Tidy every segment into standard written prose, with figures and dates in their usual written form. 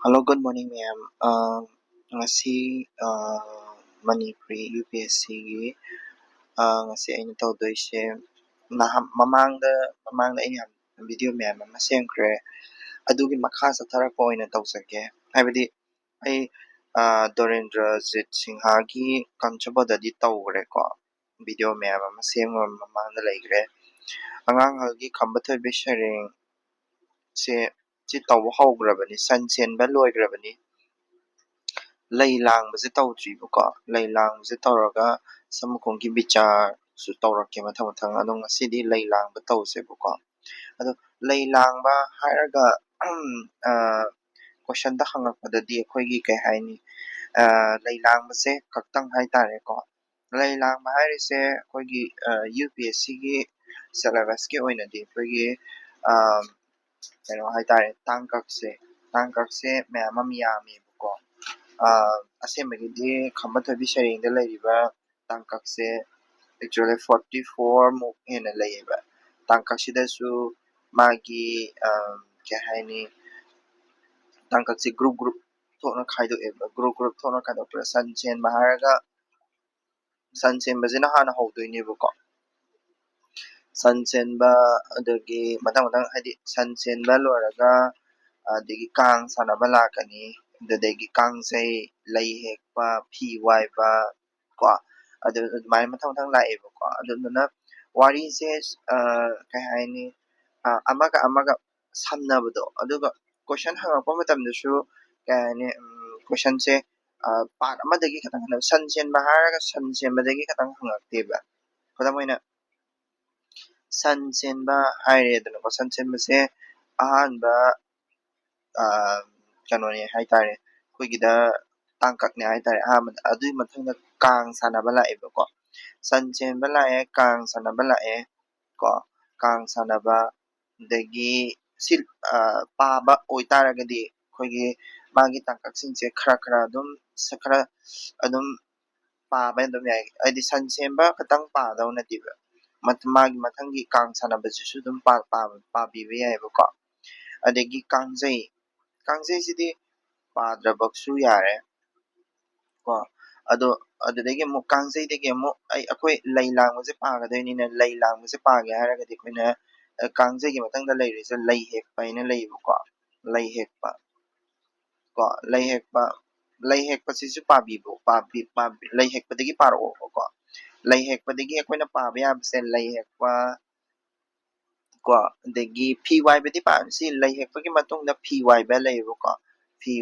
Hello, good morning, ma'am. Ngasi Manipuri UPSCꯒꯤ ngasi ꯑꯩꯅ ꯇꯧꯗꯣꯏꯁꯦ ꯃꯃꯥꯡꯗ ꯑꯩꯅ ꯌꯥꯝ ꯚꯤꯗꯤꯑꯣ ꯃꯌꯥꯝ ꯑꯃ ꯁꯦꯝꯈ꯭ꯔꯦ ꯑꯗꯨꯒꯤ ꯃꯈꯥ ꯆꯠꯊꯔꯛꯄ ꯑꯣꯏꯅ ꯇꯧꯖꯒꯦ ꯍꯥꯏꯕꯗꯤ ꯑꯩ ꯗꯣꯔꯦꯟꯗ꯭ꯔꯖꯤꯠ ꯁꯤꯡꯍꯥꯒꯤ ꯀꯟꯆꯕꯗꯗꯤ ꯇꯧꯈ꯭ꯔꯦꯀꯣ ꯚꯤꯗꯤꯑꯣ ꯃꯌꯥꯝ ꯑꯃ ꯁꯦꯝꯕ ꯃꯃꯥꯡꯗ ꯂꯩꯈ꯭ꯔꯦ ꯑꯉꯥꯡꯍꯜꯒꯤ ꯈꯝꯕ ꯊꯣꯏꯕꯤ ꯁꯩꯔꯦꯡ ꯁꯤ ꯇꯧꯕ ꯍꯧꯈ꯭ꯔꯕꯅꯤ ꯁꯟ ꯆꯦꯟꯕ ꯂꯣꯏꯈ꯭ꯔꯕꯅꯤ ꯂꯩ ꯂꯥꯡꯕꯁꯦ ꯇꯧꯗ꯭ꯔꯤꯕꯀꯣ ꯂꯩ ꯂꯥꯡꯕꯁꯦ ꯇꯧꯔꯒ ꯁꯃꯨꯈꯣꯡꯒꯤ ꯕꯤꯆꯥꯔꯁꯨ ꯇꯧꯔꯛꯀꯦ ꯃꯊꯪ ꯃꯊꯪ ꯑꯗꯣ ꯉꯁꯤꯗꯤ ꯂꯩ ꯂꯥꯡꯕ ꯇꯧꯁꯦꯕꯀꯣ ꯑꯗꯣ ꯂꯩ ꯂꯥꯡꯕ ꯍꯥꯏꯔꯒ ꯀꯣꯏꯁꯟꯗ ꯍꯪꯉꯛꯄꯗꯗꯤ ꯑꯩꯈꯣꯏꯒꯤ ꯀꯩ ꯍꯥꯏꯅꯤ ꯂꯩ ꯂꯥꯡꯕꯁꯦ ꯈꯛꯇꯪ ꯍꯥꯏꯇꯥꯔꯦꯀꯣ ꯂꯩ ꯂꯥꯡꯕ ꯍꯥꯏꯔꯤꯁꯦ ꯑꯩꯈꯣꯏꯒꯤ UPSCꯒꯤ ꯁꯦꯂꯦꯕꯁꯀꯤ ꯑꯣꯏꯅꯗꯤ ꯑꯩꯈꯣꯏꯒꯤ ꯀꯩꯅꯣ ꯍꯥꯏꯇꯥꯔꯦ ꯇꯥꯡꯀꯛꯁꯦ ꯃꯌꯥꯝ ꯑꯃ ꯌꯥꯝꯃꯦꯕꯀꯣ ꯑꯁꯦꯡꯕꯒꯤꯗꯤ ꯈꯝꯕ ꯊꯣꯏꯕꯤ ꯁꯩꯔꯦꯡꯗ ꯂꯩꯔꯤꯕ ꯇꯥꯡꯀꯛꯁꯦ ꯑꯦꯛꯆꯨꯋꯦꯂꯤ 44 ꯃꯨꯛ ꯍꯦꯟꯅ ꯂꯩꯌꯦꯕ ꯇꯥꯡꯀꯛꯁꯤꯗꯁꯨ ꯃꯥꯒꯤ ꯀꯩ ꯍꯥꯏꯅꯤ ꯇꯥꯡꯀꯛꯁꯦ ꯒ꯭ꯔꯨꯞ ꯊꯣꯛꯅ ꯈꯥꯏꯗꯣꯛꯑꯦꯕ ꯒ꯭ꯔꯨꯞ ꯊꯣꯛꯅ ꯈꯥꯏꯗꯣꯛꯄꯗ ꯁꯟ ꯆꯦꯟꯕ ꯍꯥꯏꯔꯒ ꯁꯟ ꯆꯦꯟꯕꯁꯤꯅ ꯍꯥꯟꯅ ꯍꯧꯗꯣꯏꯅꯦꯕꯀꯣ ꯁꯟ ꯆꯦꯟꯕ ꯑꯗꯒꯤ ꯃꯊꯪ ꯍꯥꯏꯗꯤ ꯁꯟ ꯆꯦꯟꯕ ꯂꯣꯏꯔꯒ ꯑꯗꯒꯤ ꯀꯥꯡ ꯁꯥꯟꯅꯕ ꯂꯥꯛꯀꯅꯤ ꯑꯗꯨꯗꯒꯤ ꯀꯥꯡꯖꯩ ꯂꯩ ꯍꯦꯛꯄ ꯐꯤ ꯋꯥꯏꯕ ꯀꯣ ꯑꯗꯨꯃꯥꯏꯅ ꯃꯊꯪ ꯂꯥꯛꯑꯦꯕꯀꯣ ꯑꯗꯨꯗꯨꯅ ꯋꯥꯔꯤꯁꯦ ꯀꯩ ꯍꯥꯏꯅꯤ ꯑꯃꯒ ꯁꯝꯅꯕꯗꯣ ꯑꯗꯨꯒ ꯀꯣꯏꯁꯟ ꯍꯪꯉꯛꯄ ꯃꯇꯝꯗꯁꯨ ꯀꯩ ꯍꯥꯏꯅꯤ ꯀꯣꯏꯁꯟꯁꯦ ꯄꯥꯔꯠ ꯑꯃꯗꯒꯤ ꯈꯇꯪ ꯁꯟ ꯆꯦꯟꯕ ꯍꯥꯏꯔꯒ ꯁꯟ ꯆꯦꯟꯕꯗꯒꯤ ꯈꯇꯪ ꯍꯪꯉꯛꯇꯦꯕ ꯈꯨꯗꯝ ꯑꯣꯏꯅ ꯁꯟ ꯆꯦꯟꯕ ꯍꯥꯏꯔꯦꯗꯅꯀꯣ ꯁꯟ ꯆꯦꯟꯕꯁꯦ ꯑꯍꯥꯟꯕ ꯀꯩꯅꯣꯅꯦ ꯍꯥꯏꯇꯥꯔꯦ ꯑꯩꯈꯣꯏꯒꯤꯗ ꯇꯥꯡꯀꯛꯅꯦ ꯍꯥꯏꯇꯥꯔꯦ ꯑꯍꯥꯟꯕꯗ ꯑꯗꯨꯒꯤ ꯃꯊꯪꯗ ꯀꯥꯡ ꯁꯥꯟꯅꯕ ꯂꯥꯛꯑꯦꯕꯀꯣ ꯁꯟ ꯆꯦꯟꯕ ꯂꯥꯛꯑꯦ ꯀꯥꯡ ꯁꯥꯟꯅꯕ ꯂꯥꯛꯑꯦ ꯀꯣ ꯀꯥꯡ ꯁꯥꯟꯅꯕ ꯑꯗꯒꯤ ꯁꯤ ꯄꯥꯕ ꯑꯣꯏꯇꯥꯔꯒꯗꯤ ꯑꯩꯈꯣꯏꯒꯤ ꯃꯥꯒꯤ ꯇꯥꯡꯀꯛꯁꯤꯡꯁꯦ ꯈꯔ ꯑꯗꯨꯝ ꯄꯥꯕ ꯑꯗꯨꯝ ꯌꯥꯏ ꯍꯥꯏꯗꯤ ꯁꯟ ꯁꯦꯝꯕ ꯈꯛꯇꯪ ꯄꯥꯗꯧ ꯅꯠꯇꯦꯕ ꯃꯥꯒꯤ ꯃꯊꯪꯒꯤ ꯀꯥꯡ ꯁꯥꯟꯅꯕꯁꯤꯁꯨ ꯑꯗꯨꯝ ꯄꯥꯕꯤꯕ ꯌꯥꯏꯑꯕꯀꯣ ꯑꯗꯒꯤ ꯀꯥꯡꯖꯩꯁꯤꯗꯤ ꯄꯥꯗ꯭ꯔꯕꯁꯨ ꯌꯥꯔꯦ ꯀꯣ ꯑꯗꯣ ꯑꯗꯨꯗꯒꯤ ꯑꯃꯨꯛ ꯀꯥꯡꯖꯩꯗꯒꯤ ꯑꯃꯨꯛ ꯑꯩꯈꯣꯏ ꯂꯩ ꯂꯥꯡꯕꯁꯦ ꯄꯥꯒꯗꯣꯏꯅꯤꯅ ꯂꯩ ꯂꯥꯡꯕꯁꯦ ꯄꯥꯒꯦ ꯍꯥꯏꯔꯒꯗꯤ ꯑꯩꯈꯣꯏꯅ ꯀꯥꯡꯖꯩꯒꯤ ꯃꯊꯪꯗ ꯂꯩꯔꯤꯁꯦ ꯂꯩ ꯍꯦꯛꯄ ꯍꯥꯏꯅ ꯂꯩꯌꯦꯕꯀꯣ ꯂꯩ ꯍꯦꯛꯄ ꯀꯣ ꯂꯩ ꯍꯦꯛꯄꯁꯤꯁꯨ ꯂꯩ ꯍꯦꯛꯄꯗꯒꯤ ꯄꯥꯔꯛꯑꯣꯕꯀꯣ ꯂꯩ ꯍꯦꯛꯄꯗꯒꯤ ꯑꯩꯈꯣꯏꯅ ꯄꯥꯕ ꯌꯥꯕꯁꯦ ꯂꯩ ꯍꯦꯛꯄ ꯀꯣ ꯑꯗꯒꯤ ꯐꯤ ꯋꯥꯏꯕꯗꯤ ꯁꯤ ꯂꯩ ꯍꯦꯛꯄꯒꯤ ꯃꯇꯨꯡꯗ ꯐꯤ ꯋꯥꯏꯕ ꯂꯩꯌꯦꯕꯀꯣ ꯐꯤ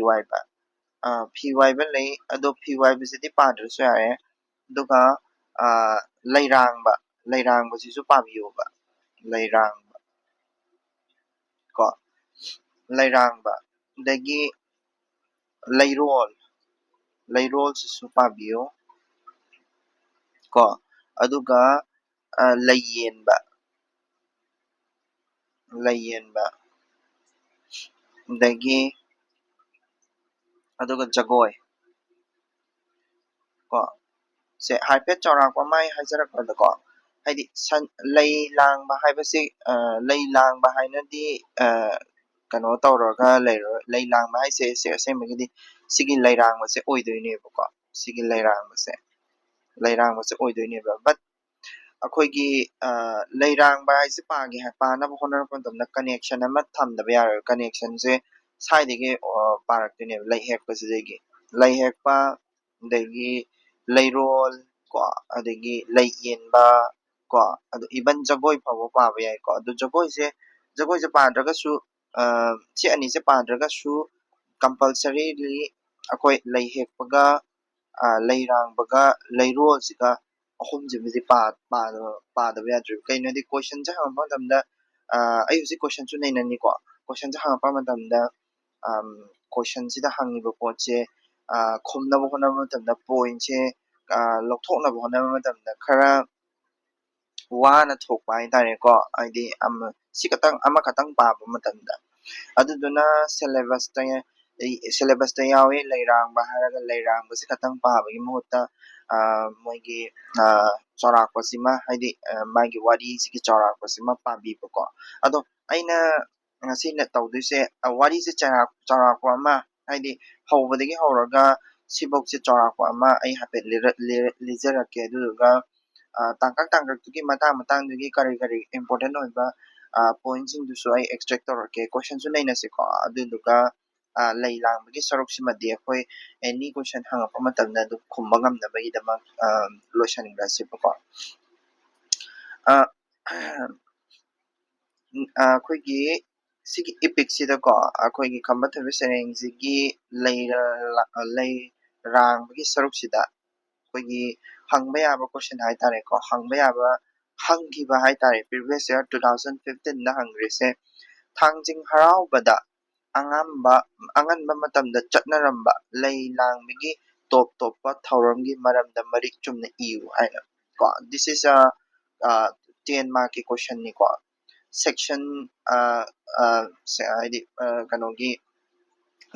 ꯋꯥꯏꯕ ꯂꯩ ꯑꯗꯣ ꯐꯤ ꯋꯥꯏꯕꯁꯤꯗꯤ ꯄꯥꯗ꯭ꯔꯁꯨ ꯌꯥꯔꯦ ꯑꯗꯨꯒ ꯂꯩꯔꯥꯡꯕꯁꯤꯁꯨ ꯄꯥꯕꯤꯌꯣꯕ ꯂꯩꯔꯥꯡꯕ ꯀꯣ ꯂꯩꯔꯥꯡꯕ ꯑꯗꯒꯤ ꯂꯩꯔꯣꯜꯁꯤꯁꯨ ꯄꯥꯕꯤꯌꯨ ꯀꯣ ꯑꯗꯨꯒ ꯂꯩꯌꯦꯟꯕ ꯑꯗꯒꯤ ꯑꯗꯨꯒ ꯖꯒꯣꯏ ꯀꯣ ꯁꯦ ꯍꯥꯏꯐꯦꯠ ꯆꯥꯎꯔꯥꯛꯄ ꯑꯃ ꯍꯥꯏꯖꯔꯛꯄꯗꯀꯣ ꯍꯥꯏꯗꯤ ꯂꯩ ꯂꯥꯡꯕ ꯍꯥꯏꯕꯁꯤ ꯂꯩ ꯂꯥꯡꯕ ꯍꯥꯏꯅꯗꯤ ꯀꯩꯅꯣ ꯇꯧꯔꯒ ꯂꯩꯔꯣꯏ ꯂꯩ ꯂꯥꯡꯕ ꯍꯥꯏꯁꯦ ꯑꯁꯦꯡꯕꯒꯤꯗꯤ ꯁꯤꯒꯤ ꯂꯩꯔꯥꯡꯕꯁꯦ ꯑꯣꯏꯗꯣꯏꯅꯦꯕꯀꯣ ꯁꯤꯒꯤ ꯂꯩꯔꯥꯡꯕꯁꯦ ꯑꯣꯏꯗꯣꯏꯅꯦꯕ ꯕꯠ ꯑꯩꯈꯣꯏꯒꯤ ꯂꯩꯔꯥꯡꯕ ꯍꯥꯏꯁꯦ ꯄꯥꯅꯕ ꯍꯣꯠꯅꯔꯛꯄ ꯃꯇꯝꯗ ꯀꯅꯦꯛꯁꯟ ꯑꯃ ꯊꯝꯗꯕ ꯌꯥꯔꯣꯏ ꯀꯅꯦꯛꯁꯟꯁꯦ ꯁ꯭ꯋꯥꯏꯗꯒꯤ ꯄꯥꯔꯛꯇꯣꯏꯅꯦꯕ ꯂꯩ ꯍꯦꯛꯄꯁꯤꯗꯒꯤ ꯂꯩ ꯍꯦꯛꯄ ꯑꯗꯒꯤ ꯂꯩꯔꯣꯜ ꯀꯣ ꯑꯗꯒꯤ ꯂꯩ ꯌꯦꯟꯕ ꯀꯣ ꯑꯗꯨ ꯏꯚꯟ ꯖꯒꯣꯏ ꯐꯥꯎꯕ ꯄꯥꯕ ꯌꯥꯏꯀꯣ ꯑꯗꯨ ꯖꯒꯣꯏꯁꯦ ꯄꯥꯗ꯭ꯔꯒꯁꯨ ꯁꯤ ꯑꯅꯤꯁꯦ ꯄꯥꯗ꯭ꯔꯒꯁꯨ ꯀꯝꯄꯜꯁꯔꯤꯂꯤ ꯑꯩꯈꯣꯏ ꯂꯩ ꯍꯦꯛꯄꯒ ꯂꯩꯔꯥꯡꯕꯒ ꯂꯩꯔꯣꯜꯁꯤꯒ ꯑꯍꯨꯝꯁꯤꯃꯗꯤ ꯄꯥꯗꯕ ꯌꯥꯗ꯭ꯔꯤꯕ ꯀꯩꯅꯣꯗꯤ ꯀꯣꯏꯁꯟꯁꯦ ꯍꯪꯉꯛꯄ ꯃꯇꯝꯗ ꯑꯩ ꯍꯧꯖꯤꯛ ꯀꯣꯏꯁꯟꯁꯨ ꯅꯩꯅꯅꯤꯀꯣ ꯀꯣꯏꯁꯟꯁꯦ ꯍꯪꯉꯛꯄ ꯃꯇꯝꯗ ꯀꯣꯏꯁꯟꯁꯤꯗ ꯍꯪꯉꯤꯕ ꯄꯣꯠꯁꯦ ꯈꯨꯝꯅꯕ ꯍꯣꯠꯅꯕ ꯃꯇꯝꯗ ꯄꯣꯏꯟꯁꯦ ꯂꯧꯊꯣꯛꯅꯕ ꯍꯣꯠꯅꯕ ꯃꯇꯝꯗ ꯈꯔ ꯋꯥꯅ ꯊꯣꯛꯄ ꯍꯥꯏꯇꯥꯔꯦꯀꯣ ꯍꯥꯏꯗꯤ ꯑꯃꯈꯛꯇꯪ ꯄꯥꯕ ꯃꯇꯝꯗ ꯑꯗꯨꯗꯨꯅ ꯁꯤꯂꯦꯕꯁꯇ ꯌꯥꯎꯋꯤ ꯂꯩꯔꯥꯡꯕ ꯍꯥꯏꯔꯒ ꯂꯩꯔꯥꯡꯕꯁꯤ ꯈꯛꯇꯪ ꯄꯥꯕꯒꯤ ꯃꯍꯨꯠꯇ ꯃꯣꯏꯒꯤ ꯆꯥꯎꯔꯥꯛꯄꯁꯤꯃ ꯍꯥꯏꯗꯤ ꯃꯥꯒꯤ ꯋꯥꯔꯤꯁꯤꯒꯤ ꯆꯥꯎꯔꯥꯛꯄꯁꯤꯃ ꯄꯥꯕꯤꯕꯀꯣ ꯑꯗꯣ ꯑꯩꯅ ꯉꯁꯤꯅ ꯇꯧꯗꯣꯏꯁꯦ ꯋꯥꯔꯤꯁꯦ ꯆꯥꯎꯔꯥꯛꯄ ꯑꯃ ꯍꯥꯏꯗꯤ ꯍꯧꯕꯗꯒꯤ ꯍꯧꯔꯒ ꯁꯤꯐꯧꯁꯦ ꯆꯥꯎꯔꯥꯛꯄ ꯑꯃ ꯑꯩ ꯍꯥꯏꯐꯦꯠ ꯂꯤꯖꯔꯛꯀꯦ ꯑꯗꯨꯗꯨꯒ ꯇꯥꯡꯀꯛꯇꯨꯒꯤ ꯃꯇꯥꯡꯗꯨꯒꯤ ꯀꯔꯤ ꯀꯔꯤ ꯏꯝꯄꯣꯔꯇꯦꯟ ꯑꯣꯏꯕ ꯄꯣꯏꯟꯠꯁꯤꯡꯗꯨꯁꯨ ꯑꯩ ꯑꯦꯛꯁꯇ꯭ꯔꯦꯛ ꯇꯧꯔꯛꯀꯦ ꯀꯣꯏꯁꯟꯁꯨ ꯅꯩꯅꯁꯤꯀꯣ ꯑꯗꯨꯗꯨꯒ ꯂꯩ ꯂꯥꯡꯕꯒꯤ ꯁꯔꯨꯛꯁꯤꯃꯗꯤ ꯑꯩꯈꯣꯏ ꯑꯦꯅꯤ ꯀꯣꯏꯁꯟ ꯍꯪꯉꯛꯄ ꯃꯇꯝꯗ ꯑꯗꯨꯝ ꯈꯨꯝꯕ ꯉꯝꯅꯕꯒꯤꯗꯃꯛ ꯂꯣꯏꯁꯤꯟꯈ꯭ꯔꯁꯦꯕꯀꯣ ꯑꯩꯈꯣꯏꯒꯤ ꯁꯤꯒꯤ ꯏꯄꯤꯛꯁꯤꯗꯀꯣ ꯑꯩꯈꯣꯏꯒꯤ ꯈꯝꯕ ꯊꯣꯏꯕꯤ ꯁꯩꯔꯦꯡꯁꯤꯒꯤ ꯂꯩ ꯔꯥꯡꯕꯒꯤ ꯁꯔꯨꯛꯁꯤꯗ ꯑꯩꯈꯣꯏꯒꯤ ꯍꯪꯕ ꯌꯥꯕ ꯀꯣꯏꯁꯟ ꯍꯥꯏꯇꯥꯔꯦꯀꯣ ꯍꯪꯕ ꯌꯥꯕ ꯍꯪꯈꯤꯕ ꯍꯥꯏꯇꯥꯔꯦ ꯄ꯭ꯔꯤꯚꯤꯌꯁ ꯏꯌꯔ 2015ꯗ ꯍꯪꯈ꯭ꯔꯤꯁꯦ ꯊꯥꯡꯖꯤꯡ ꯍꯔꯥꯎꯕꯗ ꯑꯉꯟꯕ ꯃꯇꯝꯗ ꯆꯠꯅꯔꯝꯕ ꯂꯩ ꯂꯥꯡꯕꯒꯤ ꯇꯣꯞ ꯇꯣꯞꯄ ꯊꯧꯔꯝꯒꯤ ꯃꯔꯝꯗ ꯃꯔꯤꯛ ꯆꯨꯝꯅ ꯏꯌꯨ ꯍꯥꯏꯅ ꯀꯣ ꯗꯤꯁ ꯏꯁ 10 ꯃꯥꯔꯛꯀꯤ ꯀꯣꯏꯁꯟꯅꯤꯀꯣ ꯁꯦꯛꯁꯟ ꯍꯥꯏꯗꯤ ꯀꯩꯅꯣꯒꯤ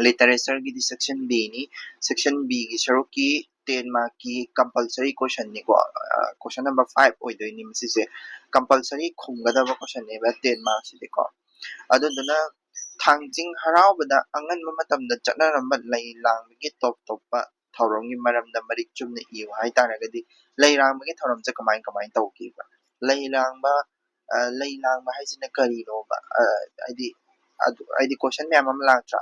ꯂꯤꯇꯔꯦꯆꯔꯒꯤꯗꯤ ꯁꯦꯛꯁꯟ ꯕꯤꯅꯤ ꯁꯦꯛꯁꯟ ꯕꯤꯒꯤ ꯁꯔꯨꯛꯀꯤ 10 ꯃꯥꯔꯛꯀꯤ ꯀꯝꯄꯜꯁꯔꯤ ꯀꯣꯏꯁꯟꯅꯤꯀꯣ ꯀꯣꯏꯁꯟ ꯅꯝꯕꯔ 5 ꯑꯣꯏꯗꯣꯏꯅꯤ ꯃꯁꯤꯁꯦ ꯀꯝꯄꯜꯁꯔꯤ ꯈꯨꯝꯒꯗꯕ ꯀꯣꯏꯁꯟꯅꯦꯕ 10 ꯃꯥꯔꯛꯁꯤꯗꯤꯀꯣ ꯑꯗꯨꯗꯨꯅ ꯊꯥꯡꯖꯤꯡ ꯍꯔꯥꯎꯕꯗ ꯑꯉꯟꯕ ꯃꯇꯝꯗ ꯆꯠꯅꯔꯝꯕ ꯂꯩ ꯂꯥꯡꯕꯒꯤ ꯇꯣꯞ ꯇꯣꯞꯄ ꯊꯧꯔꯝꯒꯤ ꯃꯔꯝꯗ ꯃꯔꯤꯛ ꯆꯨꯝꯅ ꯏꯌꯨ ꯍꯥꯏꯇꯥꯔꯒꯗꯤ ꯂꯩ ꯂꯥꯡꯕꯒꯤ ꯊꯧꯔꯝꯁꯦ ꯀꯃꯥꯏ ꯇꯧꯈꯤꯕ ꯂꯩ ꯂꯥꯡꯕ ꯍꯥꯏꯁꯤꯅ ꯀꯔꯤꯅꯣꯕ ꯍꯥꯏꯗꯤ ꯀꯣꯏꯁꯟ ꯃꯌꯥꯝ ꯑꯃ ꯂꯥꯛꯇ꯭ꯔꯥ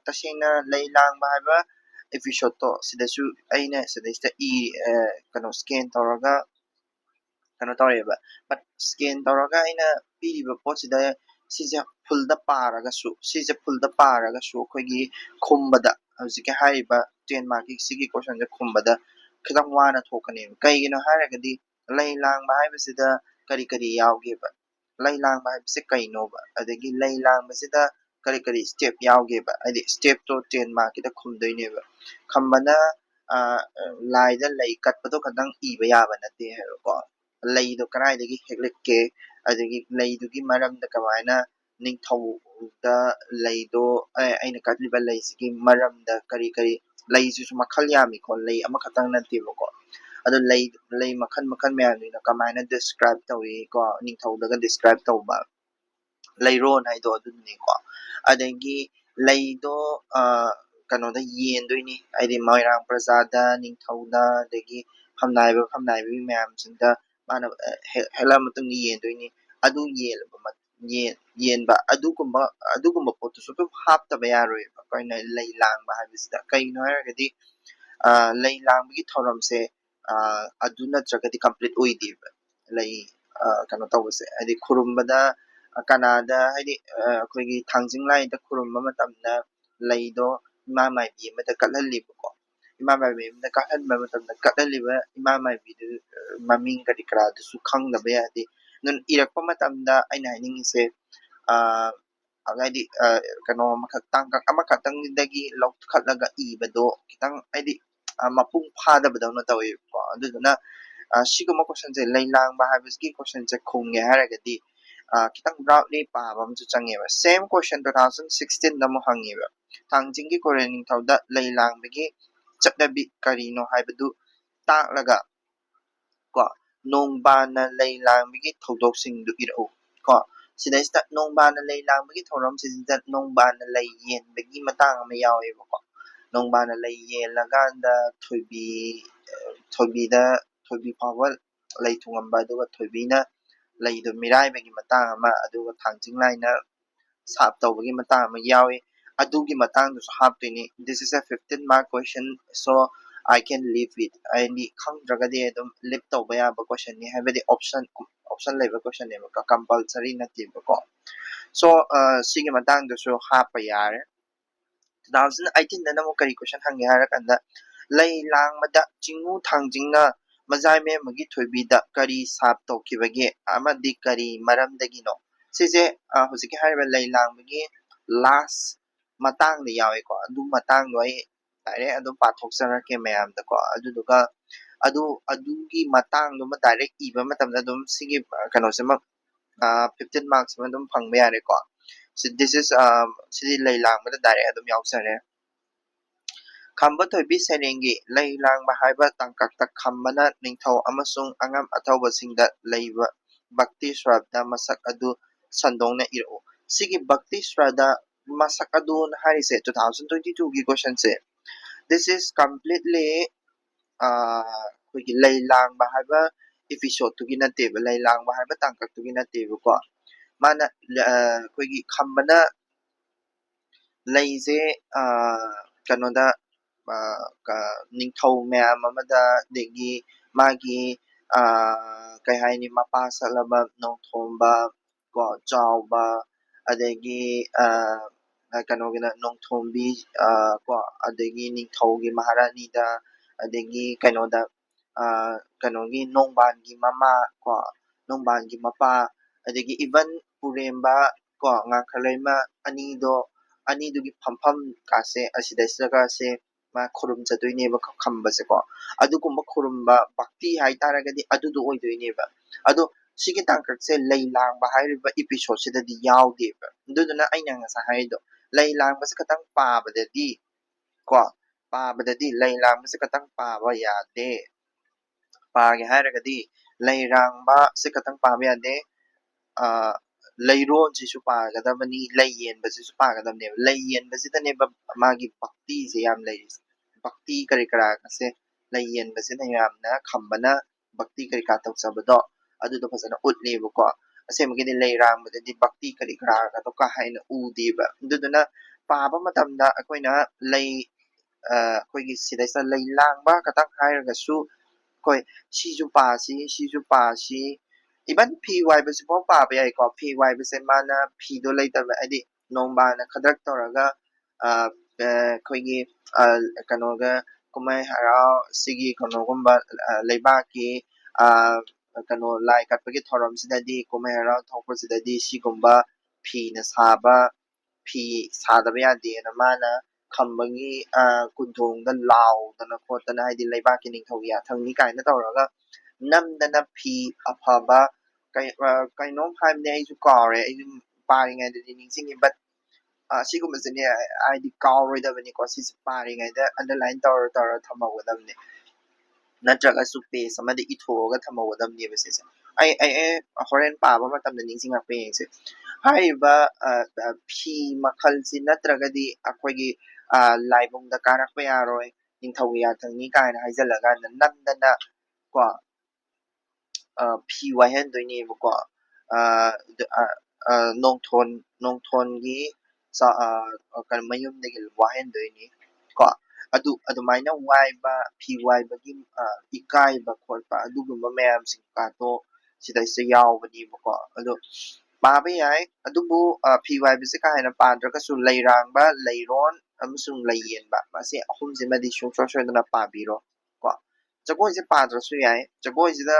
ꯇꯁꯦꯡꯅ ꯂꯩ ꯂꯥꯡꯕ ꯍꯥꯏꯕ ꯑꯦꯄꯤꯁꯣꯗꯇꯣ ꯁꯤꯗꯁꯨ ꯑꯩꯅ ꯁꯤꯗꯩꯁꯤꯗ ꯀꯩꯅꯣ ꯁ꯭ꯀꯦꯟ ꯇꯧꯔꯒ ꯀꯩꯅꯣ ꯇꯧꯔꯦꯕ ꯁ꯭ꯀꯦꯟ ꯇꯧꯔꯒ ꯑꯩꯅ ꯄꯤꯔꯤꯕ ꯄꯣꯠꯁꯤꯗ ꯁꯤꯁꯦ ꯐꯨꯜꯗ ꯄꯥꯔꯒꯁꯨ ꯑꯩꯈꯣꯏꯒꯤ ꯈꯨꯝꯕꯗ ꯍꯧꯖꯤꯛꯀꯤ ꯍꯥꯏꯔꯤꯕ 10 ꯃꯥꯔꯛꯀꯤ ꯁꯤꯒꯤ ꯀꯣꯏꯁꯟꯁꯦ ꯈꯨꯝꯕꯗ ꯈꯤꯇꯪ ꯋꯥꯅ ꯊꯣꯛꯀꯅꯦꯕ ꯀꯩꯒꯤꯅꯣ ꯍꯥꯏꯔꯒꯗꯤ ꯂꯩ ꯂꯥꯡꯕ ꯍꯥꯏꯕꯁꯤꯗ ꯀꯔꯤ ꯌꯥꯎꯒꯦꯕ ꯂꯩ ꯂꯥꯡꯕ ꯍꯥꯏꯕꯁꯤ ꯀꯩꯅꯣꯕ ꯑꯗꯒꯤ ꯂꯩ ꯂꯥꯡꯕꯁꯤꯗ ꯀꯔꯤ ꯁ꯭ꯇꯦꯞ ꯌꯥꯎꯒꯦꯕ ꯍꯥꯏꯗꯤ ꯁ꯭ꯇꯦꯞꯇꯣ 10 ꯃꯥꯔꯛꯀꯤꯗ ꯈꯨꯝꯗꯣꯏꯅꯦꯕ ꯈꯝꯕꯅ ꯂꯥꯏꯗ ꯂꯩ ꯀꯠꯄꯗꯣ ꯈꯛꯇꯪ ꯏꯕ ꯌꯥꯕ ꯅꯠꯇꯦ ꯍꯥꯏꯕꯀꯣ ꯂꯩꯗꯣ ꯀꯗꯥꯏꯗꯒꯤ ꯍꯦꯛꯂꯛꯀꯦ ꯑꯗꯒꯤ ꯂꯩꯗꯨꯒꯤ ꯃꯔꯝꯗ ꯀꯃꯥꯏꯅ ꯅꯤꯡꯊꯧꯗ ꯂꯩꯗꯣ ꯑꯩꯅ ꯀꯠꯂꯤꯕ ꯂꯩꯁꯤꯒꯤ ꯃꯔꯝꯗ ꯀꯔꯤ ꯂꯩꯁꯤꯁꯨ ꯃꯈꯜ ꯌꯥꯝꯃꯤꯀꯣ ꯂꯩ ꯑꯃꯈꯛꯇꯪ ꯅꯠꯇꯦꯕꯀோ ꯑꯗꯣ ꯂꯩ ꯃꯈꯜ ꯃꯌꯥꯝꯁꯤꯅ ꯀꯃꯥꯏꯅ ꯗꯤꯁꯀ꯭ꯔꯥꯏꯕ ꯇꯧꯏ ꯀꯣ ꯅꯤꯡꯊꯧꯗꯒ ꯗꯤꯁꯀ꯭ꯔꯥꯏꯕ ꯇꯧꯕ ꯂꯩꯔꯣꯟ ꯍꯥꯏꯗꯣ ꯑꯗꯨꯅꯤꯀꯣ ꯑꯗꯒꯤ ꯂꯩꯗꯣ ꯀꯩꯅꯣꯗ ꯌꯦꯟꯗꯣꯏꯅꯤ ꯍꯥꯏꯗꯤ ꯃꯣꯏꯔꯥꯡ ꯄ꯭ꯔꯖꯥꯗ ꯅꯤꯡꯊꯧꯗ ꯑꯗꯒꯤ ꯐꯝꯅꯥꯏꯕꯤ ꯃꯌꯥꯝꯁꯤꯡꯗ ꯃꯥꯅ ꯍꯦꯛꯂ ꯃꯇꯨꯡꯗ ꯌꯦꯟꯗꯣꯏꯅꯤ ꯑꯗꯨ ꯌꯦꯟꯕ ꯑꯗꯨꯒꯨꯝꯕ ꯄꯣꯠꯇꯨꯁꯨ ꯑꯗꯨꯝ ꯍꯥꯞꯇꯕ ꯌꯥꯔꯣꯏꯕ ꯑꯩꯈꯣꯏꯅ ꯂꯩ ꯂꯥꯡꯕ ꯍꯥꯏꯕꯁꯤꯗ ꯀꯩꯒꯤꯅꯣ ꯍꯥꯏꯔꯒꯗꯤ ꯂꯩ ꯂꯥꯡꯕꯒꯤ ꯊꯧꯔꯝꯁꯦ ꯑꯗꯨ ꯅꯠꯇ꯭ꯔꯒꯗꯤ ꯀꯝꯄ꯭ꯂꯤꯠ ꯑꯣꯏꯗꯦꯕ ꯂꯩ ꯀꯩꯅꯣ ꯇꯧꯕꯁꯦ ꯍꯥꯏꯗꯤ ꯈꯨꯔꯨꯝꯕꯗ ꯀꯅꯥꯗ ꯍꯥꯏꯗꯤ ꯑꯩꯈꯣꯏꯒꯤ ꯊꯥꯡꯖꯤꯡ ꯂꯥꯏꯗ ꯈꯨꯔꯨꯝꯕ ꯃꯇꯝꯗ ꯂꯩꯗꯣ ꯏꯃꯥ ꯃꯥꯏꯕꯤ ꯑꯃꯗ ꯀꯠꯍꯜꯂꯤꯕꯀꯣ ꯏꯃꯥ ꯃꯥꯏꯕꯤ ꯑꯃꯗ ꯀꯠꯍꯟꯕ ꯃꯇꯝꯗ ꯀꯠꯍꯜꯂꯤꯕ ꯏꯃꯥ ꯃꯥꯏꯕꯤꯗꯨ ꯃꯃꯤꯡ ꯀꯔꯥꯗꯨꯁꯨ ꯈꯪꯗꯕ ꯌꯥꯗꯦ ꯑꯗꯨꯅ ꯏꯔꯛꯄ ꯃꯇꯝꯗ ꯑꯩꯅ ꯍꯥꯏꯅꯤꯡꯉꯤꯁꯦ ꯍꯥꯏꯗꯤ ꯀꯩꯅꯣ ꯇꯥꯡꯀꯛ ꯑꯃꯈꯛꯇꯪꯗꯒꯤ ꯂꯧꯈꯠꯂꯒ ꯏꯕꯗꯣ ꯈꯤꯇꯪ ꯍꯥꯏꯗꯤ ꯃꯄꯨꯡ ꯐꯥꯗꯕꯗꯧꯅ ꯇꯧꯋꯦꯕꯀꯣ ꯑꯗꯨꯗꯨꯅ ꯁꯤꯒꯨꯝꯕ ꯀꯣꯏꯁꯟꯁꯦ ꯂꯩ ꯂꯥꯡꯕ ꯍꯥꯏꯕꯁꯤꯒꯤ ꯀꯣꯏꯁꯟꯁꯦ ꯈꯨꯝꯒꯦ ꯍꯥꯏꯔꯒꯗꯤ खितंग ब्राउडली पाब अमसु चंगेबा सेम क्वेश्चन 2016 दा मु हंगेबा थांजिंगी कोरेन निंथौदा लैलांगबगी चटनबी करिनो हाइबदु ताकलगा को नोंगबाना लैलांगबगी थौदोकसिंगदु इरौ को सिदैसता नोंगबाना लैलांगबगी थौरम सिदा नोंगबाना लै येनबगी मतांग अमा यावेबको नोंगबाना लै येलगांदा थोइबी फावल लै थुंगंबा दुगा थोइबीना ꯂꯩꯗꯣ ꯃꯤꯔꯥꯏꯕꯒꯤ ꯃꯇꯥꯡ ꯑꯃ ꯑꯗꯨꯒ ꯊꯥꯡꯖꯤꯡ ꯂꯥꯏꯅ ꯁꯥꯞ ꯇꯧꯕꯒꯤ ꯃꯇꯥꯡ ꯑꯃ ꯌꯥꯎꯏ ꯑꯗꯨꯒꯤ ꯃꯇꯥꯡꯗꯨꯁꯨ ꯍꯥꯞꯇꯣꯏꯅꯤ ꯗꯤꯁ ꯏꯁ ꯑ 15 mark question so I can live with ꯑꯩꯗꯤ ꯈꯪꯗ꯭ꯔꯒꯗꯤ ꯑꯗꯨꯝ ꯂꯤꯞ ꯇꯧꯕ ꯌꯥꯕ ꯀꯣꯏꯁꯟꯅꯤ ꯍꯥꯏꯕꯗꯤ ꯑꯣꯞꯁꯟ ꯂꯩꯕ ꯀꯣꯏꯁꯟꯅꯦꯕꯀꯣ ꯀꯝꯄꯜꯁꯔꯤ ꯅꯠꯇꯦꯕꯀꯣ ꯁꯣ ꯁꯤꯒꯤ ꯃꯇꯥꯡꯗꯁꯨ ꯍꯥꯞꯄ ꯌꯥꯔꯦ 2018 ꯗꯅ ꯑꯃꯨꯛ ꯀꯔꯤ ꯀꯣꯏꯁꯟ ꯍꯪꯒꯦ ꯍꯥꯏꯔꯀꯥꯟꯗ ꯂꯩ ꯂꯥꯡꯕꯗ ꯆꯤꯡꯃꯨ ꯊꯥꯡꯖꯤꯡꯅ ꯃꯖꯥꯏꯃꯦꯝꯃꯒꯤ ꯊꯣꯏꯕꯤꯗ ꯀꯔꯤ ꯁꯥꯞ ꯇꯧꯈꯤꯕꯒꯦ ꯑꯃꯗꯤ ꯀꯔꯤ ꯃꯔꯝꯗꯒꯤꯅꯣ ꯁꯤꯁꯦ ꯍꯧꯖꯤꯛꯀꯤ ꯍꯥꯏꯔꯤꯕ ꯂꯩ ꯂꯥꯡꯕꯒꯤ ꯂꯥꯁ ꯃꯇꯥꯡꯗ ꯌꯥꯎꯋꯦꯀꯣ ꯑꯗꯨ ꯃꯇꯥꯡꯗꯣ ꯑꯩ ꯗꯥꯏꯔꯦꯛ ꯑꯗꯨꯝ ꯄꯥꯊꯣꯛꯆꯔꯛꯀꯦ ꯃꯌꯥꯝꯗꯀꯣ ꯑꯗꯨꯗꯨꯒ ꯑꯗꯨꯒꯤ ꯃꯇꯥꯡꯗꯨꯃ ꯗꯥꯏꯔꯦꯛ ꯏꯕ ꯃꯇꯝꯗ ꯑꯗꯨꯝ ꯁꯤꯒꯤ ꯀꯩꯅꯣꯁꯤꯃ 15 marks ꯑꯗꯨꯝ ꯐꯪꯕ ꯌꯥꯔꯦꯀꯣ this is ꯁꯤꯗꯤ ꯂꯩ ꯂꯥꯡꯕꯗ ꯗꯥꯏꯔꯦꯛ ꯑꯗꯨꯝ ꯌꯥꯎꯖꯔꯦ ꯈꯝꯕ ꯊꯣꯏꯕꯤ ꯁꯩꯔꯦꯡꯒꯤ ꯂꯩ ꯂꯥꯡꯕ ꯍꯥꯏꯕ ꯇꯥꯡꯀꯛꯇ ꯈꯝꯕꯅ ꯅꯤꯡꯊꯧ ꯑꯃꯁꯨꯡ ꯑꯉꯝ ꯑꯊꯧꯕꯁꯤꯡꯗ ꯂꯩꯕ ꯚꯛꯇꯤ ꯁ꯭ꯔꯗ ꯃꯁꯛ ꯑꯗꯨ ꯁꯟꯗꯣꯛꯅ ꯏꯔꯛꯎ ꯁꯤꯒꯤ ꯚꯛꯇꯤ ꯁ꯭ꯔꯗ masak adun harise 2022 gi question se. This is completely ꯑꯩꯈꯣꯏꯒꯤ ꯂꯩ ꯂꯥꯡꯕ ꯍꯥꯏꯕ episode ꯇꯨꯒꯤ ꯅꯠꯇꯦꯕ ꯂꯩ ꯂꯥꯡꯕ ꯍꯥꯏꯕ ꯇꯥꯡꯀꯛꯇꯨꯒꯤ ꯅꯠꯇꯦꯕꯀꯣ ꯃꯥꯅ ꯑꯩꯈꯣꯏꯒꯤ ꯈꯝꯕꯅ ꯂꯩꯁꯦ ꯀꯩꯅꯣꯗ ꯅꯤꯡꯊꯧ ꯃꯌꯥꯝ ꯑꯃꯗ ꯑꯗꯒꯤ ꯃꯥꯒꯤ ꯀꯩ ꯍꯥꯏꯅꯤ ꯃꯄꯥ ꯁꯠꯂꯕ ꯅꯣꯡꯊꯣꯝꯕ ꯀꯣ ꯆꯥꯎꯕ ꯑꯗꯒꯤ ꯀꯩꯅꯣꯒꯤꯅ ꯅꯣꯡꯊꯣꯝꯕꯤ ꯀꯣ ꯑꯗꯒꯤ ꯅꯤꯡꯊꯧꯒꯤ ꯃꯍꯥꯔꯥꯅꯤꯗ ꯑꯗꯒꯤ ꯀꯩꯅꯣꯗ ꯀꯩꯅꯣꯒꯤ ꯅꯣꯡꯕꯥꯟꯒꯤ ꯃꯃꯥ ꯀꯣ ꯅꯣꯡꯕꯥꯟꯒꯤ ꯃꯄꯥ ꯑꯗꯒꯤ ꯏꯚꯟ ꯄꯨꯔꯦꯝꯕ ꯀꯣ ꯉꯥꯈꯂꯩꯃ ꯑꯅꯤꯗꯨꯒꯤ ꯐꯝꯐꯝ ꯀꯥꯁꯦ ꯑꯁꯤꯗꯩꯁꯤꯗꯒꯁꯦ ꯃꯥ ꯈꯨꯔꯨꯝꯖꯗꯣꯏꯅꯦꯕ ꯈꯝꯕꯁꯦꯀꯣ ꯑꯗꯨꯒꯨꯝꯕ ꯈꯨꯔꯨꯝꯕ ꯚꯛꯇꯤ ꯍꯥꯏꯇꯥꯔꯒꯗꯤ ꯑꯗꯨꯗꯣ ꯑꯣꯏꯗꯣꯏꯅꯦꯕ ꯑꯗꯣ ꯁꯤꯒꯤ ꯇꯥꯡꯀꯛꯁꯦ ꯂꯩ ꯂꯥꯡꯕ ꯍꯥꯏꯔꯤꯕ episode-ꯁꯤꯗꯗꯤ ꯌꯥꯎꯗꯦꯕ ꯑꯗꯨꯗꯨꯅ ꯑꯩꯅ ꯉꯁꯥꯏ ꯍꯥꯏꯔꯤꯗꯣ ꯂꯩ ꯂꯥꯡꯕꯁꯦ ꯈꯇꯪ ꯄꯥꯕꯗꯗꯤ ꯀꯣ ꯂꯩ ꯂꯥꯡꯕꯁꯦ ꯈꯇꯪ ꯄꯥꯕ ꯌꯥꯗꯦ ꯄꯥꯒꯦ ꯍꯥꯏꯔꯒꯗꯤ ꯂꯩꯔꯥꯡꯕꯁꯦ ꯈꯇꯪ ꯄꯥꯕ ꯌꯥꯗꯦ ꯂꯩꯔꯣꯟꯁꯤꯁꯨ ꯄꯥꯒꯗꯕꯅꯤ ꯂꯩ ꯌꯦꯟꯕꯁꯤꯁꯨ ꯄꯥꯒꯗꯕꯅꯦꯕ ꯂꯩ ꯌꯦꯟꯕꯁꯤꯗꯅꯦꯕ ꯃꯥꯒꯤ ꯚꯛꯇꯤꯁꯦ ꯌꯥꯝ ꯂꯩꯔꯤꯁꯦ ꯚꯛꯇꯤ ꯀꯔꯤ ꯀꯔꯥꯒꯁꯦ ꯂꯩ ꯌꯦꯟꯕꯁꯤꯅ ꯌꯥꯝꯅ ꯈꯝꯕꯅ ꯚꯛꯇꯤ ꯀꯔꯤ ꯀꯔꯥ ꯇꯧꯖꯕꯗꯣ ꯑꯗꯨꯗꯣ ꯐꯖꯅ ꯎꯠꯂꯦꯕꯀꯣ ꯑꯁꯦꯡꯕꯒꯤꯗꯤ ꯂꯩꯔꯥꯡꯕꯗꯗꯤ ꯚꯛꯇꯤ ꯀꯔꯤ ꯀꯔꯥꯒꯗꯣ ꯀꯥ ꯍꯦꯟꯅ ꯎꯗꯦꯕ ꯑꯗꯨꯗꯨꯅ ꯄꯥꯕ ꯃꯇꯝꯗ ꯑꯩꯈꯣꯏꯅ ꯑꯩꯈꯣꯏꯒꯤ ꯁꯤꯗꯩꯁꯤꯗ ꯂꯩ ꯂꯥꯡꯕ ꯈꯇꯪ ꯍꯥꯏꯔꯒꯁꯨ ꯑꯩꯈꯣꯏ ꯁꯤꯁꯨ ꯄꯥꯁꯤ ꯏꯚꯟ ꯐꯤ ꯋꯥꯏꯕꯁꯤꯐꯥꯎ ꯄꯥꯕ ꯌꯥꯏꯀꯣ ꯐꯤ ꯋꯥꯏꯕꯁꯦ ꯃꯥꯅ ꯐꯤꯗꯣ ꯂꯩꯇꯕ ꯍꯥꯏꯗꯤ ꯅꯣꯡꯕꯥꯅ ꯈꯗ꯭ꯔꯛ ꯇꯧꯔꯒ ꯑꯩꯈꯣꯏꯒꯤ ꯀꯩꯅꯣꯒ ꯀꯨꯝꯍꯩ ꯍꯔꯥꯎ ꯁꯤꯒꯤ ꯀꯩꯅꯣꯒꯨꯝꯕ ꯂꯩꯕꯥꯛꯀꯤ ꯀꯩꯅꯣ ꯂꯥꯏ ꯀꯠꯄꯒꯤ ꯊꯧꯔꯝꯁꯤꯗꯗꯤ ꯀꯨꯝꯍꯩ ꯍꯔꯥꯎ ꯊꯣꯛꯄꯁꯤꯗꯗꯤ ꯁꯤꯒꯨꯝꯕ ꯐꯤꯅ ꯁꯥꯕ ꯐꯤ ꯁꯥꯗꯕ ꯌꯥꯗꯦꯅ ꯃꯥꯅ ꯈꯝꯕꯒꯤ ꯀꯨꯟꯊꯣꯡꯗ ꯂꯥꯎꯗꯅ ꯈꯣꯠꯇꯅ ꯍꯥꯏꯗꯤ ꯂꯩꯕꯥꯛꯀꯤ ꯅꯤꯡꯊꯧꯒꯤ ꯌꯥꯊꯪꯅꯤ ꯀꯥꯏꯅ ꯇꯧꯔꯒ ꯅꯝꯗꯅ ꯐꯤ ꯑꯐꯕ ꯀꯩꯅꯣꯝ ꯍꯥꯏꯕꯅꯦ ꯑꯩꯁꯨ ꯀꯥꯎꯔꯦ ꯑꯩꯁꯨ ꯄꯥꯔꯤꯉꯩꯗꯗꯤ ꯅꯤꯡꯁꯤꯡꯉꯤ ꯕꯠ ꯁꯤꯒꯨꯝꯕꯁꯤꯅꯦ ꯍꯥꯏꯗꯤ ꯀꯥꯎꯔꯣꯏꯗꯕꯅꯤꯀꯣ ꯁꯤꯁꯦ ꯄꯥꯔꯤꯉꯩꯗ ꯑꯟꯗꯔꯂꯥꯏꯟ ꯇꯧꯔ ꯊꯝꯍꯧꯒꯗꯕꯅꯤ ꯅꯠꯇ꯭ꯔꯒꯁꯨ ꯄꯦꯖ ꯑꯃꯗ ꯏꯊꯣꯛꯑꯒ ꯊꯝꯍꯧꯒꯗꯕꯅꯦꯕ ꯁꯤꯁꯦ ꯑꯩ ꯍꯣꯔꯦꯟ ꯄꯥꯕ ꯃꯇꯝꯗ ꯅꯤꯡꯁꯤꯡꯉꯛꯄ ꯌꯦꯡꯁꯦ ꯍꯥꯏꯔꯤꯕ ꯐꯤ ꯃꯈꯜꯁꯤ ꯅꯠꯇ꯭ꯔꯒꯗꯤ ꯑꯩꯈꯣꯏꯒꯤ ꯂꯥꯏꯕꯨꯡꯗ ꯀꯥꯔꯛꯄ ꯌꯥꯔꯣꯏ ꯅꯤꯡꯊꯧꯒꯤ ꯌꯥꯊꯪꯅꯤ ꯀꯥꯏꯅ ꯍꯥꯏꯖꯤꯜꯂꯀꯥꯟꯗ ꯅꯝꯗꯅ ꯀꯣ ꯐꯤ ꯋꯥꯏꯍꯟꯗꯣꯏꯅꯦꯕꯀꯣ ꯅꯣꯡꯊꯣꯟꯒꯤ ꯃꯌꯨꯝꯗꯒꯤ ꯋꯥꯏꯍꯟꯗꯣꯏꯅꯤ ꯀꯣ ꯑꯗꯨꯃꯥꯏꯅ ꯋꯥꯏꯕ ꯐꯤ ꯋꯥꯏꯕꯒꯤ ꯏꯀꯥꯏꯕ ꯈꯣꯠꯄ ꯑꯗꯨꯒꯨꯝꯕ ꯃꯌꯥꯝꯁꯤꯡ ꯀꯥꯗꯣ ꯁꯤꯗꯩꯁꯤꯗ ꯌꯥꯎꯕꯅꯦꯕꯀꯣ ꯑꯗꯣ ꯄꯥꯕ ꯌꯥꯏ ꯑꯗꯨꯕꯨ ꯐꯤ ꯋꯥꯏꯕꯁꯦ ꯀꯥ ꯍꯦꯟꯅ ꯄꯥꯗ꯭ꯔꯒꯁꯨ ꯂꯩꯔꯥꯡꯕ ꯂꯩꯔꯣꯟ ꯑꯃꯁꯨꯡ ꯂꯩ ꯌꯦꯟꯕ ꯃꯁꯤ ꯑꯍꯨꯝꯁꯤꯃꯗꯤ ꯁꯨꯡꯁꯣꯏ ꯁꯣꯏꯗꯅ ꯄꯥꯕꯤꯔꯣ ꯀꯣ ꯖꯒꯣꯏꯁꯦ ꯄꯥꯗ꯭ꯔꯁꯨ ꯌꯥꯏ ꯖꯒꯣꯏꯁꯤꯗ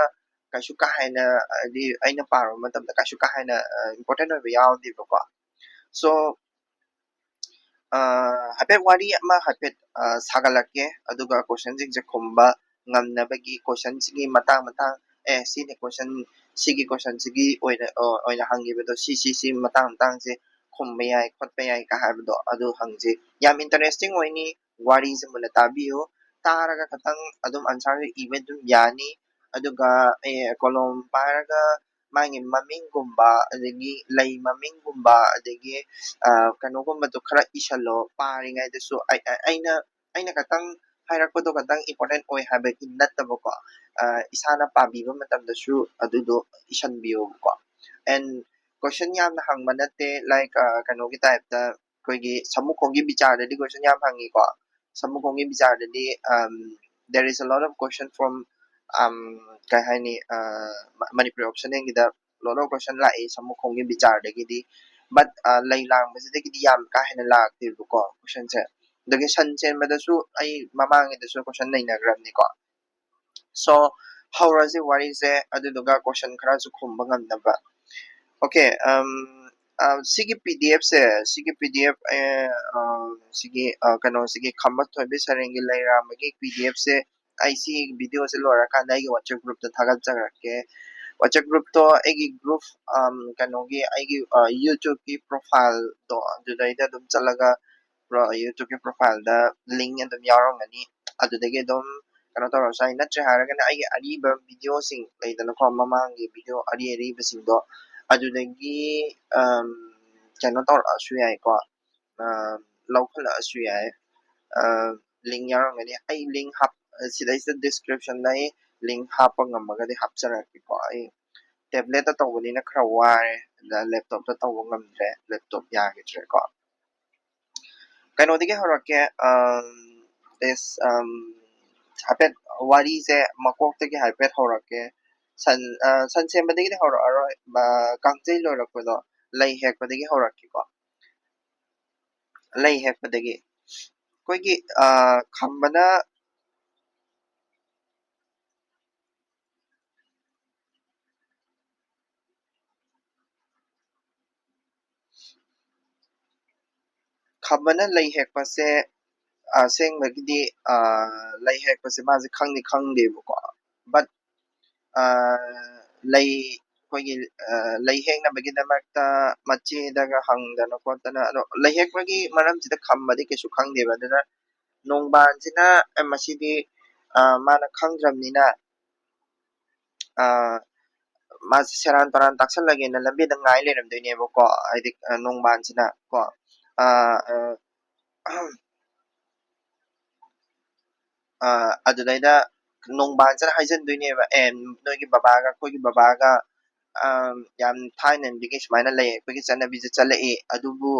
ꯀꯩꯁꯨ ꯀꯥ ꯍꯦꯟꯅ ꯍꯥꯏꯗꯤ ꯑꯩꯅ ꯄꯥꯔꯨꯕ ꯃꯇꯝꯗ ꯀꯩꯁꯨ ꯀꯥ ꯍꯦꯟꯅ ꯏꯝꯄꯣꯔꯇꯦꯟ ꯑꯣꯏꯕ ꯌꯥꯎꯗꯦꯕꯀꯣ ꯁꯣ ꯍꯥꯏꯐꯦꯠ ꯋꯥꯔꯤ ꯑꯃ ꯍꯥꯏꯐꯦꯠ ꯁꯥꯒꯠꯂꯛꯀꯦ ꯑꯗꯨꯒ ꯀꯣꯏꯁꯟꯁꯤꯡꯁꯦ ꯈꯨꯝꯕ ꯉꯝꯅꯕꯒꯤ ꯀꯣꯏꯁꯟꯁꯤꯒꯤ ꯃꯇꯥꯡ ꯁꯤꯒꯤ ꯀꯣꯏꯁꯟꯁꯤꯒꯤ ꯑꯣꯏꯅ ꯍꯪꯈꯤꯕꯗꯣ ꯁꯤ ꯃꯇꯥꯡꯁꯦ ꯈꯨꯝꯕ ꯌꯥꯏ ꯈꯣꯠꯄ ꯌꯥꯏ ꯀ ꯍꯥꯏꯕꯗꯣ ꯑꯗꯨ ꯍꯪꯖꯦ ꯌꯥꯝ ꯏꯟꯇꯔꯦꯁꯇꯤꯡ ꯑꯣꯏꯅꯤ ꯋꯥꯔꯤꯁꯦ ꯃꯨꯟꯅ ꯇꯥꯕꯤꯌꯨ ꯇꯥꯔꯒ ꯈꯇꯪ ꯑꯗꯨꯝ ꯑꯟꯁꯔꯁꯦ ꯏꯕ ꯑꯗꯨꯝ ꯌꯥꯅꯤ ꯑꯗꯨꯒ ꯀꯣꯂꯣꯝ ꯄꯥꯏꯔꯒ ꯃꯥꯒꯤ ꯃꯃꯤꯡꯒꯨꯝꯕ ꯑꯗꯒꯤ ꯂꯩ ꯃꯃꯤꯡꯒꯨꯝꯕ ꯑꯗꯒꯤ ꯀꯩꯅꯣꯒꯨꯝꯕꯗꯣ ꯈꯔ ꯏꯁꯜꯂꯣ ꯄꯥꯔꯤꯉꯩꯗꯁꯨ ꯑꯩꯅ ꯈꯇꯪ ꯍꯥꯏꯔꯛꯄꯗꯣ ꯈꯇꯪ ꯏꯝꯄꯣꯔꯇꯦꯟ ꯑꯣꯏ ꯍꯥꯏꯕꯒꯤ ꯅꯠꯇꯕꯀꯣ ꯏꯁꯥꯅ ꯄꯥꯕꯤꯕ ꯃꯇꯝꯗꯁꯨ ꯑꯗꯨꯗꯣ ꯏꯁꯟꯕꯤꯌꯣꯕꯀꯣ ꯑꯦꯟ ꯀꯣꯏꯁꯟ ꯌꯥꯝꯅ ꯍꯪꯕ ꯅꯠꯇꯦ ꯂꯥꯏꯛ ꯀꯩꯅꯣꯒꯤ ꯇꯥꯏꯞꯇ ꯑꯩꯈꯣꯏꯒꯤ ꯁꯃꯨꯈꯣꯡꯒꯤ ꯕꯤꯆꯥꯔꯗꯗꯤ ꯀꯣꯏꯁꯟ ꯌꯥꯝ ꯍꯪꯉꯤꯀꯣ ꯁꯃꯨꯈꯣꯡꯒꯤ ꯕꯤꯆꯥꯔꯗꯗꯤ there is a lot of question from ꯀꯩ ꯍꯥꯏꯅꯤ ꯃꯅꯤꯄꯨꯔꯤ ꯑꯣꯞꯁꯅꯦꯜꯒꯤꯗ lot of question ꯂꯥꯛꯏ ꯁꯃꯨꯈꯣꯡꯒꯤ ꯕꯤꯆꯥꯔꯗꯒꯤꯗꯤ ꯕꯠ ꯂꯩ ꯂꯥꯡꯕꯁꯤꯗꯒꯤꯗꯤ ꯌꯥꯝ ꯀꯥ ꯍꯦꯟꯅ ꯂꯥꯛꯇꯦꯕꯀꯣ ꯀꯣꯏꯁꯟꯁꯦ ꯑꯗꯒꯤ ꯁꯟ ꯆꯦꯟꯕꯗꯁꯨ ꯑꯩ ꯃꯃꯥꯡꯉꯩꯗꯁꯨ ꯀꯣꯏꯁꯟ ꯅꯩꯅꯈ꯭ꯔꯕꯅꯤꯀꯣ ꯁꯣ ꯍꯧꯔꯁꯤ ꯋꯥꯔꯤꯁꯦ ꯑꯗꯨꯗꯨꯒ ꯀꯣꯏꯁꯟ ꯈꯔꯁꯨ ꯈꯨꯝꯕ ꯉꯝꯅꯕ ꯑꯣꯀꯦ ꯁꯤꯒꯤ PDF ꯁꯤꯒꯤ ꯀꯩꯅꯣꯁꯤꯒꯤ ꯈꯝꯕ ꯊꯣꯏꯕꯤ ꯁꯩꯔꯦꯡꯒꯤ ꯂꯩꯔꯥꯡꯕꯒꯤ PDFꯁꯦ ꯑꯩ ꯁꯤ ꯚꯤꯗꯤꯑꯣꯁꯦ ꯂꯣꯏꯔꯀꯥꯟꯗ ꯑꯩꯒꯤ WhatsApp ꯒ꯭ꯔꯨꯞꯇ ꯊꯥꯒꯠꯆꯔꯛꯀꯦ WhatsApp ꯒ꯭ꯔꯨꯞꯇꯣ ꯑꯩꯒꯤ ꯒ꯭ꯔꯨꯞ ꯀꯩꯅꯣꯒꯤ ꯑꯩꯒꯤ YouTubeꯀꯤ ꯄ꯭ꯔꯣꯐꯥꯏꯜꯗꯣ ꯑꯗꯨꯗꯩꯗ ꯑꯗꯨꯝ ꯆꯠꯂꯒ YouTubeꯀꯤ ꯄ꯭ꯔꯣꯐꯥꯏꯜꯗ ꯂꯤꯡ ꯑꯗꯨꯝ ꯌꯥꯎꯔꯝꯒꯅꯤ ꯑꯗꯨꯗꯒꯤ ꯑꯗꯨꯝ ꯀꯩꯅꯣ ꯇꯧꯔꯁꯨ ꯌꯥꯏ ꯅꯠꯇ꯭ꯔꯦ ꯍꯥꯏꯔꯒꯅ ꯑꯩꯒꯤ ꯑꯔꯤꯕ ꯚꯤꯗꯤꯑꯣꯁꯤꯡ ꯂꯩꯗꯅꯀꯣ ꯃꯃꯥꯡꯒꯤ ꯚꯤꯗꯤꯑꯣ ꯑꯔꯤꯕꯁꯤꯡꯗꯣ ꯑꯗꯨꯗꯒꯤ ꯀꯩꯅꯣ ꯇꯧꯔꯛꯑꯁꯨ ꯌꯥꯏꯀꯣ ꯂꯧꯈꯠꯂꯛꯑꯁꯨ ꯌꯥꯏ ꯂꯤꯡ ꯌꯥꯎꯔꯝꯒꯅꯤ ꯑꯩ ꯂꯤꯡ ꯁꯤꯗꯩꯁꯤꯗ ꯗꯤꯁꯀ꯭ꯔꯤꯞꯁꯟꯗ ꯑꯩ ꯂꯤꯡ ꯍꯥꯞꯄ ꯉꯝꯃꯒꯗꯤ ꯍꯥꯞꯆꯔꯛꯀꯦꯀꯣ ꯑꯩ ꯇꯦꯕ꯭ꯂꯦꯠꯇ ꯇꯧꯕꯅꯤꯅ ꯈꯔ ꯋꯥꯔꯦ ꯂꯦꯞꯇꯣꯞꯇ ꯇꯧꯕ ꯉꯝꯗ꯭ꯔꯦ ꯂꯦꯞꯇꯣꯞ ꯌꯥꯈꯤꯗ꯭ꯔꯦꯀꯣ ꯀꯩꯅꯣꯗꯒꯤ ꯍꯧꯔꯛꯀꯦ ꯍꯥꯏꯐꯦꯠ ꯋꯥꯔꯤꯁꯦ ꯃꯀꯣꯛꯇꯒꯤ ꯍꯥꯏꯐꯦꯠ ꯍꯧꯔꯛꯀꯦ ꯁꯟ ꯁꯦꯝꯕꯗꯒꯤꯗꯤ ꯍꯧꯔꯛꯑꯔꯣꯏ ꯀꯥꯡꯖꯩ ꯂꯣꯏꯔꯛꯄꯗꯣ ꯂꯩ ꯍꯦꯛꯄꯗꯒꯤ ꯍꯧꯔꯛꯀꯦꯀꯣ ꯂꯩ ꯍꯦꯛꯄꯗꯒꯤ ꯑꯩꯈꯣꯏꯒꯤ ꯈꯝꯕꯅ ꯂꯩ ꯍꯦꯛꯄꯁꯦ ꯑꯁꯦꯡꯕꯒꯤꯗꯤ ꯂꯩ ꯍꯦꯛꯄꯁꯦ ꯃꯥꯁꯦ ꯈꯪꯗꯦꯕꯀꯣ ꯕꯠ ꯂꯩ ꯑꯩꯈꯣꯏꯒꯤ ꯂꯩ ꯍꯦꯛꯅꯕꯒꯤꯗꯃꯛꯇ ꯃꯆꯦꯗꯒ ꯍꯪꯗꯅ ꯈꯣꯠꯇꯅ ꯑꯗꯣ ꯂꯩ ꯍꯦꯛꯄꯒꯤ ꯃꯔꯝꯁꯤꯗ ꯈꯝꯕꯗꯤ ꯀꯩꯁꯨ ꯈꯪꯗꯦꯕ ꯑꯗꯨꯅ ꯅꯣꯡꯕꯥꯟꯁꯤꯅ ꯃꯁꯤꯗꯤ ꯃꯥꯅ ꯈꯪꯗ꯭ꯔꯕꯅꯤꯅ ꯃꯥꯁꯦ ꯁꯦꯔꯥꯟ ꯇꯨꯔꯥꯟ ꯇꯥꯛꯁꯜꯂꯒꯦꯅ ꯂꯝꯕꯤꯗ ꯉꯥꯏ ꯂꯩꯔꯝꯗꯣꯏꯅꯦꯕꯀꯣ ꯍꯥꯏꯗꯤ ꯅꯣꯡꯕꯥꯟꯁꯤꯅ ꯀꯣ ꯑꯗꯨꯗꯩꯗ ꯅꯣꯡꯕꯥꯟꯁꯤꯅ ꯍꯥꯏꯖꯟꯗꯣꯏꯅꯦꯕ ꯅꯣꯏꯒꯤ ꯕꯕꯥꯒ ꯑꯩꯈꯣꯏꯒꯤ ꯕꯕꯥꯒ ꯌꯥꯝ ꯊꯥꯏꯅꯗꯒꯤ ꯁꯨꯃꯥꯏꯅ ꯂꯩ ꯑꯩꯈꯣꯏꯒꯤ ꯆꯠꯅꯕꯤꯁꯦ ꯆꯠꯂꯛꯏ ꯑꯗꯨꯕꯨ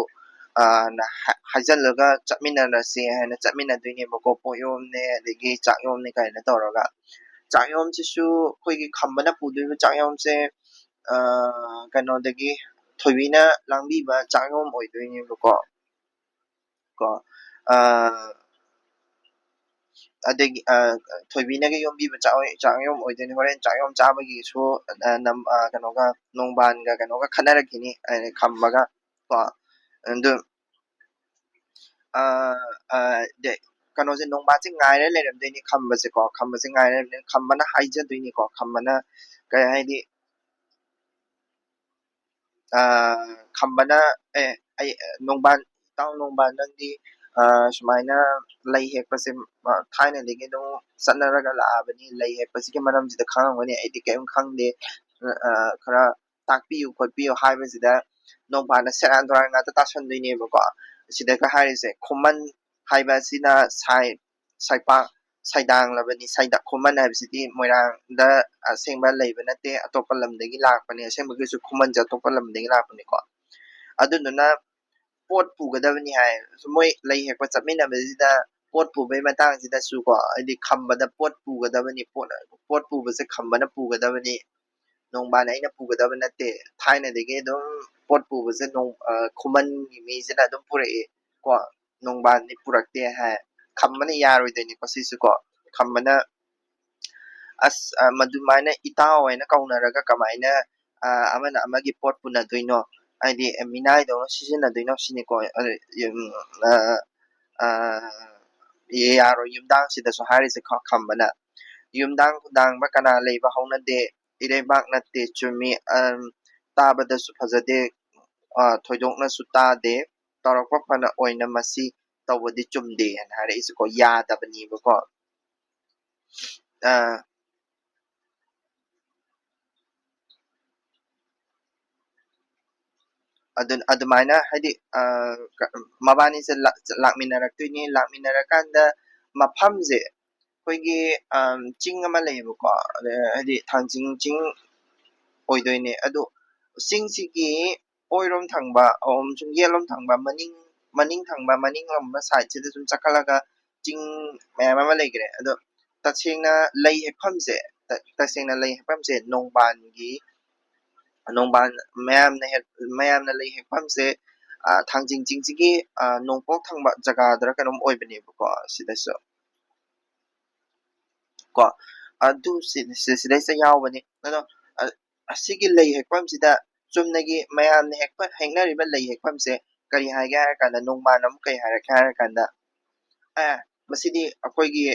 ꯍꯥꯏꯖꯜꯂꯒ ꯆꯠꯃꯤꯟꯅꯔꯁꯦ ꯍꯥꯏꯅ ꯆꯠꯃꯤꯟꯅꯗꯣꯏꯅꯦꯕꯀꯣ ꯄꯣꯠꯌꯣꯝꯅꯦ ꯑꯗꯒꯤ ꯆꯥꯛꯌꯣꯝꯅꯦ ꯀꯥꯏꯅ ꯇꯧꯔꯒ ꯆꯥꯛꯌꯣꯝꯁꯤꯁꯨ ꯑꯩꯈꯣꯏꯒꯤ ꯈꯝꯕꯅ ꯄꯨꯗꯣꯏꯕ ꯆꯥꯛꯌꯣꯝꯁꯦ ꯀꯩꯅꯣꯗꯒꯤ ꯊꯣꯏꯕꯤꯅ ꯂꯥꯡꯕꯤꯕ ꯆꯥꯛꯌꯣꯝ ꯑꯣꯏꯗꯣꯏꯅꯦꯕꯀꯣ ꯑꯗꯒꯤ ꯊꯣꯏꯕꯤꯅꯒ ꯌꯣꯝꯕꯤꯕ ꯆꯥꯛꯌꯣꯝ ꯑꯣꯏꯗꯣꯏꯅꯤ ꯍꯣꯔꯦꯟ ꯆꯥꯛꯌꯣꯝ ꯆꯥꯕꯒꯤꯁꯨ ꯀꯩꯅꯣꯒ ꯅꯣꯡꯕꯥꯟꯒ ꯀꯩꯅꯣꯒ ꯈꯟꯅꯔꯛꯈꯤꯅꯤ ꯈꯝꯕꯒ ꯀꯣ ꯑꯗꯨ ꯀꯩꯅꯣꯁꯦ ꯅꯣꯡꯕꯥꯟꯁꯦ ꯉꯥꯏꯔ ꯂꯩꯔꯝꯗꯣꯏꯅꯤ ꯈꯝꯕꯁꯦꯀꯣ ꯈꯝꯕꯁꯦ ꯉꯥꯏꯔ ꯂꯩꯔꯝꯗꯣꯏꯅꯤ ꯈꯝꯕꯅ ꯍꯥꯏꯖꯗꯣꯏꯅꯤꯀꯣ ꯈꯝꯕꯅ ꯀꯩ ꯍꯥꯏꯗꯤ ꯈꯝꯕꯅ ꯑꯩ ꯅꯣꯡꯕꯥꯟ ꯏꯇꯥꯎ ꯅꯣꯡꯕꯥꯟ ꯅꯪꯗꯤ ꯁꯨꯃꯥꯏꯅ ꯂꯩ ꯍꯦꯛꯄꯁꯦ ꯊꯥꯏꯅꯗꯒꯤ ꯑꯗꯨꯝ ꯆꯠꯅꯔꯒ ꯂꯥꯛꯑꯕꯅꯤ ꯂꯩ ꯍꯦꯛꯄꯁꯤꯒꯤ ꯃꯔꯝꯁꯤꯗ ꯈꯪꯉꯝꯒꯅꯤ ꯑꯩꯗꯤ ꯀꯔꯤꯝ ꯈꯪꯗꯦ ꯈꯔ ꯇꯥꯛꯄꯤꯌꯨ ꯈꯣꯠꯄꯤꯌꯨ ꯍꯥꯏꯕꯁꯤꯗ ꯅꯣꯡꯕꯥꯟꯅ ꯁꯦꯔꯥꯟ ꯇꯨꯔꯥꯟ ꯉꯥꯛꯇ ꯇꯥꯁꯟꯗꯣꯏꯅꯦꯕꯀꯣ ꯁꯤꯗꯒ ꯍꯥꯏꯔꯤꯁꯦ ꯈꯨꯃꯟ ꯍꯥꯏꯕ ꯑꯁꯤꯅ ꯁꯩꯄꯥꯛ ꯁꯩꯗꯥꯡꯂꯕꯅꯤ ꯈꯨꯃꯟ ꯍꯥꯏꯕꯁꯤꯗꯤ ꯃꯣꯏꯔꯥꯡꯗ ꯑꯁꯦꯡꯕ ꯂꯩꯕ ꯅꯠꯇꯦ ꯑꯇꯣꯞꯄ ꯂꯝꯗꯒꯤ ꯂꯥꯛꯄꯅꯤ ꯑꯁꯦꯡꯕꯒꯤꯁꯨ ꯈꯨꯃꯟꯁꯦ ꯑꯇꯣꯞꯄ ꯂꯝꯗꯒꯤ ꯂꯥꯛꯄꯅꯤꯀꯣ ꯑꯗꯨꯗꯨꯅ ꯄꯣꯠ ꯄꯨꯒꯗꯕꯅꯤ ꯍꯥꯏ ꯃꯣꯏ ꯂꯩ ꯍꯦꯛꯄ ꯆꯠꯃꯤꯟꯅꯕꯁꯤꯗ ꯄꯣꯠ ꯄꯨꯕꯩ ꯃꯇꯥꯡꯁꯤꯗꯁꯨ ꯀꯣ ꯍꯥꯏꯗꯤ ꯈꯝꯕꯗ ꯄꯣꯠ ꯄꯨꯒꯗꯕꯅꯤ ꯄꯣꯠ ꯄꯨꯕꯁꯦ ꯈꯝꯕꯅ ꯄꯨꯒꯗꯕꯅꯤ ꯅꯣꯡꯕꯥꯟ ꯑꯩꯅ ꯄꯨꯒꯗꯕ ꯅꯠꯇꯦ ꯊꯥꯏꯅꯗꯒꯤ ꯑꯗꯨꯝ ꯄꯣꯠ ꯄꯨꯕꯁꯦ ꯈꯨꯃꯟꯒꯤ ꯃꯤꯁꯤꯅ ꯑꯗꯨꯝ ꯄꯨꯔꯛꯏ ꯀꯣ ꯅꯣꯡꯕꯥꯟꯗꯤ ꯄꯨꯔꯛꯇꯦ ꯍꯥꯏ ꯈꯝꯕꯅ ꯌꯥꯔꯣꯏꯗꯣꯏꯅꯤꯀꯣ ꯁꯤꯁꯨ ꯀꯣ ꯈꯝꯕꯅ ꯑꯁ ꯃꯗꯨꯃꯥꯏꯅ ꯏꯇꯥꯎ ꯍꯥꯏꯅ ꯀꯧꯅꯔꯒ ꯀꯃꯥꯏꯅ ꯑꯃꯅ ꯑꯃꯒꯤ ꯄꯣꯠ ꯄꯨꯅꯗꯣꯏꯅꯣ ꯍꯥꯏꯗꯤ ꯃꯤꯅꯥꯏꯗꯧꯅ ꯁꯤꯖꯤꯟꯅꯗꯣꯏꯅꯣ ꯁꯤꯅꯤꯀꯣ ꯌꯥꯔꯣꯏ ꯌꯨꯝꯗꯥꯡꯁꯤꯗꯁꯨ ꯍꯥꯏꯔꯤꯁꯦ ꯈꯝꯕꯅ ꯌꯨꯝꯗꯥꯡ ꯈꯨꯟꯗꯥꯡꯕ ꯀꯅꯥ ꯂꯩꯕ ꯍꯧꯅꯗꯦ ꯏꯔꯩꯕꯥꯛ ꯅꯠꯇꯦ ꯆꯨꯝꯃꯤ ꯇꯥꯕꯗꯁꯨ ꯐꯖꯗꯦ ꯊꯣꯏꯗꯣꯛꯅꯁꯨ ꯇꯥꯗꯦ ꯇꯧꯔꯛꯄ ꯐꯅ ꯑꯣꯏꯅ ꯃꯁꯤ ꯇꯧꯕꯗꯤ ꯆꯨꯝꯗꯦ ꯍꯥꯏꯅ ꯍꯥꯏꯔꯛꯏꯁꯦꯀꯣ ꯌꯥꯗꯕꯅꯦꯕꯀꯣ ꯑꯗꯨꯃꯥꯏꯅ ꯍꯥꯏꯗꯤ ꯃꯕꯥꯅꯤꯁꯦ ꯂꯥꯛꯃꯤꯟꯅꯔꯛꯇꯣꯏꯅꯤ ꯂꯥꯛꯃꯤꯟꯅꯔꯀꯥꯟꯗ ꯃꯐꯝꯁꯦ ꯑꯩꯈꯣꯏꯒꯤ ꯆꯤꯡ ꯑꯃ ꯂꯩꯌꯦꯕꯀꯣ ꯍꯥꯏꯗꯤ ꯊꯥꯡꯖꯤꯡ ꯆꯤꯡ ꯑꯣꯏꯗꯣꯏꯅꯦ ꯑꯗꯣ ꯆꯤꯡꯁꯤꯒꯤ ꯑꯣꯏꯔꯣꯝ ꯊꯪꯕ ꯑꯃꯁꯨꯡ ꯌꯦꯠꯂꯣꯝ ꯊꯪꯕ ꯃꯅꯤꯡ ꯊꯪꯕ ꯃꯅꯤꯡꯂꯣꯝꯕ ꯁꯥꯏꯗꯁꯤꯗ ꯁꯨꯝ ꯆꯠꯈꯠꯂꯒ ꯆꯤꯡ ꯃꯌꯥꯝ ꯑꯃ ꯂꯩꯈ꯭ꯔꯦ ꯑꯗꯣ ꯇꯁꯦꯡꯅ ꯂꯩ ꯍꯦꯛꯐꯝꯁꯦ ꯅꯣꯡꯕꯥꯟ ꯃꯌꯥꯝꯅ ꯂꯩ ꯍꯦꯛꯐꯝꯁꯦ ꯊꯥꯡꯖꯤꯡ ꯆꯤꯡꯁꯤꯒꯤ ꯅꯣꯡꯄꯣꯛ ꯊꯪꯕ ꯖꯒꯥꯗꯔ ꯀꯩꯅꯣꯝ ꯑꯣꯏꯕꯅꯦꯕꯀꯣ ꯁꯤꯗꯁꯨ ꯀꯣ ꯑꯗꯨ ꯁꯤꯗꯩꯁꯤꯗ ꯌꯥꯎꯕꯅꯤ ꯑꯗꯣ ꯑꯁꯤꯒꯤ ꯂꯩ ꯍꯦꯛꯐꯝꯁꯤꯗ ꯆꯨꯝꯅꯒꯤ ꯃꯌꯥꯝꯅ ꯍꯦꯛꯅꯔꯤꯕ ꯂꯩ ꯍꯦꯛꯐꯝꯁꯦ ꯀꯔꯤ ꯍꯥꯏꯒꯦ ꯍꯥꯏꯔ ꯀꯥꯟꯗ ꯅꯣꯡꯕꯥꯟ ꯑꯃꯨꯛ ꯀꯩ ꯍꯥꯏꯔꯛꯀꯦ ꯍꯥꯏꯔ ꯀꯥꯟꯗ ꯃꯁꯤꯗꯤ ꯑꯩꯈꯣꯏꯒꯤ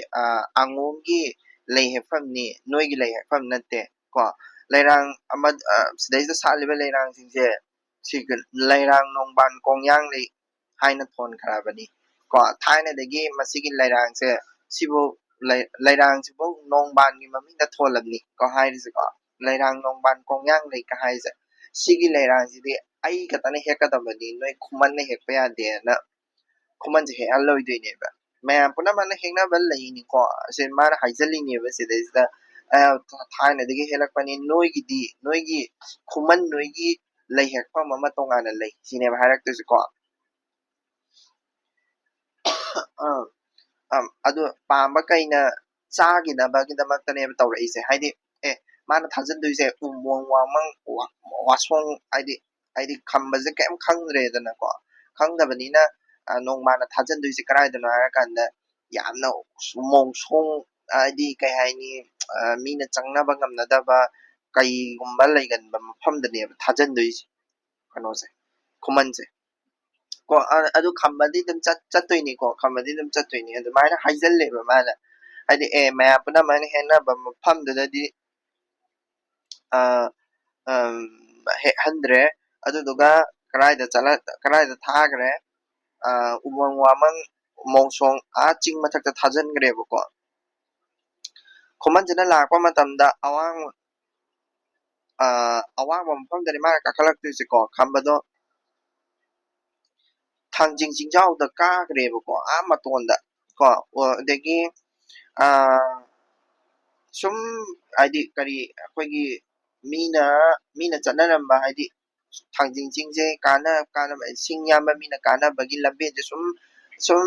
ꯑꯉꯣꯝꯒꯤ ꯂꯩ ꯍꯦꯛꯐꯝꯅꯤ ꯅꯣꯏꯒꯤ ꯂꯩ ꯍꯦꯛꯐꯝ ꯅꯠꯇꯦ ꯀꯣ ꯂꯩꯔꯥꯡ ꯑꯃ ꯁꯤꯗꯩꯁꯤꯗ ꯁꯥꯠꯂꯤꯕ ꯂꯩꯔꯥꯡꯁꯤꯡꯁꯦ ꯂꯩꯔꯥꯡ ꯅꯣꯡꯕꯥꯟ ꯀꯣꯡꯌꯥꯡ ꯂꯩ ꯍꯥꯏꯅ ꯊꯣꯟꯈ꯭ꯔꯕꯅꯤ ꯀꯣ ꯊꯥꯏꯅꯗꯒꯤ ꯃꯁꯤꯒꯤ ꯂꯩꯔꯥꯡꯁꯦ ꯁꯤꯕꯨ ꯂꯩꯔꯥꯡꯁꯤꯕꯨ ꯅꯣꯡꯕꯥꯟꯒꯤ ꯃꯃꯤꯡꯗ ꯊꯣꯜꯂꯕꯅꯤ ꯀꯣ ꯍꯥꯏꯔꯤꯁꯦꯀꯣ ꯂꯩꯔꯥꯡ ꯅꯣꯡꯕꯥꯟ ꯀꯣꯡꯌꯥꯡ ꯂꯩꯒ ꯍꯥꯏꯔꯤꯁꯦ ꯁꯤꯒꯤ ꯂꯩꯔꯥꯡꯁꯤꯗꯤ ꯑꯩ ꯈꯛꯇꯅ ꯍꯦꯛꯀꯗꯕꯅꯤ ꯅꯣꯏ ꯈꯨꯃꯟꯅ ꯍꯦꯛꯄ ꯌꯥꯗꯦꯅ ꯈꯨꯃꯟꯁꯦ ꯍꯦꯛꯍꯜꯂꯣꯏꯗꯣꯏꯅꯦꯕ ꯃꯌꯥꯝ ꯄꯨꯝꯅꯃꯛꯅ ꯍꯦꯛꯅꯕ ꯂꯩꯅꯤꯀꯣ ꯑꯁꯤ ꯃꯥꯅ ꯍꯥꯏꯖꯜꯂꯤꯅꯦꯕ ꯁꯤꯗꯩꯁꯤꯗ ꯊꯥꯏꯅꯗꯒꯤ ꯍꯦꯜꯂꯛꯄꯅꯤ ꯅꯣꯏꯒꯤ ꯈꯨꯃꯟ ꯅꯣꯏꯒꯤ ꯂꯩ ꯍꯦꯛꯐꯝ ꯑꯃ ꯇꯣꯉꯥꯟꯅ ꯂꯩ ꯁꯤꯅꯦꯕ ꯍꯥꯏꯔꯛꯇꯣꯏꯁꯦꯀꯣ ꯑꯗꯨ ꯄꯥꯝꯕ ꯀꯩꯅ ꯆꯥꯈꯤꯅꯕꯒꯤꯗꯃꯛꯇꯅꯦꯕ ꯇꯧꯔꯛꯏꯁꯦ ꯍꯥꯏꯗꯤ ꯃꯥꯅ ꯊꯥꯖꯟꯗꯣꯏꯁꯦ ꯎꯃꯣꯡ ꯋꯥꯃꯪ ꯋꯥꯁꯣꯡ ꯍꯥꯏꯗꯤ ꯈꯝꯕꯁꯦ ꯀꯩꯝ ꯈꯪꯗ꯭ꯔꯦꯗꯅꯀꯣ ꯈꯪꯗꯕꯅꯤꯅ ꯅꯣꯡꯃꯥꯅ ꯊꯥꯖꯟꯗꯣꯏꯁꯦ ꯀꯗꯥꯏꯗꯅꯣ ꯍꯥꯏꯔꯀꯥꯟꯗ ꯌꯥꯝꯅ ꯃꯣꯡꯁꯣꯡ ꯍꯥꯏꯗꯤ ꯀꯩ ꯍꯥꯏꯅꯤ ꯃꯤꯅ ꯆꯪꯅꯕ ꯉꯝꯅꯗꯕ ꯀꯩꯒꯨꯝꯕ ꯂꯩꯒꯟꯕ ꯃꯐꯝꯗꯅꯦꯕ ꯊꯥꯖꯟꯗꯣꯏꯁꯦ ꯀꯩꯅꯣꯁꯦ ꯈꯨꯃꯟꯁꯦ ꯀꯣ ꯑꯗꯨ ꯈꯝꯕꯗꯤ ꯑꯗꯨꯝ ꯆꯠꯇꯣꯏꯅꯤꯀꯣ ꯈꯝꯕꯗꯤ ꯑꯗꯨꯝ ꯆꯠꯇꯣꯏꯅꯤ ꯑꯗꯨꯃꯥꯏꯅ ꯍꯥꯏꯖꯜꯂꯦꯕ ꯃꯥꯅ ꯍꯥꯏꯗꯤ ꯃꯌꯥꯝ ꯄꯨꯝꯅꯃꯛꯅ ꯍꯦꯟꯅꯕ ꯃꯐꯝꯗꯨꯗꯗꯤ ꯍꯦꯛꯍꯟꯗ꯭ꯔꯦ ꯑꯗꯨꯗꯨꯒ ꯀꯗꯥꯏꯗ ꯊꯥꯈ꯭ꯔꯦ ꯎꯃꯪ ꯋꯥꯃꯪ ꯃꯣꯡꯁꯣꯡ ꯆꯤꯡ ꯃꯊꯛꯇ ꯊꯥꯖꯤꯟꯈ꯭ꯔꯦꯕꯀꯣ ꯈꯨꯃꯟꯁꯤꯅ ꯂꯥꯛꯄ ꯃꯇꯝꯗ ꯑꯋꯥꯡꯕ ꯃꯐꯝꯗꯅꯤ ꯃꯥꯅ ꯀꯥꯈꯠꯂꯛꯇꯣꯏꯁꯦꯀꯣ ꯈꯝꯕꯗꯣ ꯊꯥꯡꯖꯤꯡ ꯆꯤꯡꯖꯥꯎꯗ ꯀꯥꯈ꯭ꯔꯦꯕꯀꯣ ꯃꯇꯣꯟꯗ ꯀꯣ ꯑꯗꯒꯤ ꯁꯨꯝ ꯍꯥꯏꯗꯤ ꯀꯔꯤ ꯑꯩꯈꯣꯏꯒꯤ ꯃꯤꯅ ꯆꯠꯅꯔꯝꯕ ꯍꯥꯏꯗꯤ ꯊꯥꯡꯖꯤꯡ ꯆꯤꯡꯁꯦ ꯀꯥꯟꯅꯕ ꯁꯤꯡ ꯌꯥꯝꯕ ꯃꯤꯅ ꯀꯥꯟꯅꯕꯒꯤ ꯂꯝꯕꯦꯟꯁꯦ ꯁꯨꯝ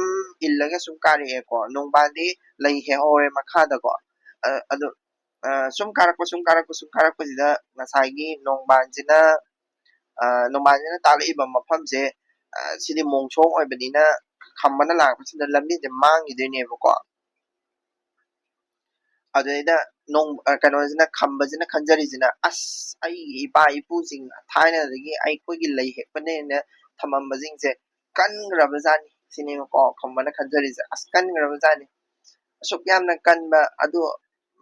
ꯏꯜꯂꯒ ꯁꯨꯝ ꯀꯥꯔꯛꯑꯦꯀꯣ ꯅꯣꯡꯕꯥꯟꯗꯤ ꯂꯩ ꯍꯦꯛꯍꯧꯔꯦ ꯃꯈꯥꯗꯀꯣ ꯑꯗꯨ ꯁꯨꯝ ꯀꯥꯔꯛꯄꯁꯤꯗ ꯉꯁꯥꯏꯒꯤ ꯅꯣꯡꯕꯥꯟꯁꯤꯅ ꯇꯥꯛꯂꯛꯏꯕ ꯃꯐꯝꯁꯦ ꯁꯤꯗꯤ ꯃꯣꯡꯁꯣꯡ ꯑꯣꯏꯕꯅꯤꯅ ꯈꯝꯕꯅ ꯂꯥꯛꯄꯁꯤꯗ ꯂꯝꯕꯤꯁꯦ ꯃꯥꯡꯈꯤꯗꯣꯏꯅꯦꯕꯀꯣ ꯑꯗꯨꯗꯩꯗ ꯀꯩꯅꯣꯁꯤꯅ ꯈꯝꯕꯁꯤꯅ ꯈꯟꯖꯔꯤꯁꯤꯅ ꯑꯁ ꯑꯩꯒꯤ ꯏꯄꯥ ꯏꯄꯨꯁꯤꯡ ꯊꯥꯏꯅꯗꯒꯤ ꯑꯩꯈꯣꯏꯒꯤ ꯂꯩ ꯍꯦꯛꯄꯅꯦꯅ ꯊꯝꯃꯝꯕꯁꯤꯡꯁꯦ ꯀꯟꯈ꯭ꯔꯕꯖꯥꯠꯅꯤ ꯁꯤꯅꯦꯕꯀꯣ ꯈꯝꯕꯅ ꯈꯟꯖꯔꯤꯁꯦ ꯑꯁ ꯀꯟꯈ꯭ꯔꯕꯖꯥꯠꯅꯤ ꯑꯁꯨꯛ ꯌꯥꯝꯅ ꯀꯟꯕ ꯑꯗꯨ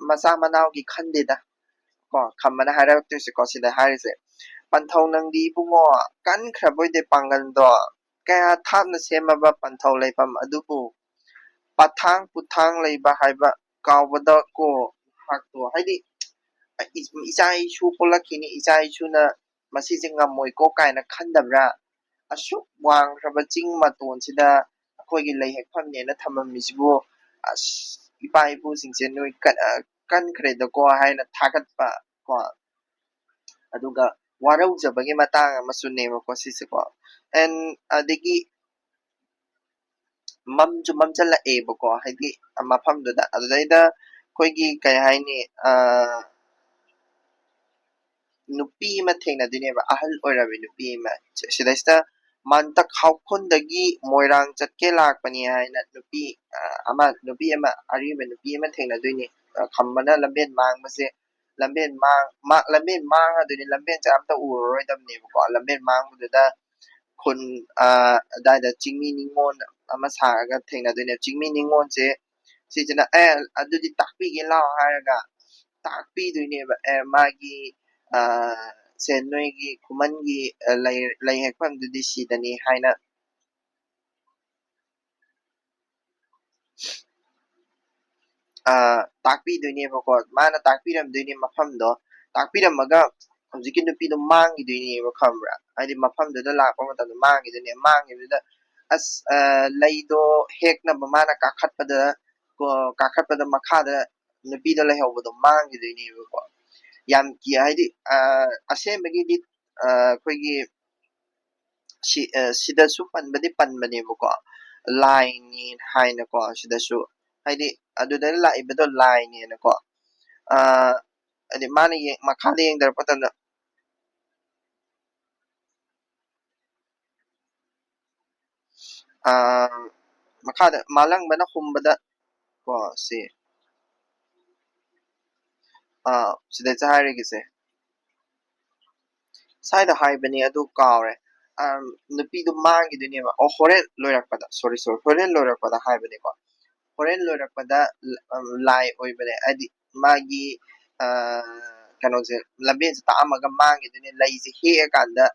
ꯃꯆꯥ ꯃꯅꯥꯎꯒꯤ ꯈꯟꯗꯦꯗ ꯀꯣ ꯈꯝꯕꯅ ꯍꯥꯏꯔꯛꯇꯣꯏꯁꯦꯀꯣ ꯁꯤꯗ ꯍꯥꯏꯔꯤꯁꯦ ꯄꯟꯊꯧ ꯅꯪꯗꯤ ꯏꯕꯨꯡꯉꯣ ꯀꯟꯈ꯭ꯔꯕꯣꯏꯗꯤ ꯄꯥꯡꯒꯜꯗꯣ ꯀꯌా ꯊꯥꯞꯅ ꯁꯦꯝꯃꯕ ꯄꯟꯊꯧ ꯂꯩꯐꯝ ꯑꯗꯨꯕꯨ ꯄꯊꯥꯡ ꯄꯨꯊꯥꯡ ꯂꯩꯕ ꯍꯥꯏꯕ ꯀꯥꯎꯕꯗ ꯀꯣ ꯍꯥꯛꯇꯣ ꯍꯥꯏꯗꯤ ꯏꯆꯥ ꯏꯁꯨ ꯄꯣꯛꯂꯛꯈꯤꯅꯤ ꯏꯆꯥ ꯏꯁꯨꯅ ꯃꯁꯤꯁꯦ ꯉꯝꯃꯣꯏꯀꯣ ꯀꯥꯏꯅ ꯈꯟꯗꯕ꯭ꯔꯥ ꯑꯁꯨꯛ ꯋꯥꯡꯈ꯭ꯔꯕ ꯆꯤꯡ ꯃꯇꯣꯟꯁꯤꯗ ꯑꯩꯈꯣꯏꯒꯤ ꯂꯩ ꯍꯦꯛꯐꯝꯅꯦꯅ ꯊꯝꯃꯝꯃꯤꯁꯤꯕꯨ ꯑꯁ ꯏꯄꯥ ꯏꯄꯨꯁꯤꯡꯁꯦ ꯅꯣꯏ ꯀꯟꯈ꯭ꯔꯦꯗꯀꯣ ꯍꯥꯏꯅ ꯊꯥꯒꯠꯄ ꯀꯣ ꯑꯗꯨꯒ ꯋꯥꯔꯧꯖꯕꯒꯤ ꯃꯇꯥꯡ ꯑꯃꯁꯨꯅꯦꯕꯀꯣ ꯁꯤꯁꯦꯀꯣ ꯑꯗꯒꯤ ꯃꯝꯁꯨ ꯃꯝꯁꯤꯜꯂꯛꯑꯦꯕꯀꯣ ꯍꯥꯏꯗꯤ ꯃꯐꯝꯗꯨꯗ ꯑꯗꯨꯗꯩꯗ ꯑꯩꯈꯣꯏꯒꯤ ꯀꯩ ꯍꯥꯏꯅꯤ ꯅꯨꯄꯤ ꯑꯃ ꯊꯦꯡꯅꯗꯣꯏꯅꯦꯕ ꯑꯍꯜ ꯑꯣꯏꯔꯕ ꯅꯨꯄꯤ ꯑꯃ ꯁꯤꯗꯩꯁꯤꯗ ꯃꯟꯇꯛ ꯍꯥꯎꯈꯨꯟꯗꯒꯤ ꯃꯣꯏꯔꯥꯡ ꯆꯠꯀꯦ ꯂꯥꯛꯄꯅꯤ ꯍꯥꯏꯅ ꯅꯨꯄꯤ ꯑꯃ ꯑꯔꯤꯕ ꯅꯨꯄꯤ ꯑꯃ ꯊꯦꯡꯅꯗꯣꯏꯅꯤ ꯈꯝꯕꯅ ꯂꯝꯕꯦꯟ ꯃꯥꯡꯕꯁꯦ ꯂꯝꯕꯦꯟ ꯃꯥꯡꯉꯗꯣꯏꯅꯤ ꯂꯝꯕꯦꯟꯁꯦ ꯑꯝꯇ ꯎꯔꯔꯣꯏꯗꯕꯅꯦꯕꯀꯣ ꯂꯝꯕꯦꯟ ꯃꯥꯡꯕꯗꯨꯗ ꯈꯨꯟ ꯑꯗꯥꯏꯗ ꯆꯤꯡꯃꯤ ꯅꯤꯉꯣꯜ ꯑꯃ ꯁꯥꯔꯒ ꯊꯦꯡꯅꯗꯣꯏꯅꯦ ꯆꯤꯡꯃꯤ ꯅꯤꯉꯣꯜꯁꯦ ꯁꯤꯁꯤꯅ ꯑꯗꯨꯗꯤ ꯇꯥꯛꯄꯤꯒꯦ ꯂꯥꯛꯑꯣ ꯍꯥꯏꯔꯒ ꯇꯥꯛꯄꯤꯗꯣꯏꯅꯦꯕ ꯃꯥꯒꯤ ꯁꯦ ꯅꯣꯏꯒꯤ ꯈꯨꯃꯟꯒꯤ ꯂꯩ ꯍꯦꯛꯐꯝꯗꯨꯗꯤ ꯁꯤꯗꯅꯤ ꯍꯥꯏꯅ ꯇꯥꯛꯄꯤꯗꯣꯏꯅꯦꯕꯀꯣ ꯃꯥꯅ ꯇꯥꯛꯄꯤꯔꯝꯗꯣꯏꯅꯦ ꯃꯐꯝꯗꯣ ꯇꯥꯛꯄꯤꯔꯝꯃꯒ ꯍꯧꯖꯤꯛꯀꯤ ꯅꯨꯄꯤꯗꯣ ꯃꯥꯡꯈꯤꯗꯣꯏꯅꯦꯕ ꯈꯪꯕ꯭ꯔꯥ ꯍꯥꯏꯗꯤꯃꯐꯝꯗꯨꯗ ꯂꯥꯛꯄ ꯃꯇꯝꯗ ꯃꯥꯡꯈꯤꯗꯣꯏꯅꯦ ꯃꯥꯡꯈꯤꯕꯗꯨꯗ ꯑꯁ ꯂꯩꯗꯣ ꯍꯦꯛꯅꯕ ꯃꯥꯅ ꯀꯥꯈꯠꯄꯗ ꯃꯈꯥꯗ ꯅꯨꯄꯤꯗꯣ ꯂꯩꯍꯧꯕꯗꯣ ꯃꯥꯡꯈꯤꯗꯣꯏꯅꯦꯕꯀꯣ ꯌꯥꯝ ꯀꯤ ꯍꯥꯏꯗꯤ ꯑꯁꯦꯡꯕꯒꯤꯗꯤ ꯑꯩꯈꯣꯏꯒꯤ ꯁꯤꯗꯁꯨ ꯄꯟꯕꯗꯤ ꯄꯟꯕꯅꯦꯕꯀꯣ ꯂꯥꯏꯅꯤ ꯍꯥꯏꯅꯀꯣ ꯁꯤꯗꯁꯨ ꯍꯥꯏꯗꯤ ꯑꯗꯨꯗ ꯂꯥꯛꯏꯕꯗꯣ ꯂꯥꯏꯅꯦꯅꯀꯣ ꯍꯥꯏꯗꯤ ꯃꯥꯅ ꯃꯈꯥꯗ ꯌꯦꯡꯊꯔꯛꯄ ꯃꯇꯝꯗ ꯃꯈꯥꯗ ꯃꯥꯂꯪꯕꯅ ꯍꯨꯝꯕꯗ ꯀꯣ ꯁꯤꯗꯩꯁꯤ ꯍꯥꯏꯔꯤꯒꯤꯁꯦ ꯁ꯭ꯋꯥꯏꯗ ꯍꯥꯏꯕꯅꯤ ꯑꯗꯨ ꯀꯥꯎꯔꯦ ꯅꯨꯄꯤꯗꯨ ꯃꯥꯡꯈꯤꯗꯣꯏꯅꯦꯕ ꯍꯣꯔꯦꯟ ꯂꯣꯏꯔꯛꯄꯗ ꯍꯣꯔꯦꯟ ꯂꯣꯏꯔꯛꯄꯗ ꯍꯥꯏꯕꯅꯦꯀꯣ ꯍꯣꯔꯦꯟ ꯂꯣꯏꯔꯛꯄꯗ ꯂꯥꯏ ꯑꯣꯏꯕꯅꯦ ꯍꯥꯏꯗꯤ ꯃꯥꯒꯤ ꯀꯩꯅꯣꯁꯦ ꯂꯝꯕꯦꯟꯁꯦ ꯇꯥꯛꯑꯝꯃꯒ ꯃꯥꯡꯈꯤꯗꯣꯏꯅꯦ ꯂꯩꯁꯦ ꯍꯦꯛꯑꯀꯥꯟꯗ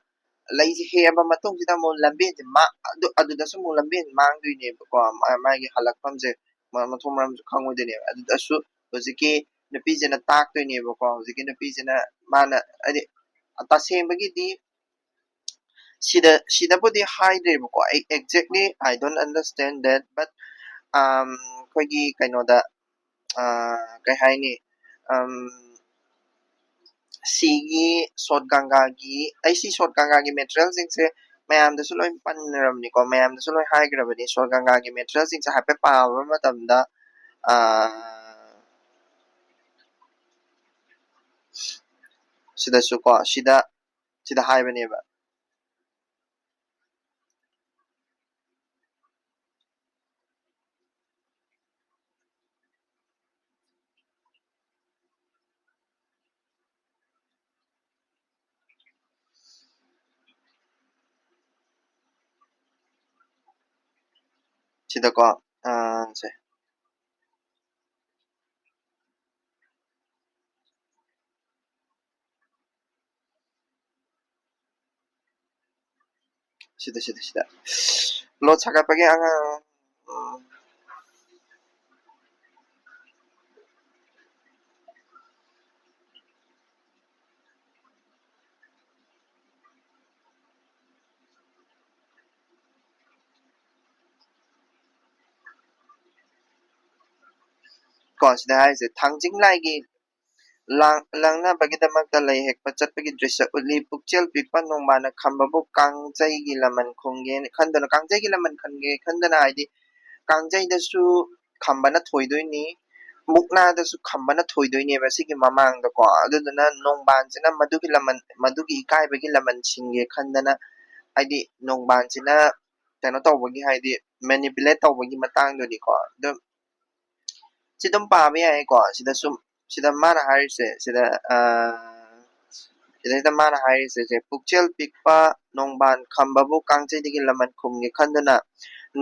ꯂꯩꯁꯦ ꯍꯦꯛꯑꯕ ꯃꯇꯨꯡꯁꯤꯗ ꯑꯃꯨꯛ ꯂꯝꯕꯦꯟꯁꯦ ꯑꯗꯨꯗꯁꯨ ꯑꯃꯨꯛ ꯂꯝꯕꯦꯟ ꯃꯥꯡꯗꯣꯏꯅꯦꯕꯀꯣ ꯃꯥꯒꯤ ꯍꯜꯂꯛꯐꯝꯁꯦ ꯃꯊꯣꯡ ꯃꯔꯝꯁꯨ ꯈꯪꯉꯣꯏꯗꯣꯏꯅꯦꯕ ꯑꯗꯨꯗꯁꯨ ꯍꯧꯖꯤꯛꯀꯤ ꯅꯨꯄꯤꯁꯤꯅ ꯇꯥꯛꯇꯣꯏꯅꯦꯕꯀꯣ ꯍꯧꯖꯤꯛꯀꯤ ꯅꯨꯄꯤꯁꯤꯅ ꯃꯥꯅ ꯍꯥꯏꯗꯤ ꯇꯁꯦꯡꯕꯒꯤꯗꯤ ꯁꯤꯗꯕꯨꯗꯤ ꯍꯥꯏꯗ꯭ꯔꯦꯕꯀꯣ ꯑꯩ exactly I don't understand that but ꯑꯩꯈꯣꯏꯒꯤ ꯀꯩꯅꯣꯗ ꯀꯩ ꯍꯥꯏꯅꯤ ꯁꯤꯒꯤ ꯁꯣꯔꯠ ꯒꯪꯒꯥꯒꯤ ꯑꯩ ꯁꯤ ꯁꯣꯔꯠ ꯒꯪꯒꯥꯒꯤ ꯃꯦꯇꯔꯤꯌꯦꯜꯁꯤꯡꯁꯦ ꯃꯌꯥꯝꯗꯁꯨ ꯂꯣꯏ ꯄꯟꯅꯔꯕꯅꯤꯀꯣ ꯃꯌꯥꯝꯗꯁꯨ ꯂꯣꯏ ꯍꯥꯏꯈ꯭ꯔꯕꯅꯤ ꯁꯣꯔꯠ ꯒꯪꯒꯥꯒꯤ ꯃꯦꯇꯔꯤꯌꯦꯜꯁꯤꯡꯁꯦ ꯍꯥꯏꯐꯦꯠ ꯄꯥꯕ ꯃꯇꯝꯗ ꯁꯤꯗꯁꯨꯀꯣ ꯁꯤꯗ ꯍꯥꯏꯕꯅꯦꯕ ꯁꯤꯗꯀꯣ ꯁꯦ sida lot sagatpagi angang ko sida haise thangjing lai gi langna bagidamagta lay hekpa chatpagi drisya utli pukchel pikpa nongmana khambabu kangjai gi laman khungge khandana kangjai gi laman khange khandana haidi kangjai dasu khambana thoidoini muknadasu khambana thoidoineba sigi mamangda ko aduduna nongbansina madugi ikaibagi laman singge khandana haidi nongbansina kano tawbagi haidi manipulate tawbagi matangdoni ko sidum pabe ai ko sida mana harise sida mana harise je pukchel pikpa nongban khambabu kangjai digi laman khumge khandana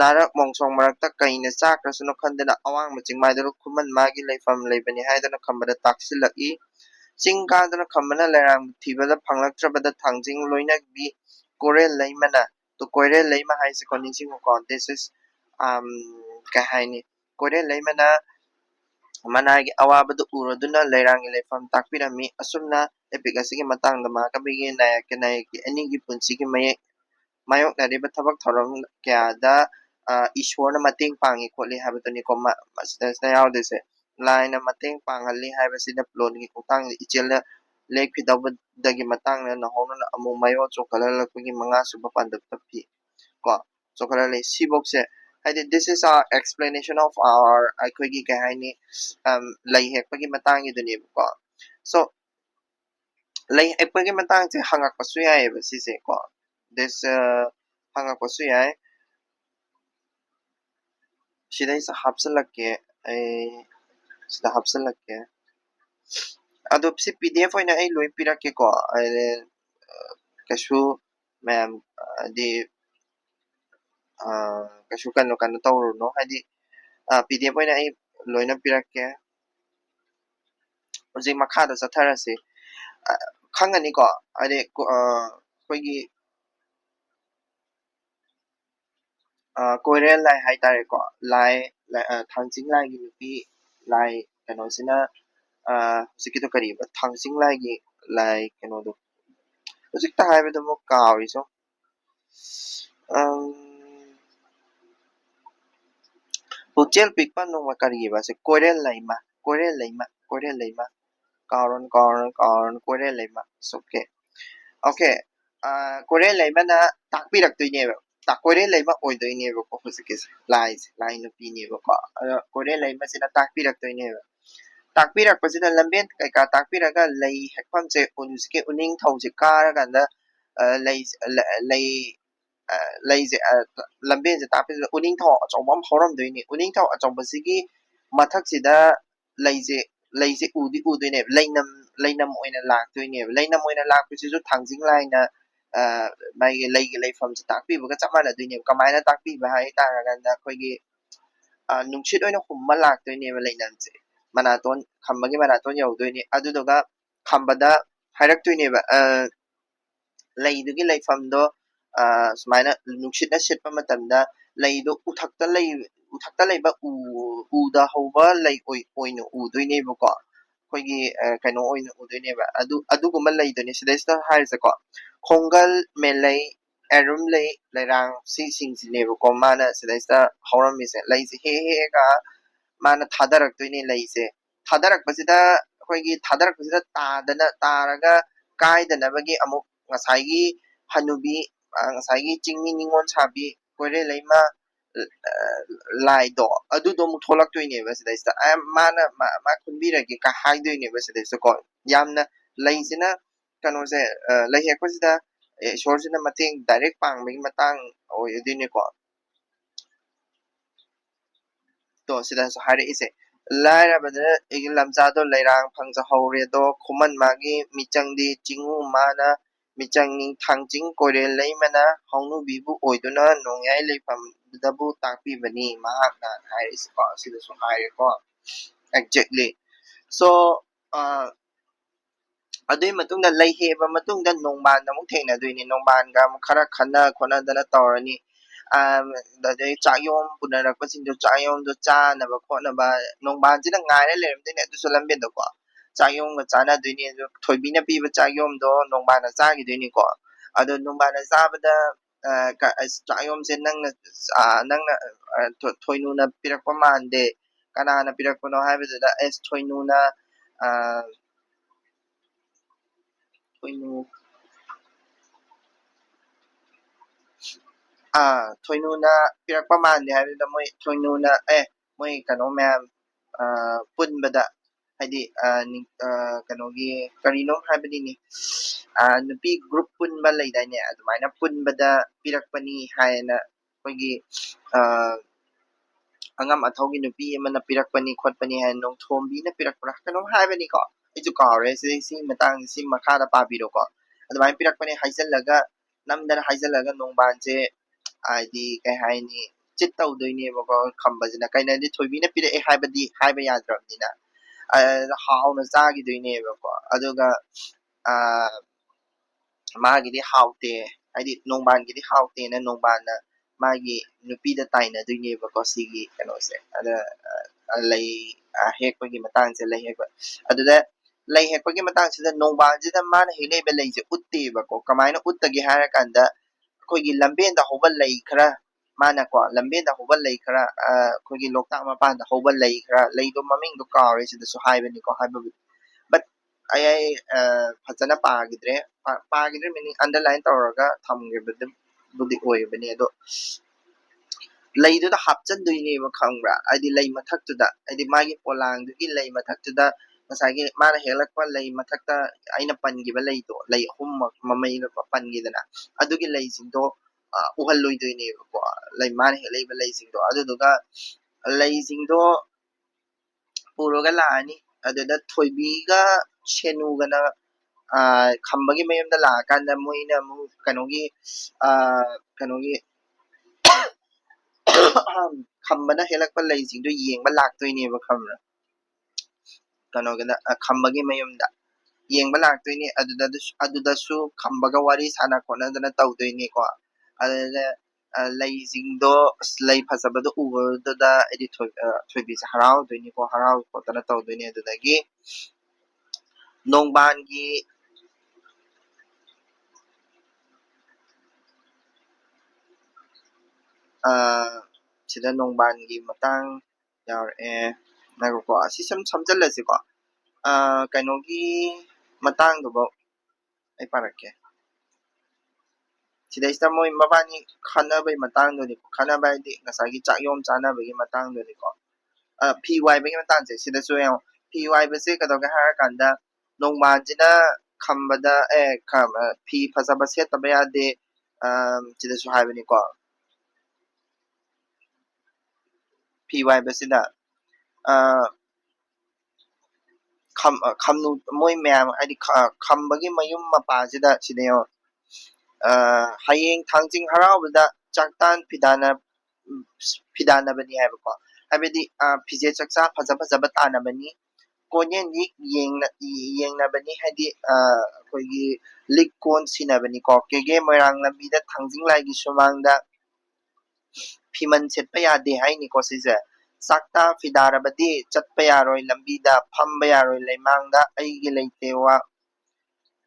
narak mongsong marakta kaina chakrasuno khandana awang maching maidaro khuman magi laifam leibani haidana khambada taksilaki chingkadana khambana lerang thibada phanglaktrabada thangjing loinakbi korel leimana to korel leima haise ko ningsing ko this is kahaini korel leimana managi awabadu uroduna lerangi leifam takpirami asumna epic asigi matangda makabigi nayaki anigi punsigi mayok nariba thabak thoram kyada ishwarna mating pangi kholi habaduni ko masida yaudese laina mating pangali habasida plot gi utang ichela lekidabdagi matangna nahona amu mayo chokalalakgi manga suba pandap tapi ko chokalale sibokse haide this is our explanation of our aikogi kahaini lai hekpagi matang iduni ko so lai hekpagi matang se hangak pasu yai ba sise ko this hangak pasu yai sida isa hapsalakke ai sida hapsalakke ado si pdf oina ai loi pirake ko kasu ma'am di kasu kano tawruno haidi pdf oina ai loina pirake hojik makhada chatharase khangani ko ade koigi koirel lai haitare ko lai thangjing lai gi nupi lai kano sina sikito kariba thangjing lai gi lai kano do hojik ta haibe do mo kawi so pukchel pikpa nongma kariba se koirel laima karon koirel laima okay okay koirel laima na takpiraktoineba koirel laima oidoineba ko hojikise lai nupineba ko koirel laima sina takpiraktoineba takpirakpasina lamben kaika takpiraga lei hekpamse unsike uning thause karaganda lei leise lambense takpina uning thaw achawbam horamdoini uning thaw achawbasigi mathaksida leise udoine leinam oina laktoineba leinam oina lakpasisu thangjing laina maigi leigi leifamse takpibaga chap manadoineba kamaina takpiba hai taraganda akoigi nungshit oina humma laktoineba leinamse manaton khambagi manaton yaudoini aduduga khambada hairaktoineba leidugi leifamdo sumaina nungshitna sitpa matamda leido uthakta leiba uda hauba lei oina udoineba ko koigi kaino oina udoineba aduguma leidoni sida harise ko khongal melai ꯑꯦꯔꯨꯝ ꯂꯩ ꯂꯩꯔꯥꯡ ꯁꯤꯁꯤꯡꯁꯤꯅꯦꯕꯀꯣ ꯃꯥꯅ ꯁꯤꯗꯩꯁꯤꯗ ꯍꯧꯔꯝꯃꯤꯁꯦ ꯂꯩꯁꯦ ꯍꯦꯛꯑꯒ ꯃꯥꯅ ꯊꯥꯗꯔꯛꯇꯣꯏꯅꯦ ꯂꯩꯁꯦ ꯊꯥꯗꯔꯛꯄꯁꯤꯗ ꯑꯩꯈꯣꯏꯒꯤ ꯊꯥꯗꯔꯛꯄꯁꯤꯗ ꯇꯥꯔꯒ ꯀꯥꯏꯗꯅꯕꯒꯤ ꯑꯃꯨꯛ ꯉꯁꯥꯏꯒꯤ ꯍꯅꯨꯕꯤ ꯉꯁꯥꯏꯒꯤ ꯆꯤꯡꯃꯤ ꯅꯤꯉꯣꯜ ꯁꯥꯕꯤ ꯀꯣꯏꯔꯦꯜꯂꯩꯃ ꯂꯥꯏꯗꯣ ꯑꯗꯨꯗꯣ ꯑꯃꯨꯛ ꯊꯣꯛꯂꯛꯇꯣꯏꯅꯦꯕ ꯁꯤꯗꯩꯁꯤꯗ ꯃꯥꯅ ꯃꯥ ꯈꯨꯟꯕꯤꯔꯒꯦ ꯀ ꯍꯥꯏꯗꯣꯏꯅꯦꯕ ꯁꯤꯗꯩꯁꯤꯗꯀꯣ ꯌꯥꯝꯅ ꯂꯩꯁꯤꯅ ꯀꯩꯅꯣꯁꯦ ꯂꯩ ꯍꯦꯛꯄꯁꯤꯗ ꯏꯁꯣꯔꯁꯤꯅ ꯃꯇꯦꯡ ꯗꯥꯏꯔꯦꯛ ꯄꯥꯡꯕꯒꯤ ꯃꯇꯥꯡ ꯑꯣꯏꯗꯣꯏꯅꯦꯀꯣ ꯇꯣ ꯁꯤꯗꯁꯨ ꯍꯥꯏꯔꯛꯏꯁꯦ ꯂꯥꯏꯔꯕꯗ ꯂꯝꯆꯥꯗꯣ ꯂꯩꯔꯥꯡ ꯐꯪꯖꯍꯧꯔꯦꯗꯣ ꯈꯨꯃꯟ ꯃꯥꯒꯤ ꯃꯤꯆꯪꯗꯤ ꯆꯤꯡꯎ ꯃꯥꯅ ꯃꯤꯆꯪꯅꯤ ꯊꯥꯡꯆꯤꯡ ꯀꯣꯏꯔꯦꯜ ꯂꯩꯃꯅ ꯍꯧꯅꯨꯕꯤꯕꯨ ꯑꯣꯏꯗꯨꯅ ꯅꯣꯡꯌꯥꯏ ꯂꯩꯐꯝꯗꯕꯨ ꯇꯥꯛꯄꯤꯕꯅꯤ ꯃꯍꯥꯛꯅ ꯍꯥꯏꯔꯤꯁꯤꯀꯣ ꯁꯤꯗꯁꯨ ꯍꯥꯏꯔꯦꯀꯣ ꯑꯦꯛꯖꯦꯛꯠꯂꯤ ꯁꯣ ꯑꯗꯨꯒꯤ ꯃꯇꯨꯡꯗ ꯂꯩ ꯍꯦꯛꯑꯕ ꯃꯇꯨꯡꯗ ꯅꯣꯡꯕꯥꯟꯗ ꯑꯃꯨꯛ ꯊꯦꯡꯅꯗꯣꯏꯅꯤ ꯅꯣꯡꯕꯥꯟꯒ ꯑꯃꯨꯛ ꯈꯔ ꯈꯟꯅ ꯈꯣꯠꯅꯗꯅ ꯇꯧꯔꯅꯤ ꯑꯗꯩ ꯆꯥꯛꯌꯣꯝ ꯄꯨꯅꯔꯛꯄꯁꯤꯡꯗꯣ ꯆꯥꯛꯌꯣꯝꯗꯣ ꯆꯥꯅꯕ ꯈꯣꯠꯅꯕ ꯅꯣꯡꯕꯥꯟꯁꯤꯅ ꯉꯥꯏꯔ ꯂꯩꯔꯝꯗꯣꯏꯅꯦ ꯑꯗꯨꯁꯨ ꯂꯝꯕꯦꯟꯗꯀꯣ ꯆꯥꯛꯌꯣꯝꯒ ꯆꯥꯟꯅꯗꯣꯏꯅꯤ ꯑꯗꯨ ꯊꯣꯏꯕꯤꯅ ꯄꯤꯕ ꯆꯥꯛꯌꯣꯝꯗꯣ ꯅꯣꯡꯕꯥꯟꯅ ꯆꯥꯈꯤꯗꯣꯏꯅꯤꯀꯣ ꯑꯗꯣ ꯅꯣꯡꯕꯥꯟꯅ ꯆꯥꯕꯗ ꯆꯥꯛꯌꯣꯝꯁꯦ ꯅꯪꯅ ꯊꯣꯏꯅꯨꯅ ꯄꯤꯔꯛꯄ ꯃꯥꯟꯗꯦ ꯀꯅꯥꯅ ꯄꯤꯔꯛꯄꯅꯣ ꯍꯥꯏꯕꯗꯨꯗ ꯊꯣꯏꯅꯨꯅ ꯊꯣꯏꯅꯨꯅ ꯄꯤꯔꯛꯄ ꯃꯥꯟꯗꯦ ꯍꯥꯏꯕꯗꯨꯗ ꯃꯣꯏ ꯊꯣꯏꯅꯨꯅ ꯃꯣꯏ ꯀꯩꯅꯣ ꯃꯌꯥꯝ ꯄꯨꯟꯕꯗ ꯍꯥꯏꯗꯤ ꯀꯩꯅꯣꯒꯤ ꯀꯔꯤꯅꯣ ꯍꯥꯏꯕꯅꯤꯅꯦ ꯅꯨꯄꯤ ꯒ꯭ꯔꯨꯞ ꯄꯨꯟꯕ ꯂꯩꯗꯥꯏꯅꯦ ꯑꯗꯨꯃꯥꯏꯅ ꯄꯨꯟꯕꯗ ꯄꯤꯔꯛꯄꯅꯤ ꯍꯥꯏꯅ ꯑꯩꯈꯣꯏꯒꯤ ꯑꯉꯝ ꯑꯊꯧꯒꯤ ꯅꯨꯄꯤ ꯑꯃꯅ ꯄꯤꯔꯛꯄꯅꯤ ꯈꯣꯠꯄꯅꯤ ꯍꯥꯏꯅ ꯅꯣꯡꯊꯣꯝꯕꯤꯅ ꯄꯤꯔꯛꯄ꯭ꯔꯥ ꯀꯩꯅꯣꯝ ꯍꯥꯏꯕꯅꯤꯀꯣ ꯑꯩꯁꯨ ꯀꯥꯎꯔꯦ ꯁꯤ ꯃꯇꯥꯡꯁꯤ ꯁꯤ ꯃꯈꯥꯗ ꯄꯥꯕꯤꯔꯣꯀꯣ ꯑꯗꯨꯃꯥꯏꯅ ꯄꯤꯔꯛꯄꯅꯤ ꯍꯥꯏꯖꯤꯜꯂꯒ ꯅꯝꯗꯅ ꯍꯥꯏꯖꯤꯜꯂꯒ ꯅꯣꯡꯕꯥꯟꯁꯦ ꯍꯥꯏꯗꯤ ꯀꯩ ꯍꯥꯏꯅꯤ ꯆꯤꯠ ꯇꯧꯗꯣꯏꯅꯦꯕꯀꯣ ꯈꯝꯕꯁꯤꯅ ꯀꯩꯅꯣꯗꯤ ꯊꯣꯏꯕꯤꯅ ꯄꯤꯔꯛꯑꯦ ꯍꯥꯏꯕꯗꯤ ꯍꯥꯏꯕ ꯌꯥꯗ꯭ꯔꯕꯅꯤꯅ ꯍꯥꯎꯅ ꯆꯥꯈꯤꯗꯣꯏꯅꯦꯕꯀꯣ ꯑꯗꯨꯒ ꯃꯥꯒꯤꯗꯤ ꯍꯥꯎꯇꯦ ꯍꯥꯏꯗꯤ ꯅꯣꯡꯕꯥꯟꯒꯤꯗꯤ ꯍꯥꯎꯇꯦꯅ ꯅꯣꯡꯕꯥꯟꯅ ꯃꯥꯒꯤ ꯅꯨꯄꯤꯗ ꯇꯥꯏꯅꯗꯣꯏꯅꯦꯕꯀꯣ ꯁꯤꯒꯤ ꯀꯩꯅꯣꯁꯦ ꯑꯗ ꯂꯩ ꯍꯦꯛꯄꯒꯤ ꯃꯇꯥꯡꯁꯦ ꯂꯩ ꯍꯦꯛꯄ ꯑꯗꯨꯗ ꯂꯩ ꯍꯦꯛꯄꯒꯤ ꯃꯇꯥꯡꯁꯤꯗ ꯅꯣꯡꯕꯥꯟꯁꯤꯗ ꯃꯥꯅ ꯍꯦꯛꯂꯛꯏꯕ ꯂꯩꯁꯦ ꯎꯠꯇꯦꯕꯀꯣ ꯀꯃꯥꯏꯅ ꯎꯠꯇꯒꯦ ꯍꯥꯏꯔꯀꯥꯟꯗ ꯑꯩꯈꯣꯏꯒꯤ ꯂꯝꯕꯦꯟꯗ ꯍꯧꯕ ꯂꯩ ꯈꯔ ꯃꯥꯅꯀꯣ ꯂꯝꯕꯦꯟꯗ ꯍꯧꯕ ꯂꯩ ꯈꯔ ꯑꯩꯈꯣꯏꯒꯤ ꯂꯣꯛꯇꯥꯛ ꯃꯄꯥꯟꯗ ꯍꯧꯕ ꯂꯩ ꯈꯔ ꯂꯩꯗꯣ ꯃꯃꯤꯡꯗꯣ ꯀꯥꯎꯔꯦ ꯁꯤꯗꯁꯨ ꯍꯥꯏꯕꯅꯤꯀꯣ ꯍꯥꯏꯕꯕꯨꯗꯤ ꯕꯠ ꯑꯩ ꯐꯖꯅ ꯄꯥꯈꯤꯗ꯭ꯔꯦ ꯃꯤꯅꯤꯡ ꯑꯟꯗꯔꯂꯥꯏꯟ ꯇꯧꯔꯒ ꯊꯝꯈꯤꯕꯗꯨꯕꯨꯗꯤ ꯑꯣꯏꯕꯅꯤ ꯑꯗꯣ ꯂꯩꯗꯨꯗ ꯍꯥꯞꯆꯟꯗꯣꯏꯅꯦꯕ ꯈꯪꯕ꯭ꯔꯥ ꯍꯥꯏꯗꯤ ꯂꯩ ꯃꯊꯛꯇꯨꯗ ꯍꯥꯏꯗꯤ ꯃꯥꯒꯤ ꯄꯣꯂꯥꯡꯗꯨꯒꯤ ꯂꯩ ꯃꯊꯛꯇꯨꯗ ꯉꯁꯥꯏꯒꯤ ꯃꯥꯅ ꯍꯦꯛꯂꯛꯄ ꯂꯩ ꯃꯊꯛꯇ ꯑꯩꯅ ꯄꯟꯈꯤꯕ ꯂꯩꯗꯣ ꯂꯩ ꯑꯍꯨꯝꯃꯛ ꯃꯃꯩ ꯄꯟꯈꯤꯗꯅ ꯑꯗꯨꯒꯤ ꯂꯩꯁꯤꯡꯗꯣ ꯎꯍꯜꯂꯣꯏꯗꯣꯏꯅꯦꯕꯀꯣ ꯃꯥꯅ ꯍꯦꯛꯂꯛꯏꯕ ꯂꯩꯁꯤꯡꯗꯣ ꯑꯗꯨꯗꯨꯒ ꯂꯩꯁꯤꯡꯗꯣ ꯄꯨꯔꯒ ꯂꯥꯛꯑꯅꯤ ꯑꯗꯨꯗ ꯊꯣꯏꯕꯤꯒ ꯁꯦꯅꯨꯒꯅ ꯈꯝꯕꯒꯤ ꯃꯌꯨꯝꯗ ꯂꯥꯛꯑꯀꯥꯟꯗ ꯃꯣꯏꯅ ꯑꯃꯨꯛ ꯀꯩꯅꯣꯒꯤ ꯈꯝꯕꯅ ꯍꯦꯛꯂꯛꯄ ꯂꯩꯁꯤꯡꯗꯣ ꯌꯦꯡꯕ ꯂꯥꯛꯇꯣꯏꯅꯦꯕ ꯈꯪꯕ꯭ꯔꯥ ꯈꯝꯕꯒꯤ ꯃꯌꯨꯝꯗ ꯌꯦꯡꯕ ꯂꯥꯛꯇꯣꯏꯅꯤ ꯑꯗꯨꯗꯁꯨ ꯈꯝꯕꯒ ꯋꯥꯔꯤ ꯁꯥꯟꯅ ꯈꯣꯠꯅꯗꯅ ꯇꯧꯗꯣꯏꯅꯤꯀꯣ ꯑꯗꯨꯗ ꯂꯩꯁꯤꯡꯗꯣ ꯂꯩ ꯐꯖꯕꯗꯣ ꯎꯕꯗꯨꯗ ꯑꯩꯗꯤ ꯊꯣꯏꯕꯤꯁꯦ ꯍꯔꯥꯎꯗꯣꯏꯅꯤꯀꯣ ꯍꯔꯥꯎ ꯈꯣꯠꯇꯅ ꯇꯧꯗꯣꯏꯅꯤ ꯑꯗꯨꯗꯒꯤ ꯅꯣꯡꯕꯥꯟꯒꯤ ꯁꯤꯗ ꯅꯣꯡꯕꯥꯟꯒꯤ ꯃꯇꯥꯡ ꯌꯥꯎꯔꯛꯑꯦ ꯉꯥꯏꯈꯣꯀꯣ ꯑꯁꯤ ꯁꯨꯝ ꯁꯝꯖꯜꯂꯁꯤꯀꯣ ꯀꯩꯅꯣꯒꯤ ꯃꯇꯥꯡꯗꯨꯐꯥꯎ ꯑꯩ ꯄꯥꯔꯛꯀꯦ ꯁꯤꯗꯩꯁꯤꯗ ꯃꯣꯏ ꯃꯕꯥꯅꯤ ꯈꯟꯅꯕꯒꯤ ꯃꯇꯥꯡꯗꯨꯅꯤꯀꯣ ꯈꯟꯅꯕ ꯍꯥꯏꯗꯤ ꯉꯁꯥꯏꯒꯤ ꯆꯥꯛꯌꯣꯝ ꯆꯥꯅꯕꯒꯤ ꯃꯇꯥꯡꯗꯨꯅꯤꯀꯣ ꯐꯤ ꯋꯥꯏꯕꯒꯤ ꯃꯇꯥꯡꯁꯦ ꯁꯤꯗꯁꯨ ꯌꯦꯡꯉꯣ ꯐꯤ ꯋꯥꯏꯕꯁꯦ ꯀꯩꯗꯧꯒꯦ ꯍꯥꯏꯔꯀꯥꯟꯗ ꯅꯣꯡꯕꯥꯟꯁꯤꯅ ꯈꯝꯕꯗ ꯐꯤ ꯐꯖꯕ ꯁꯦꯠꯇꯕ ꯌꯥꯗꯦ ꯁꯤꯗꯁꯨ ꯍꯥꯏꯕꯅꯤꯀꯣ ꯐꯤ ꯋꯥꯏꯕꯁꯤꯗ ꯃꯣꯏ ꯃꯌꯥꯝ ꯍꯥꯏꯗꯤ ꯈꯝꯕꯒꯤ ꯃꯌꯨꯝ ꯃꯄꯥꯁꯤꯗ ꯁꯤꯗ ꯌꯦꯡꯉꯣ ꯍꯌꯦꯡ ꯊꯥꯡꯖꯤꯡ ꯍꯔꯥꯎꯕꯗ ꯆꯥꯛꯇꯥꯟ ꯐꯤꯗꯥꯅꯕꯅꯤ ꯍꯥꯏꯕꯀꯣ ꯍꯥꯏꯕꯗꯤ ꯐꯤꯖꯦꯠ ꯆꯛꯆꯥ ꯐꯖꯕ ꯇꯥꯟꯅꯕꯅꯤ ꯀꯣꯟꯌꯦꯟꯒꯤ ꯌꯦꯡꯅꯕꯅꯤ ꯍꯥꯏꯗꯤ ꯑꯩꯈꯣꯏꯒꯤ ꯂꯤꯛ ꯀꯣꯟ ꯁꯤꯟꯅꯕꯅꯤꯀꯣ ꯀꯦꯒꯦ ꯃꯣꯏꯔꯥꯡ ꯂꯝꯕꯤꯗ ꯊꯥꯡꯖꯤꯡ ꯂꯥꯏꯒꯤ ꯁꯨꯃꯥꯡꯗ ꯐꯤꯃꯟ ꯁꯦꯠꯄ ꯌꯥꯗꯦ ꯍꯥꯏꯅꯤꯀꯣ ꯁꯤꯁꯦ ꯆꯥꯛꯇꯥ ꯐꯤꯗꯥꯔꯕꯗꯤ ꯆꯠꯄ ꯌꯥꯔꯣꯏ ꯂꯝꯕꯤꯗ ꯐꯝꯕ ꯌꯥꯔꯣꯏ ꯂꯩꯃꯥꯡꯗ ꯑꯩꯒꯤ ꯂꯩꯇꯦ ꯋꯥ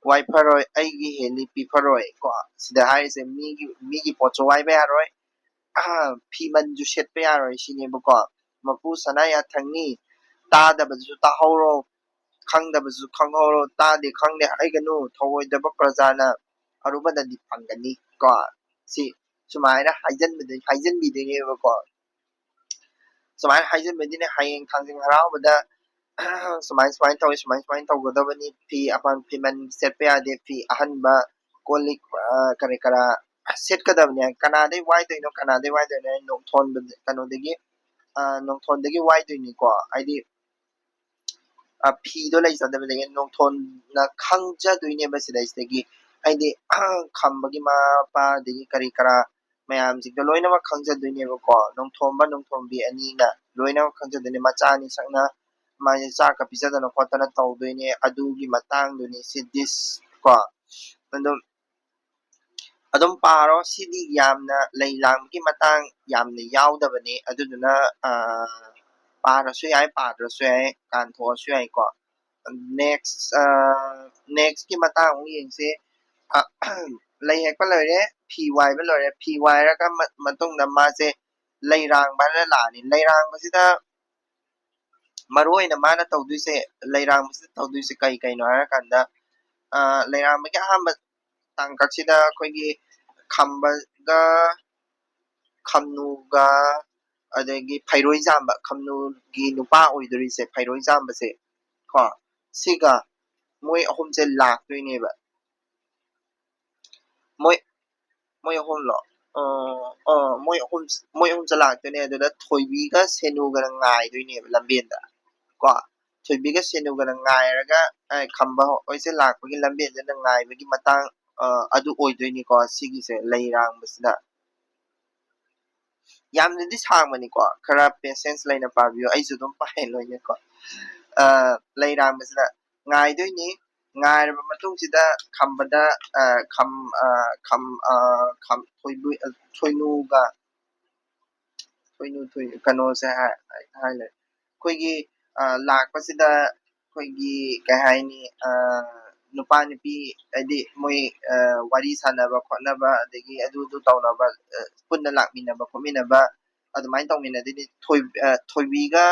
ꯋꯥꯏꯐꯔꯣꯏ ꯑꯩꯒꯤ ꯍꯦꯜꯂꯤ ꯄꯤꯐꯔꯣꯏ ꯀꯣ ꯁꯤꯗ ꯍꯥꯏꯔꯤꯁꯦ ꯃꯤꯒꯤ ꯄꯣꯠꯁꯨ ꯋꯥꯏꯕ ꯌꯥꯔꯣꯏ ꯐꯤꯃꯟꯁꯨ ꯁꯦꯠꯄ ꯌꯥꯔꯣꯏ ꯁꯤꯅꯦꯕꯀꯣ ꯃꯄꯨ ꯁꯅꯥ ꯌꯥꯊꯪꯅꯤ ꯇꯥꯗꯕꯗꯨꯁꯨ ꯇꯥꯍꯧꯔꯣ ꯈꯪꯗꯕꯁꯨ ꯈꯪꯍꯧꯔꯣ ꯇꯥꯗꯦ ꯈꯪꯗꯦ ꯍꯥꯏꯒꯅꯨ ꯊꯧꯑꯣꯏꯗꯕ ꯄ꯭ꯔꯖꯥꯅ ꯑꯔꯨꯕꯗꯗꯤ ꯐꯪꯒꯅꯤ ꯀꯣ ꯁꯤ ꯁꯨꯃꯥꯏꯅ ꯍꯥꯏꯖꯟꯕꯤꯗꯣꯏꯅꯦꯕꯀꯣ ꯁꯨꯃꯥꯏꯅ ꯍꯥꯏꯖꯟꯕꯗꯤꯅꯦ ꯍꯌꯦꯡ ꯊꯥꯡꯖꯤꯡ ꯍꯔꯥꯎꯕꯗ ꯁꯨꯃꯥꯏꯅ ꯇꯧꯋꯤ ꯁꯨꯃꯥꯏꯅ ꯇꯧꯒꯗꯕꯅꯤ ꯐꯤ ꯐꯤꯃꯟ ꯁꯦꯠꯄ ꯌꯥꯗꯦ ꯐꯤ ꯑꯍꯟꯕ ꯀꯣꯜ ꯂꯤꯛ ꯀꯔꯤ ꯀꯔꯥ ꯁꯦꯠꯀꯗꯕꯅꯦ ꯀꯅꯥꯗꯩ ꯋꯥꯏꯗꯣꯏꯅꯣ ꯅꯣꯡꯊꯣꯟꯗꯒꯤ ꯋꯥꯏꯗꯣꯏꯅꯤꯀꯣ ꯍꯥꯏꯗꯤ ꯐꯤꯗꯣ ꯂꯩꯖꯗꯕꯗꯒꯤ ꯅꯣꯡꯊꯣꯟꯅ ꯈꯪꯖꯗꯣꯏꯅꯦꯕ ꯁꯤꯗꯩꯁꯤꯗꯒꯤ ꯍꯥꯏꯗꯤ ꯈꯝꯕꯒꯤ ꯃꯄꯥ ꯑꯗꯒꯤ ꯀꯔꯤ ꯀꯔꯥ ꯃꯌꯥꯝꯁꯤꯡꯗꯣ ꯂꯣꯏꯅꯃꯛ ꯈꯪꯖꯗꯣꯏꯅꯦꯕꯀꯣ ꯅꯣꯡꯊꯣꯝꯕ ꯅꯣꯡꯊꯣꯝꯕꯤ ꯑꯅꯤꯅ ꯂꯣꯏꯅꯃꯛ ꯈꯪꯖꯗꯣꯏꯅꯦ ꯃꯆꯥ ꯑꯅꯤ ꯁꯛꯅ ꯃꯥꯁꯦ ꯆꯥꯛꯀ ꯄꯤꯖꯗꯅ ꯈꯣꯠꯇꯅ ꯇꯧꯗꯣꯏꯅꯦ ꯑꯗꯨꯒꯤ ꯃꯇꯥꯡꯗꯨꯅꯤ ꯁꯤ ꯗꯤꯁ ꯀꯣ ꯑꯗꯨꯝ ꯄꯥꯔꯣ ꯁꯤꯗꯤ ꯌꯥꯝꯅ ꯂꯩ ꯂꯥꯡꯕꯒꯤ ꯃꯇꯥꯡ ꯌꯥꯝꯅ ꯌꯥꯎꯗꯕꯅꯤ ꯑꯗꯨꯗꯨꯅ ꯄꯥꯔꯁꯨ ꯌꯥꯏ ꯄꯥꯗ꯭ꯔꯁꯨ ꯌꯥꯏ ꯀꯥꯟꯊꯣꯛꯑꯁꯨ ꯌꯥꯏꯀꯣ ꯅꯦꯛꯁꯀꯤ ꯃꯇꯥꯡ ꯑꯃꯨꯛ ꯌꯦꯡꯁꯤ ꯂꯩ ꯍꯦꯛꯄ ꯂꯣꯏꯔꯦ ꯐꯤ ꯋꯥꯏꯕ ꯂꯣꯏꯔꯦ ꯐꯤ ꯋꯥꯏꯔꯒ ꯃꯇꯨꯡꯗ ꯃꯥꯁꯦ ꯂꯩꯔꯥꯡꯕ ꯍꯥꯏꯅ ꯂꯥꯛꯑꯅꯤ ꯂꯩꯔꯥꯡꯕꯁꯤꯗ ꯃꯔꯨ ꯑꯣꯏꯅ ꯃꯥꯅ ꯇꯧꯗꯣꯏꯁꯦ ꯂꯩꯔꯥꯡꯕꯁꯤꯗ ꯇꯧꯗꯣꯏꯁꯦ ꯀꯩꯅꯣ ꯍꯥꯏꯔꯀꯥꯟꯗ ꯂꯩꯔꯥꯡꯕꯒꯤ ꯑꯍꯥꯟꯕ ꯇꯥꯡꯀꯛꯁꯤꯗ ꯑꯩꯈꯣꯏꯒꯤ ꯈꯝꯕꯒ ꯈꯝꯅꯨꯒ ꯑꯗꯒꯤ ꯐꯩꯔꯣꯏꯖꯥꯝꯕ ꯈꯝꯅꯨꯒꯤ ꯅꯨꯄꯥ ꯑꯣꯏꯗꯣꯔꯤꯁꯦ ꯐꯩꯔꯣꯏꯖꯥꯝꯕꯁꯦ ꯀꯣ ꯁꯤꯒ ꯃꯣꯏ ꯑꯍꯨꯝꯁꯦ ꯂꯥꯛꯇꯣꯏꯅꯦꯕ ꯃꯣꯏ ꯑꯍꯨꯝꯂꯣ ꯃꯣꯏ ꯑꯍꯨꯝꯁꯦ ꯂꯥꯛꯇꯣꯏꯅꯦ ꯑꯗꯨꯗ ꯊꯣꯏꯕꯤꯒ ꯁꯦꯅꯨꯒꯅ ꯉꯥꯏꯗꯣꯏꯅꯦꯕ ꯂꯝꯕꯦꯟꯗ ꯀꯣ ꯊꯣꯏꯕꯤꯒ ꯁꯦꯅꯨꯒꯅ ꯉꯥꯏꯔꯒ ꯈꯝꯕ ꯍꯣꯏꯁꯦ ꯂꯥꯛꯄꯒꯤ ꯂꯝꯕꯦꯟꯗꯅ ꯉꯥꯏꯕꯒꯤ ꯃꯇꯥꯡ ꯑꯗꯨ ꯑꯣꯏꯗꯣꯏꯅꯤꯀꯣ ꯁꯤꯒꯤꯁꯦ ꯂꯩꯔꯥꯡꯕꯁꯤꯗ ꯌꯥꯝꯅꯗꯤ ꯁꯥꯡꯕꯅꯤꯀꯣ ꯈꯔ ꯄꯦꯁꯦꯟꯁ ꯂꯩꯅ ꯄꯥꯕꯤꯌꯨ ꯑꯩꯁꯨ ꯑꯗꯨꯝ ꯄꯥꯏ ꯂꯣꯏꯅꯀꯣ ꯂꯩꯔꯥꯡꯕꯁꯤꯗ ꯉꯥꯏꯗꯣꯏꯅꯤ ꯉꯥꯏꯔꯕ ꯃꯇꯨꯡꯁꯤꯗ ꯈꯝꯕꯗ ꯊꯣꯏꯅꯨꯒ ꯀꯩꯅꯣꯁꯦ ꯍꯥꯏꯂꯩ ꯑꯩꯈꯣꯏꯒꯤ ꯂꯥꯛꯄꯁꯤꯗ ꯑꯩꯈꯣꯏꯒꯤ ꯀꯩ ꯍꯥꯏꯅꯤ ꯅꯨꯄꯥ ꯅꯨꯄꯤ ꯍꯥꯏꯗꯤ ꯃꯣꯏ ꯋꯥꯔꯤ ꯁꯥꯟꯅꯕ ꯈꯣꯠꯅꯕ ꯑꯗꯒꯤ ꯑꯗꯨ ꯇꯧꯅꯕ ꯄꯨꯟꯅ ꯂꯥꯛꯃꯤꯟꯅꯕ ꯈꯣꯠꯃꯤꯟꯅꯕ ꯑꯗꯨꯃꯥꯏꯅ ꯇꯧꯃꯤꯟꯅꯗꯣꯏꯅꯤ ꯊꯣꯏꯕꯤꯒ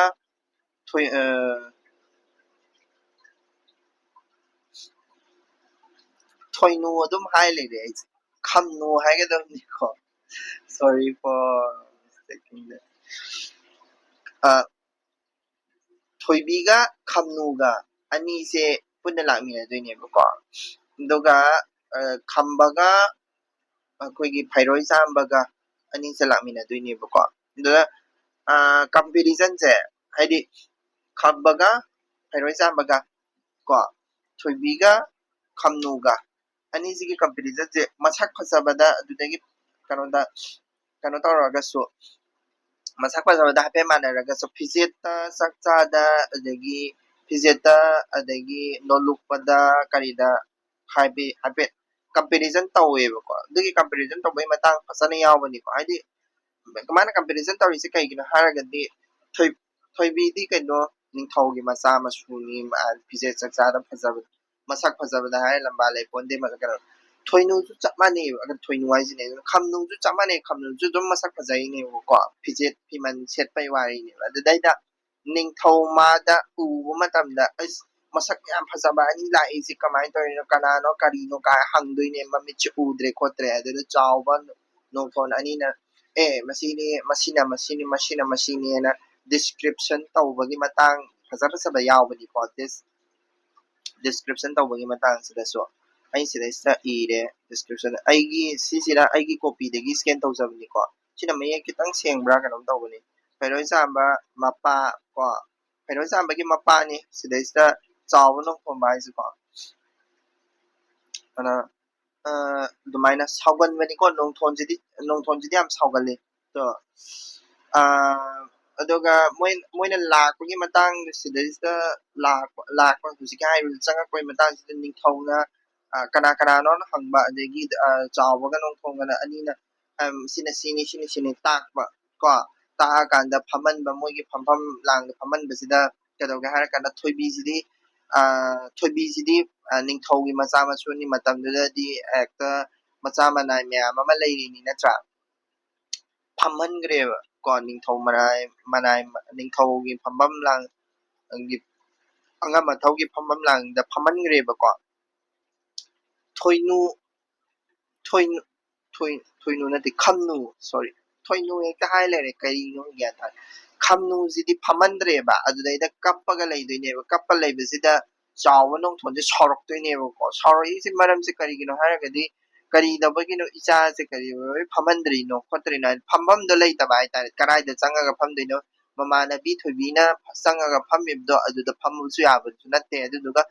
ꯊꯣꯏꯅꯨ ꯑꯗꯨꯝ ꯍꯥꯏ ꯂꯩꯔꯦ ꯑꯩꯁꯦ ꯈꯝꯅꯨ ꯍꯥꯏꯒꯗꯕꯅꯤꯀꯣ ꯁꯣꯔꯤ ꯐꯣꯔ ꯊꯣꯏꯕꯤꯒ ꯈꯝꯅꯨꯒ ꯑꯅꯤꯁꯦ ꯄꯨꯟꯅ ꯂꯥꯛꯃꯤꯟꯅꯗꯣꯏꯅꯦꯕꯀꯣ ꯑꯗꯨꯒ ꯈꯝꯕꯒ ꯑꯩꯈꯣꯏꯒꯤ ꯐꯩꯔꯣꯏꯖꯥꯝꯕꯒ ꯑꯅꯤꯁꯦ ꯂꯥꯛꯃꯤꯟꯅꯗꯣꯏꯅꯦꯕꯀꯣ ꯑꯗꯨꯗ ꯀꯝꯄꯦꯔꯤꯖꯟꯁꯦ ꯍꯥꯏꯗꯤ ꯈꯝꯕꯒ ꯐꯩꯔꯣꯏꯖꯥꯝꯕꯒ ꯀꯣ ꯊꯣꯏꯕꯤꯒ ꯈꯝꯅꯨꯒ ꯑꯅꯤꯁꯤꯒꯤ ꯀꯝꯄꯦꯔꯤꯖꯟꯁꯦ ꯃꯁꯛ ꯐꯖꯕꯗ ꯑꯗꯨꯗꯒꯤ ꯀꯩꯅꯣ ꯇꯧꯔꯒꯁꯨ ꯃꯁꯛ ꯐꯖꯕꯗ ꯍꯥꯏꯐꯦꯠ ꯃꯥꯟꯅꯔꯒꯁꯨ ꯐꯤꯖꯦꯠꯇ ꯆꯥꯛꯆꯥꯗ ꯑꯗꯒꯤ ꯐꯤꯖꯦꯠꯇ ꯑꯗꯒꯤ ꯅꯣꯂꯨꯛꯄꯗ ꯀꯔꯤꯗ ꯍꯥꯏꯐꯦꯠ ꯀꯝꯄꯦꯔꯤꯖꯟ ꯇꯧꯋꯦꯕꯀꯣ ꯑꯗꯨꯒꯤ ꯀꯝꯄꯦꯔꯤꯖꯟ ꯇꯧꯕꯒꯤ ꯃꯇꯥꯡ ꯐꯖꯅ ꯌꯥꯎꯕꯅꯤꯀꯣ ꯍꯥꯏꯗꯤ ꯀꯃꯥꯏꯅ ꯀꯝꯄꯦꯔꯤꯖꯟ ꯇꯧꯔꯤꯁꯦ ꯀꯩꯒꯤꯅꯣ ꯍꯥꯏꯔꯒꯗꯤ ꯊꯣꯏꯕꯤꯗꯤ ꯀꯩꯅꯣ ꯅꯤꯡꯊꯧꯒꯤ ꯃꯆꯥ ꯃꯁꯨꯅꯤ ꯐꯤꯖꯦꯠ ꯆꯥꯛꯆꯥꯗ ꯐꯖꯕ ꯃꯁꯛ ꯐꯖꯕꯗ ꯍꯥꯏꯔ ꯂꯝꯕꯥ ꯂꯩꯄꯣꯟꯗꯦ ꯀꯩꯅꯣ ꯊꯣꯏꯅꯨꯁꯨ ꯆꯞ ꯃꯥꯟꯅꯩꯕ ꯊꯣꯏꯅꯨ ꯍꯥꯏꯁꯤꯅꯦ ꯑꯗꯨꯅ ꯈꯝꯅꯨꯁꯨ ꯆꯞ ꯃꯥꯟꯅꯩ ꯈꯝꯅꯨꯁꯨ ꯑꯗꯨꯝ ꯃꯁꯛ ꯐꯖꯩꯅꯦꯕꯀꯣ ꯐꯤꯖꯦꯠ ꯐꯤꯃꯟ ꯁꯦꯠꯄꯩ ꯋꯥꯔꯤꯅꯦꯕ ꯑꯗꯨꯗꯩꯗ ꯅꯤꯡꯊꯧ ꯃꯥꯗ ꯎꯕ ꯃꯇꯝꯗ ꯑꯁ ꯃꯁꯛ ꯌꯥꯝ ꯐꯖꯕ ꯑꯅꯤ ꯂꯥꯛꯏꯁꯤ ꯀꯃꯥꯏꯅ ꯇꯧꯔꯤꯅꯣ ꯀꯅꯥꯅꯣ ꯀꯔꯤꯅꯣ ꯀꯥꯏ ꯍꯪꯗꯣꯏꯅꯦ ꯃꯃꯤꯠꯁꯦ ꯎꯗ꯭ꯔꯦ ꯈꯣꯠꯇ꯭ꯔꯦ ꯑꯗꯨꯗ ꯆꯥꯎꯕ ꯅꯣꯡꯊꯣꯟ ꯑꯅꯤꯅ ꯃꯁꯤꯅ ꯃꯁꯤꯅꯦꯅ ꯗꯤꯁꯀ꯭ꯔꯤꯞꯁꯟ ꯇꯧꯕꯒꯤ ꯃꯇꯥꯡ ꯐꯖꯕ ꯌꯥꯎꯕꯅꯤꯀꯣ ꯗꯤꯁꯀ꯭ꯔꯤꯞꯁꯟ ꯇꯧꯕꯒꯤ ꯃꯇꯥꯡꯁꯤꯗꯁꯨ ꯑꯩ ꯁꯤꯗꯩꯁꯤꯗ ꯏꯔꯦ ꯗꯤꯁꯀ꯭ꯔꯤꯞꯁꯟ ꯁꯤꯁꯤꯅ ꯑꯩꯒꯤ ꯀꯣꯄꯤꯗꯒꯤ ꯁ꯭ꯀꯦꯟ ꯇꯧꯖꯕꯅꯤꯀꯣ ꯁꯤꯅ ꯃꯌꯦꯛ ꯈꯤꯇꯪ ꯁꯦꯡꯕ꯭ꯔꯥ ꯀꯩꯅꯣꯝ ꯇꯧꯕꯅꯤ ꯐꯩꯔꯣꯏꯆꯥꯝꯕ ꯃꯄꯥ ꯀꯣ ꯐꯩꯔꯣꯏꯆꯥꯝꯕꯒꯤ ꯃꯄꯥꯅꯤ ꯁꯤꯗꯩꯁꯤꯗ ꯆꯥꯎꯕ ꯅꯣꯡꯊꯣꯝꯕ ꯍꯥꯏꯁꯤꯀꯣ ꯑꯗꯨꯃꯥꯏꯅ ꯁꯥꯎꯒꯟꯕꯅꯤꯀꯣ ꯅꯣꯡꯊꯣꯟꯁꯤꯗꯤ ꯌꯥꯝ ꯁꯥꯎꯒꯜꯂꯤ ꯑꯗꯨꯒ ꯃꯣꯏꯅ ꯂꯥꯛꯄꯒꯤ ꯃꯇꯥꯡ ꯁꯤꯗꯩꯁꯤꯗ ꯂꯥꯛꯄ ꯍꯧꯖꯤꯛꯀꯤ ꯍꯥꯏꯔꯤꯕ ꯆꯪꯉꯛꯄꯒꯤ ꯃꯇꯥꯡꯁꯤꯗ ꯅꯤꯡꯊꯧꯅ ꯀꯅꯥꯅꯣꯅ ꯍꯪꯕ ꯑꯗꯒꯤ ꯆꯥꯎꯕꯒ ꯅꯣꯡꯊꯣꯝꯒꯅ ꯑꯅꯤꯅ ꯁꯤꯅꯤ ꯇꯥꯛꯄ ꯀꯣ ꯇꯥꯛꯑꯀꯥꯟꯗ ꯐꯝꯍꯟꯕ ꯃꯣꯏꯒꯤ ꯐꯝꯐꯝ ꯂꯥꯡꯗ ꯐꯝꯍꯟꯕꯁꯤꯗ ꯀꯩꯗꯧꯒꯦ ꯍꯥꯏꯔꯀꯥꯟꯗ ꯊꯣꯏꯕꯤꯁꯤꯗꯤ ꯊꯣꯏꯕꯤꯁꯤꯗꯤ ꯅꯤꯡꯊꯧꯒꯤ ꯃꯆꯥ ꯃꯁꯨꯅꯤ ꯃꯇꯝꯗꯨꯗꯗꯤ ꯍꯦꯛꯇ ꯃꯆꯥ ꯃꯅꯥꯏ ꯃꯌꯥꯝ ꯑꯃ ꯂꯩꯔꯤꯅꯤ ꯅꯠꯇ꯭ꯔꯥ ꯐꯝꯍꯟꯈ꯭ꯔꯦꯕ ꯀꯣ ꯅꯤꯡꯊꯧ ꯃꯅꯥꯏ ꯅꯤꯡꯊꯧꯒꯤ ꯐꯝꯐꯝ ꯂꯥꯡꯒꯤ ꯑꯉꯝ ꯑꯊꯧꯒꯤ ꯐꯝꯐꯝ ꯂꯥꯡꯗ ꯐꯝꯍꯟꯈ꯭ꯔꯦꯕꯀꯣ ꯊꯣꯏꯅꯨ ꯊꯣꯏꯅꯨ ꯊꯣꯏꯅꯨ ꯅꯠꯇꯦ ꯈꯝꯅꯨ ꯁꯣꯔꯤ ꯊꯣꯏꯅꯨ ꯍꯦꯛꯇ ꯍꯥꯏ ꯂꯩꯔꯦ ꯀꯔꯤꯅꯣ ꯒ꯭ꯌꯥꯟ ꯇꯥꯗꯦ ꯈꯝꯅꯨꯁꯤꯗꯤ ꯐꯝꯍꯟꯗ꯭ꯔꯦꯕ ꯑꯗꯨꯗꯩꯗ ꯀꯞꯄꯒ ꯂꯩꯗꯣꯏꯅꯦꯕ ꯀꯞꯄ ꯂꯩꯕꯁꯤꯗ ꯆꯥꯎꯕ ꯅꯣꯡꯊꯣꯟꯁꯦ ꯁꯥꯎꯔꯛꯇꯣꯏꯅꯦꯕꯀꯣ ꯁꯥꯎꯔꯛꯏꯁꯤ ꯃꯔꯝꯁꯦ ꯀꯔꯤꯒꯤꯅꯣ ꯍꯥꯏꯔꯒꯗꯤ ꯀꯔꯤꯗꯧꯕꯒꯤꯅꯣ ꯏꯆꯥꯁꯦ ꯀꯔꯤ ꯐꯝꯍꯟꯗ꯭ꯔꯤꯅꯣ ꯈꯣꯠꯇ꯭ꯔꯤꯅꯣ ꯍꯥꯏꯅ ꯐꯝꯐꯝꯗꯣ ꯂꯩꯇꯕ ꯍꯥꯏꯇꯥꯔꯦ ꯀꯗꯥꯏꯗ ꯆꯪꯉꯒ ꯐꯝꯗꯣꯏꯅꯣ ꯃꯃꯥꯟꯅꯕꯤ ꯊꯣꯏꯕꯤꯅ ꯆꯪꯉꯒ ꯐꯝꯃꯤꯕꯗꯣ ꯑꯗꯨꯗ ꯐꯝꯕꯁꯨ ꯌꯥꯕꯁꯨ ꯅꯠꯇꯦ ꯑꯗꯨꯗꯨꯒ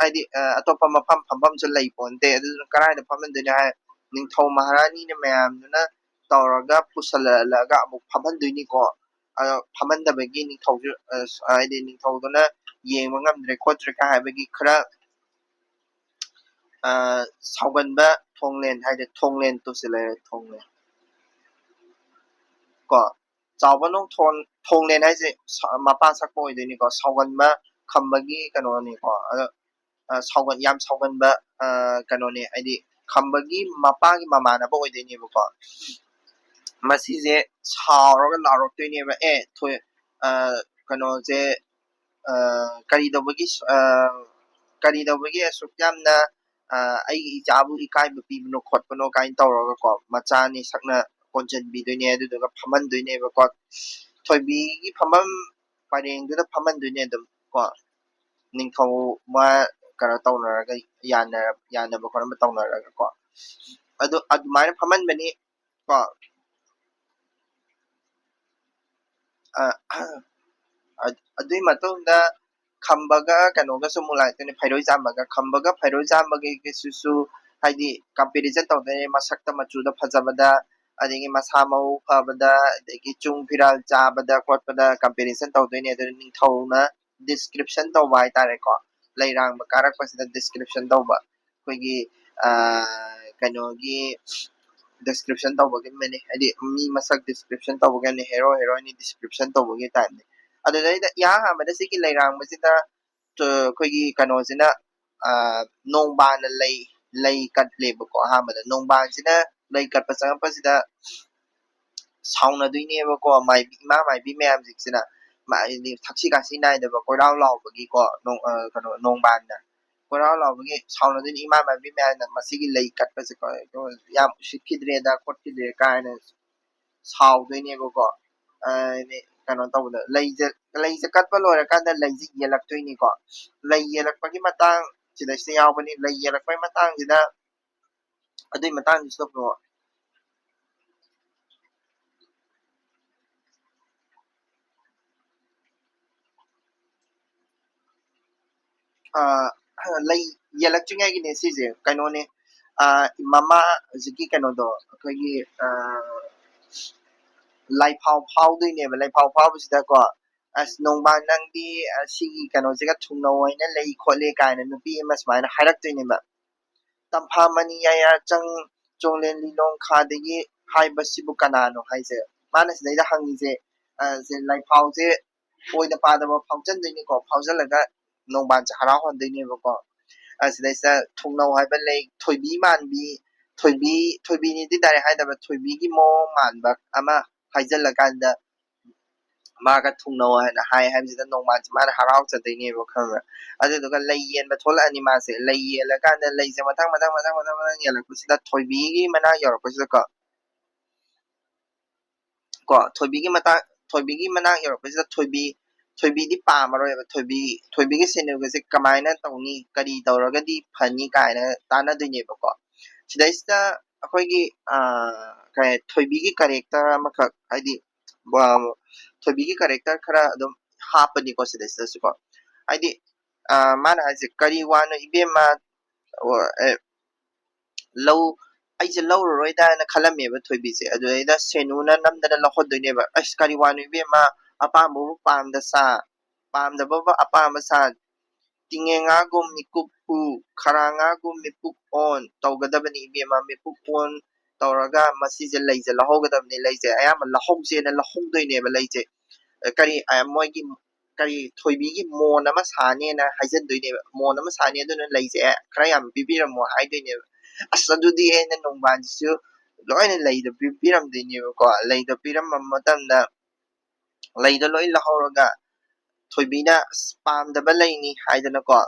ꯍꯥꯏꯗꯤ ꯑꯇꯣꯞꯄ ꯃꯐꯝ ꯐꯝꯐꯝꯁꯨ ꯂꯩ ꯄꯣꯟꯇꯦ ꯑꯗꯨꯗꯨꯅ ꯀꯗꯥꯏꯗ ꯐꯝꯍꯟꯗꯣꯏꯅꯣ ꯍꯥꯏ ꯅꯤꯡꯊꯧ ꯃꯍꯥꯔꯥꯅꯤꯅ ꯃꯌꯥꯝꯗꯨꯅ ꯇꯧꯔꯒ ꯄꯨꯁꯜꯂꯛꯑꯒ ꯑꯃꯨꯛ ꯐꯝꯍꯟꯗꯣꯏꯅꯤꯀꯣ ꯑꯗꯣ ꯐꯝꯍꯟꯗꯕꯒꯤ ꯅꯤꯡꯊꯧꯁꯨ ꯍꯥꯏꯗꯤ ꯅꯤꯡꯊꯧꯗꯨꯅ ꯌꯦꯡꯕ ꯉꯝꯗ꯭ꯔꯦ ꯈꯣꯠꯇ꯭ꯔꯦ ꯀ ꯍꯥꯏꯕꯒꯤ ꯈꯔ ꯁꯥꯎꯒꯟꯕ ꯊꯣꯡꯂꯦꯟ ꯍꯥꯏꯗꯤ ꯊꯣꯡꯂꯦꯟ ꯇꯨꯁꯤꯜꯂꯛꯑꯦ ꯊꯣꯡꯂꯦꯟ ꯀꯣ ꯆꯥꯎꯕ ꯊꯣꯡꯂꯦꯟ ꯍꯥꯏꯁꯦ ꯃꯄꯥ ꯁꯛꯄ ꯑꯣꯏꯗꯣꯏꯅꯤꯀꯣ ꯁꯥꯎꯒꯟꯕ ꯈꯝꯕꯒꯤ ꯀꯩꯅꯣꯅꯤꯀꯣ ꯑꯗꯣ ꯌꯥꯝ ꯁꯥꯎꯒꯟꯕ ꯀꯩꯅꯣꯅꯦ ꯍꯥꯏꯗꯤ ꯈꯝꯕꯒꯤ ꯃꯄꯥꯒꯤ ꯃꯃꯥꯟꯅꯕ ꯑꯣꯏꯗꯣꯏꯅꯦꯕꯀꯣ ꯃꯁꯤꯁꯦ ꯁꯥꯎꯔꯒ ꯂꯥꯎꯔꯛꯇꯣꯏꯅꯦꯕ ꯀꯩꯅꯣꯁꯦ ꯀꯔꯤꯗꯧꯕꯒꯤ ꯑꯁꯨꯛ ꯌꯥꯝꯅ ꯑꯩꯒꯤ ꯏꯆꯥꯕꯨ ꯏꯀꯥꯏꯕ ꯄꯤꯕꯅꯣ ꯈꯣꯠꯄꯅꯣ ꯀꯥꯏꯅ ꯇꯧꯔꯒꯀꯣ ꯃꯆꯥꯅꯤ ꯁꯛꯅ ꯀꯣꯟꯁꯤꯟꯕꯤꯗꯣꯏꯅꯦ ꯑꯗꯨꯗꯨꯒ ꯐꯝꯍꯟꯗꯣꯏꯅꯦꯕꯀꯣ ꯊꯣꯏꯕꯤꯒꯤ ꯐꯝꯐꯝ ꯄꯔꯦꯡꯗꯨꯗ ꯐꯝꯍꯟꯗꯣꯏꯅꯦ ꯑꯗꯨꯝ ꯀꯣ ꯅꯤꯡꯊꯧ ꯀꯩꯅꯣ ꯇꯧꯅꯔꯒ ꯌꯥꯅꯕ ꯈꯣꯠꯅꯕ ꯇꯧꯅꯔꯒ ꯀꯣ ꯑꯗꯨꯃꯥꯏꯅ ꯐꯝꯍꯟꯕꯅꯤ ꯀꯣ ꯑꯗꯨꯒꯤ ꯃꯇꯨꯡꯗ ꯈꯝꯕꯒ ꯀꯩꯅꯣꯒꯁꯨ ꯑꯃꯨꯛ ꯂꯥꯛꯇꯣꯏꯅꯦ ꯐꯩꯔꯣꯏꯖꯥꯝꯕꯒ ꯈꯝꯕꯒ ꯐꯩꯔꯣꯏꯖꯥꯝꯕꯒꯤꯁꯤꯁꯨ ꯍꯥꯏꯗꯤ ꯀꯝꯄꯦꯔꯤꯖꯟ ꯇꯧꯗꯣꯏꯅꯦ ꯃꯁꯛꯇ ꯃꯆꯨꯗ ꯐꯖꯕꯗ ꯑꯗꯒꯤ ꯃꯁꯥ ꯃꯎ ꯐꯕꯗ ꯑꯗꯒꯤ ꯆꯨꯡ ꯐꯤꯔꯥꯜ ꯆꯥꯕꯗ ꯈꯣꯠꯄꯗ ꯀꯝꯄꯦꯔꯤꯖꯟ ꯇꯧꯗꯣꯏꯅꯦ ꯑꯗꯨꯅ ꯅꯤꯡꯊꯧꯅ ꯗꯤꯁꯀ꯭ꯔꯤꯞꯁꯟ ꯇꯧꯕ ꯍꯥꯏꯇꯥꯔꯦꯀꯣ ꯂꯩꯔꯥꯡꯕ ꯀꯥꯔꯛꯄꯁꯤꯗ ꯗꯤꯁꯀ꯭ꯔꯤꯞꯁꯟ ꯇꯧꯕ ꯑꯩꯈꯣꯏꯒꯤ ꯀꯩꯅꯣꯒꯤ ꯗꯤꯁꯀ꯭ꯔꯤꯞꯁꯟ ꯇꯧꯕꯒꯤ ꯃꯅꯤ ꯍꯥꯏꯗꯤ ꯃꯤ ꯃꯁꯛ ꯗꯤꯁꯀ꯭ꯔꯤꯞꯁꯟ ꯇꯧꯕꯒꯅꯤ ꯍꯦꯔꯣ ꯍꯦꯔꯣꯏꯅꯤ ꯗꯤꯁꯀ꯭ꯔꯤꯞꯁꯟ ꯇꯧꯕꯒꯤ ꯇꯥꯏꯞꯅꯤ ꯑꯗꯨꯗꯩꯗ ꯏꯍꯥꯟ ꯍꯥꯟꯕꯗ ꯁꯤꯒꯤ ꯂꯩꯔꯥꯡꯕꯁꯤꯗ ꯑꯩꯈꯣꯏꯒꯤ ꯀꯩꯅꯣꯁꯤꯅ ꯅꯣꯡꯕꯥꯟꯅ ꯂꯩ ꯀꯠꯂꯦꯕꯀꯣ ꯑꯍꯥꯟꯕꯗ ꯅꯣꯡꯕꯥꯟꯁꯤꯅ ꯂꯩ ꯀꯠꯄ ꯆꯪꯉꯛꯄꯁꯤꯗ ꯁꯥꯎꯅꯗꯣꯏꯅꯦꯕꯀꯣ ꯏꯃꯥ ꯃꯥꯏꯕꯤ ꯃꯌꯥꯝꯁꯤꯡꯁꯤꯅ ꯍꯥꯏꯗꯤ ꯊꯛꯁꯤ ꯈꯥꯁꯤ ꯅꯥꯏꯗꯕ ꯀꯣꯏꯔꯥꯎ ꯂꯥꯎꯕꯒꯤꯀꯣ ꯀꯩꯅꯣ ꯅꯣꯡꯕꯥꯟꯅ ꯀꯣꯏꯔꯥꯎ ꯂꯥꯎꯕꯒꯤ ꯁꯥꯎꯅꯗꯣꯏꯅꯤ ꯏꯃꯥ ꯃꯥꯏꯕꯤ ꯃꯌꯥꯝꯅ ꯃꯁꯤꯒꯤ ꯂꯩ ꯀꯠꯄꯁꯦ ꯌꯥꯝ ꯎꯁꯤꯠꯈꯤꯗ꯭ꯔꯦꯗ ꯈꯣꯠꯈꯤꯗ꯭ꯔꯦ ꯀꯥꯏꯅ ꯁꯥꯎꯗꯣꯏꯅꯦꯕꯀꯣ ꯀꯩꯅꯣ ꯇꯧꯕꯗ ꯂꯩꯁꯦ ꯀꯠꯄ ꯂꯣꯏꯔꯀꯥꯟꯗ ꯂꯩꯁꯦ ꯌꯦꯜꯂꯛꯇꯣꯏꯅꯤꯀꯣ ꯂꯩ ꯌꯦꯜꯂꯛꯄꯒꯤ ꯃꯇꯥꯡ ꯁꯤꯗꯩꯁꯤꯗ ꯌꯥꯎꯕꯅꯤ ꯂꯩ ꯌꯦꯜꯂꯛꯄꯒꯤ ꯃꯇꯥꯡꯁꯤꯗ ꯑꯗꯨꯏ ꯃꯇꯥꯡꯁꯤꯗ ꯂꯩ ꯌꯦꯜꯂꯛꯇ꯭ꯔꯤꯉꯩꯒꯤꯅꯦ ꯁꯤꯁꯦ ꯀꯩꯅꯣꯅꯦ ꯃꯃꯥ ꯍꯧꯖꯤꯛꯀꯤ ꯀꯩꯅꯣꯗꯣ ꯑꯩꯈꯣꯏꯒꯤ ꯂꯥꯏꯐꯥꯎ ꯐꯥꯎꯗꯣꯏꯅꯦꯕ ꯂꯩꯐꯥꯎ ꯐꯥꯎꯕꯁꯤꯗꯀꯣ ꯑꯁ ꯅꯣꯡꯕꯥꯟ ꯅꯪꯗꯤ ꯁꯤꯒꯤ ꯀꯩꯅꯣꯁꯤꯒ ꯊꯨꯡꯅꯧ ꯍꯥꯏꯅ ꯂꯩ ꯈꯣꯠꯂꯦ ꯀꯥꯏꯅ ꯅꯨꯄꯤ ꯑꯃ ꯁꯨꯃꯥꯏꯅ ꯍꯥꯏꯔꯛꯇꯣꯏꯅꯦꯕ ꯇꯝꯐꯥ ꯃꯅꯤ ꯌꯥꯌꯥ ꯆꯣꯡꯂꯦꯟ ꯂꯤꯂꯣꯡ ꯈꯥꯗꯒꯤ ꯍꯥꯏꯕꯁꯤꯕꯨ ꯀꯅꯥꯅꯣ ꯍꯥꯏꯁꯦ ꯃꯥꯅ ꯁꯤꯗꯩꯗ ꯍꯪꯉꯤꯁꯦ ꯂꯩꯐꯥꯎꯁꯦ ꯑꯣꯏꯗ ꯄꯥꯗꯕ ꯐꯥꯎꯖꯟꯗꯣꯏꯅꯤꯀꯣ ꯐꯥꯎꯖꯜꯂꯒ ꯅꯣꯡꯕꯥꯟꯁꯦ ꯍꯔꯥꯎꯍꯟꯗꯣꯏꯅꯦꯕꯀꯣ ꯑꯁꯤꯗꯩꯁꯤꯗ ꯊꯨꯡꯅꯧ ꯍꯥꯏꯕ ꯂꯩ ꯊꯣꯏꯕꯤ ꯃꯥꯟꯕꯤ ꯊꯣꯏꯕꯤꯅꯤꯗꯤ ꯗꯥꯏꯔꯦꯛ ꯍꯥꯏꯗꯕ ꯊꯣꯏꯕꯤꯒꯤ ꯃꯑꯣꯡ ꯃꯥꯟꯕ ꯑꯃ ꯍꯥꯏꯖꯤꯜꯂꯀꯥꯟꯗ ꯃꯥꯒ ꯊꯨꯡꯅꯧ ꯍꯥꯏꯅ ꯍꯥꯏꯕꯁꯤꯗ ꯅꯣꯡꯃꯥꯟꯁꯦ ꯃꯥꯅ ꯍꯔꯥꯎꯖꯗꯣꯏꯅꯦꯕ ꯈꯪꯕ꯭ꯔꯥ ꯑꯗꯨꯗꯨꯒ ꯂꯩ ꯌꯦꯟꯕ ꯊꯣꯛꯂꯛꯑꯅꯤ ꯃꯥꯁꯦ ꯂꯩ ꯌꯦꯜꯂꯀꯥꯟꯗ ꯂꯩꯁꯦ ꯃꯊꯪ ꯌꯦꯜꯂꯛꯄꯁꯤꯗ ꯊꯣꯏꯕꯤꯒꯤ ꯃꯅꯥꯛ ꯌꯧꯔꯛꯄꯁꯤꯗ ꯊꯣꯏꯕꯤꯒꯤ ꯃꯅꯥꯛ ꯌꯧꯔꯛꯄꯁꯤꯗ ꯊꯣꯏꯕꯤꯗꯤ ꯄꯥꯝꯃꯔꯣꯏꯕ ꯊꯣꯏꯕꯤꯒꯤ ꯁꯦꯅꯨꯒꯁꯦ ꯀꯃꯥꯏꯅ ꯇꯧꯅꯤ ꯀꯔꯤ ꯇꯧꯔꯒꯗꯤ ꯐꯅꯤ ꯀꯥꯏꯅ ꯇꯥꯟꯅꯗꯣꯏꯅꯦꯕꯀꯣ ꯁꯤꯗꯩꯁꯤꯗ ꯑꯩꯈꯣꯏꯒꯤ ꯊꯣꯏꯕꯤꯒꯤ ꯀꯦꯔꯦꯛꯇꯔ ꯑꯃꯈꯛ ꯍꯥꯏꯗꯤ ꯊꯣꯏꯕꯤꯒꯤ ꯀꯦꯔꯦꯛꯇꯔ ꯈꯔ ꯑꯗꯨꯝ ꯍꯥꯞꯄꯅꯤꯀꯣ ꯁꯤꯗꯩꯁꯤꯗꯁꯨꯀꯣ ꯍꯥꯏꯗꯤ ꯃꯥꯅ ꯍꯥꯏꯁꯦ ꯀꯔꯤ ꯋꯥꯅꯣ ꯏꯕꯦꯝꯃ ꯑꯩꯁꯦ ꯂꯧꯔꯔꯣꯏꯗꯥꯅ ꯈꯜꯂꯝꯃꯦꯕ ꯊꯣꯏꯕꯤꯁꯦ ꯑꯗꯨꯗꯩꯗ ꯁꯦꯅꯨꯅ ꯅꯝꯗꯅ ꯂꯧꯍꯟꯗꯣꯏꯅꯦꯕ ꯑꯁ ꯀꯔꯤ ꯋꯥꯅꯣ ꯏꯕꯦꯝꯃ ꯑꯄꯥꯝꯕꯕꯨ ꯄꯥꯝꯗꯕꯕꯨ ꯑꯄꯥꯝꯕ ꯁꯥ ꯇꯤꯡꯉꯦꯉꯥꯒꯨꯝ ꯃꯤꯀꯨꯞ ꯎ ꯈꯔꯥꯉꯥꯒꯨꯝ ꯃꯤꯄꯨꯛ ꯑꯣꯟ ꯇꯧꯒꯗꯕꯅꯤ ꯏꯕꯦꯝꯃ ꯃꯤꯄꯨꯛ ꯑꯣꯟ ꯇꯧꯔꯒ ꯃꯁꯤꯁꯦ ꯂꯩꯁꯦ ꯂꯧꯍꯧꯒꯗꯕꯅꯤ ꯂꯩꯁꯦ ꯑꯌꯥꯝꯕ ꯂꯧꯍꯧꯁꯦꯅ ꯂꯧꯍꯧꯗꯣꯏꯅꯦꯕ ꯂꯩꯁꯦ ꯀꯔꯤ ꯃꯣꯏꯒꯤ ꯀꯔꯤ ꯊꯣꯏꯕꯤꯒꯤ ꯃꯣꯟ ꯑꯃ ꯁꯥꯅꯦꯅ ꯍꯥꯏꯖꯟꯗꯣꯏꯅꯦꯕ ꯃꯣꯟ ꯑꯃ ꯁꯥꯅꯤ ꯑꯗꯨꯅ ꯂꯩꯁꯦ ꯈꯔ ꯌꯥꯝ ꯄꯤꯕꯤꯔꯝꯃꯣ ꯍꯥꯏꯗꯣꯏꯅꯦꯕ ꯑꯁ ꯑꯗꯨꯗꯤ ꯑꯩꯅ ꯅꯣꯡꯕꯥꯟꯁꯤꯁꯨ ꯂꯣꯏꯅ ꯂꯩꯗꯣ ꯄꯤꯔꯝꯗꯣꯏꯅꯦꯕꯀꯣ ꯂꯩꯗꯣ ꯄꯤꯔꯝꯕ ꯃꯇꯝꯗ ꯂꯩꯗꯣ ꯂꯣꯏ ꯂꯧꯍꯧꯔꯒ ꯊꯣꯏꯕꯤꯅ ꯄꯥꯝꯗꯕ ꯂꯩꯅꯤ ꯍꯥꯏꯗꯅꯀꯣ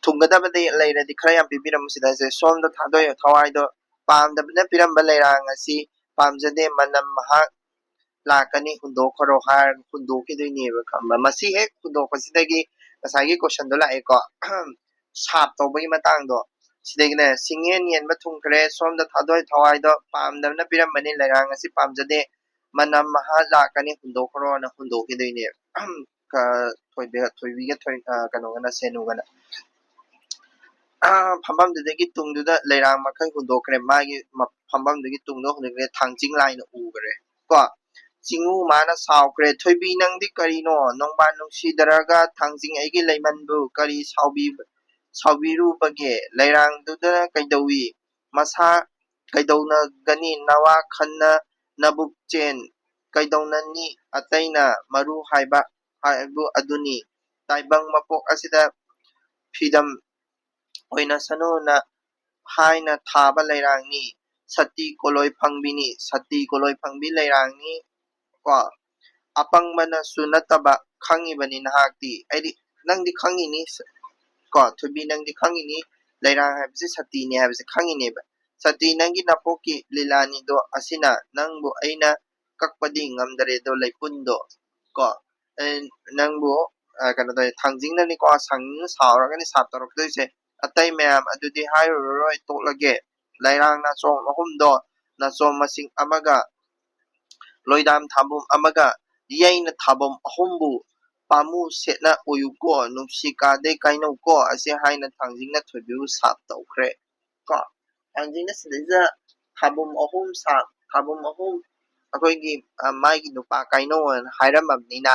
ꯊꯨꯡꯒꯗꯕꯗꯤ ꯂꯩꯔꯗꯤ ꯈꯔ ꯌꯥꯝ ꯄꯤꯕꯤꯔꯝꯃꯨ ꯁꯤꯗꯁꯦ ꯁꯣꯝꯗ ꯊꯥꯗꯣꯛꯑꯦ ꯊꯋꯥꯏꯗꯣ ꯄꯥꯝꯗꯕꯅ ꯄꯤꯔꯝꯕ ꯂꯩꯔꯥꯡ ꯑꯁꯤ ꯄꯥꯝꯖꯗꯦ ꯃꯅꯝ ꯃꯍꯥꯛ ꯂꯥꯛꯀꯅꯤ ꯍꯨꯟꯗꯣꯛꯈ꯭ꯔꯣ ꯍꯥꯏꯔꯒ ꯍꯨꯟꯗꯣꯛꯈꯤꯗꯣꯏꯅꯦꯕ ꯈꯪꯕ ꯃꯁꯤ ꯍꯦꯛ ꯍꯨꯟꯗꯣꯛꯄꯁꯤꯗꯒꯤ ꯉꯁꯥꯏꯒꯤ ꯀꯣꯏꯁꯟꯗꯣ ꯂꯥꯛꯑꯦꯀꯣ ꯁꯥꯞ ꯇꯧꯕꯒꯤ ꯃꯇꯥꯡꯗꯣ ꯁꯤꯗꯒꯤꯅꯦ ꯁꯤꯡꯉꯦꯟ ꯌꯦꯟꯕ ꯊꯨꯡꯈ꯭ꯔꯦ ꯁꯣꯝꯗ ꯊꯥꯗꯣꯛꯑꯦ ꯊꯋꯥꯏꯗꯣ ꯄꯥꯝꯗꯕꯅ ꯄꯤꯔꯝꯕꯅꯤ ꯂꯩꯔꯥꯡ ꯑꯁꯤ ꯄꯥꯝꯖꯗꯦ ꯃꯅꯝ ꯃꯍꯥ ꯂꯥꯛꯀꯅꯤ ꯍꯨꯟꯗꯣꯛꯈ꯭ꯔꯣꯅ ꯍꯨꯟꯗꯣꯛꯈꯤꯗꯣꯏꯅꯦꯕ ꯊꯣꯏꯕꯤꯒ ꯀꯩꯅꯣꯒꯅ ꯁꯦꯅꯨꯒꯅ ꯐꯝꯐꯝꯗꯨꯗꯒꯤ ꯇꯨꯡꯗꯨꯗ ꯂꯩꯔꯥꯡ ꯃꯈꯩ ꯍꯨꯟꯗꯣꯛꯈ꯭ꯔꯦ ꯃꯥꯒꯤ ꯐꯝꯐꯝꯗꯨꯒꯤ ꯇꯨꯡꯗ ꯍꯨꯟꯗꯣꯛꯈ꯭ꯔꯦ ꯊꯥꯡꯆꯤꯡ ꯂꯥꯏꯅ ꯎꯈ꯭ꯔꯦ ꯀꯣ ꯆꯤꯡꯎ ꯃꯥꯅ ꯁꯥꯎꯈ꯭ꯔꯦ ꯊꯣꯏꯕꯤ ꯅꯪꯗꯤ ꯀꯔꯤꯅꯣ ꯅꯣꯡꯕꯥꯟ ꯅꯨꯡꯁꯤꯗꯔꯒ ꯊꯥꯡꯖꯤꯡ ꯑꯩꯒꯤ ꯂꯩꯃꯟꯕꯨ ꯀꯔꯤ ꯁꯥꯎꯕꯤꯔꯨꯕꯒꯦ ꯂꯩꯔꯥꯡꯗꯨꯗ ꯀꯩꯗꯧꯏ ꯃꯁꯥ ꯀꯩꯗꯧꯅꯒꯅꯤ ꯅꯋꯥ ꯈꯟꯅ ꯅꯕꯨꯛ ꯆꯦꯟ ꯀꯩꯗꯧꯅꯅꯤ ꯑꯇꯩꯅ ꯃꯔꯨ ꯍꯥꯏꯕꯨ ꯑꯗꯨꯅꯤ ꯇꯥꯏꯕꯪ ꯃꯄꯣꯛ ꯑꯁꯤꯗ ꯐꯤꯗꯝ ꯑꯣꯏꯅꯁꯅꯨꯅ ꯍꯥꯏꯅ ꯊꯥꯕ ꯂꯩꯔꯥꯡꯅꯤ ꯁꯇꯤ ꯀꯣꯂꯣꯏ ꯐꯪꯕꯤꯅꯤ ꯁꯇꯤ ꯀꯣꯂꯣꯏ ꯐꯪꯕꯤ ꯂꯩꯔꯥꯡꯅꯤ ꯀꯣ ꯑꯄꯪꯕꯅꯁꯨ ꯅꯠꯇꯕ ꯈꯪꯉꯤꯕꯅꯤ ꯅꯍꯥꯛꯇꯤ ꯑꯩꯗꯤ ꯅꯪꯗꯤ ꯈꯪꯉꯤꯅꯤ ꯀꯣ ꯊꯣꯏꯕꯤ ꯅꯪꯗꯤ ꯈꯪꯉꯤꯅꯤ ꯂꯩꯔꯥꯡ ꯍꯥꯏꯕꯁꯤ ꯁꯇꯤꯅꯤ ꯍꯥꯏꯕꯁꯤ ꯈꯪꯉꯤꯅꯦꯕ ꯁꯇꯤ ꯅꯪꯒꯤ ꯅꯄꯣꯛꯀꯤ ꯂꯤꯂꯥꯅꯤꯗꯣ ꯑꯁꯤꯅ ꯅꯪꯕꯨ ꯑꯩꯅ ꯀꯛꯄꯗꯤ ꯉꯝꯗꯔꯦꯗꯣ ꯂꯩꯄꯨꯟꯗꯣ ꯀꯣ ꯅꯪꯕꯨ ꯀꯩꯅꯣ ꯇꯧꯋꯦ ꯊꯥꯡꯖꯤꯡꯅꯅꯤꯀꯣ ꯁꯪꯅꯤꯡꯅ ꯁꯥꯎꯔꯒꯅꯤ ꯁꯥꯞ ꯇꯧꯔꯛꯇꯣꯏꯁꯦ ꯑꯇꯩ ꯃꯌꯥꯝ ꯑꯗꯨꯗꯤ ꯍꯥꯏꯔꯨꯔꯔꯣꯏ ꯇꯣꯛꯂꯒꯦ ꯂꯩꯔꯥꯡ ꯅꯥꯆꯣꯝ ꯑꯍꯨꯝꯗꯣ ꯅꯥꯆꯣꯝ ꯃꯁꯤꯡ ꯑꯃꯒ ꯂꯣꯏꯗꯥꯝ ꯊꯥꯕꯨꯝ ꯑꯃꯒ ꯌꯩꯅ ꯊꯥꯕꯝ ꯑꯍꯨꯝꯕꯨ ꯄꯥꯃꯨ ꯁꯦꯠꯅ ꯑꯣꯏꯌꯨꯀꯣ ꯅꯨꯡꯁꯤ ꯀꯥꯗꯩ ꯀꯥꯏꯅꯧꯀꯣ ꯑꯁꯤ ꯍꯥꯏꯅ ꯊꯥꯡꯖꯤꯡꯅ ꯊꯣꯏꯕꯤꯕꯨ ꯁꯥꯞ ꯇꯧꯈ꯭ꯔꯦ ꯀꯣ ꯊꯥꯡꯖꯤꯡꯅ ꯁꯤꯗꯩꯁꯤꯗ ꯊꯥꯕꯨꯝ ꯑꯍꯨꯝ ꯊꯥꯕꯨꯝ ꯑꯍꯨꯝ ꯑꯩꯈꯣꯏꯒꯤ ꯃꯥꯒꯤ ꯅꯨꯄꯥ ꯀꯥꯏꯅꯧꯅ ꯍꯥꯏꯔꯝꯃꯕꯅꯤꯅ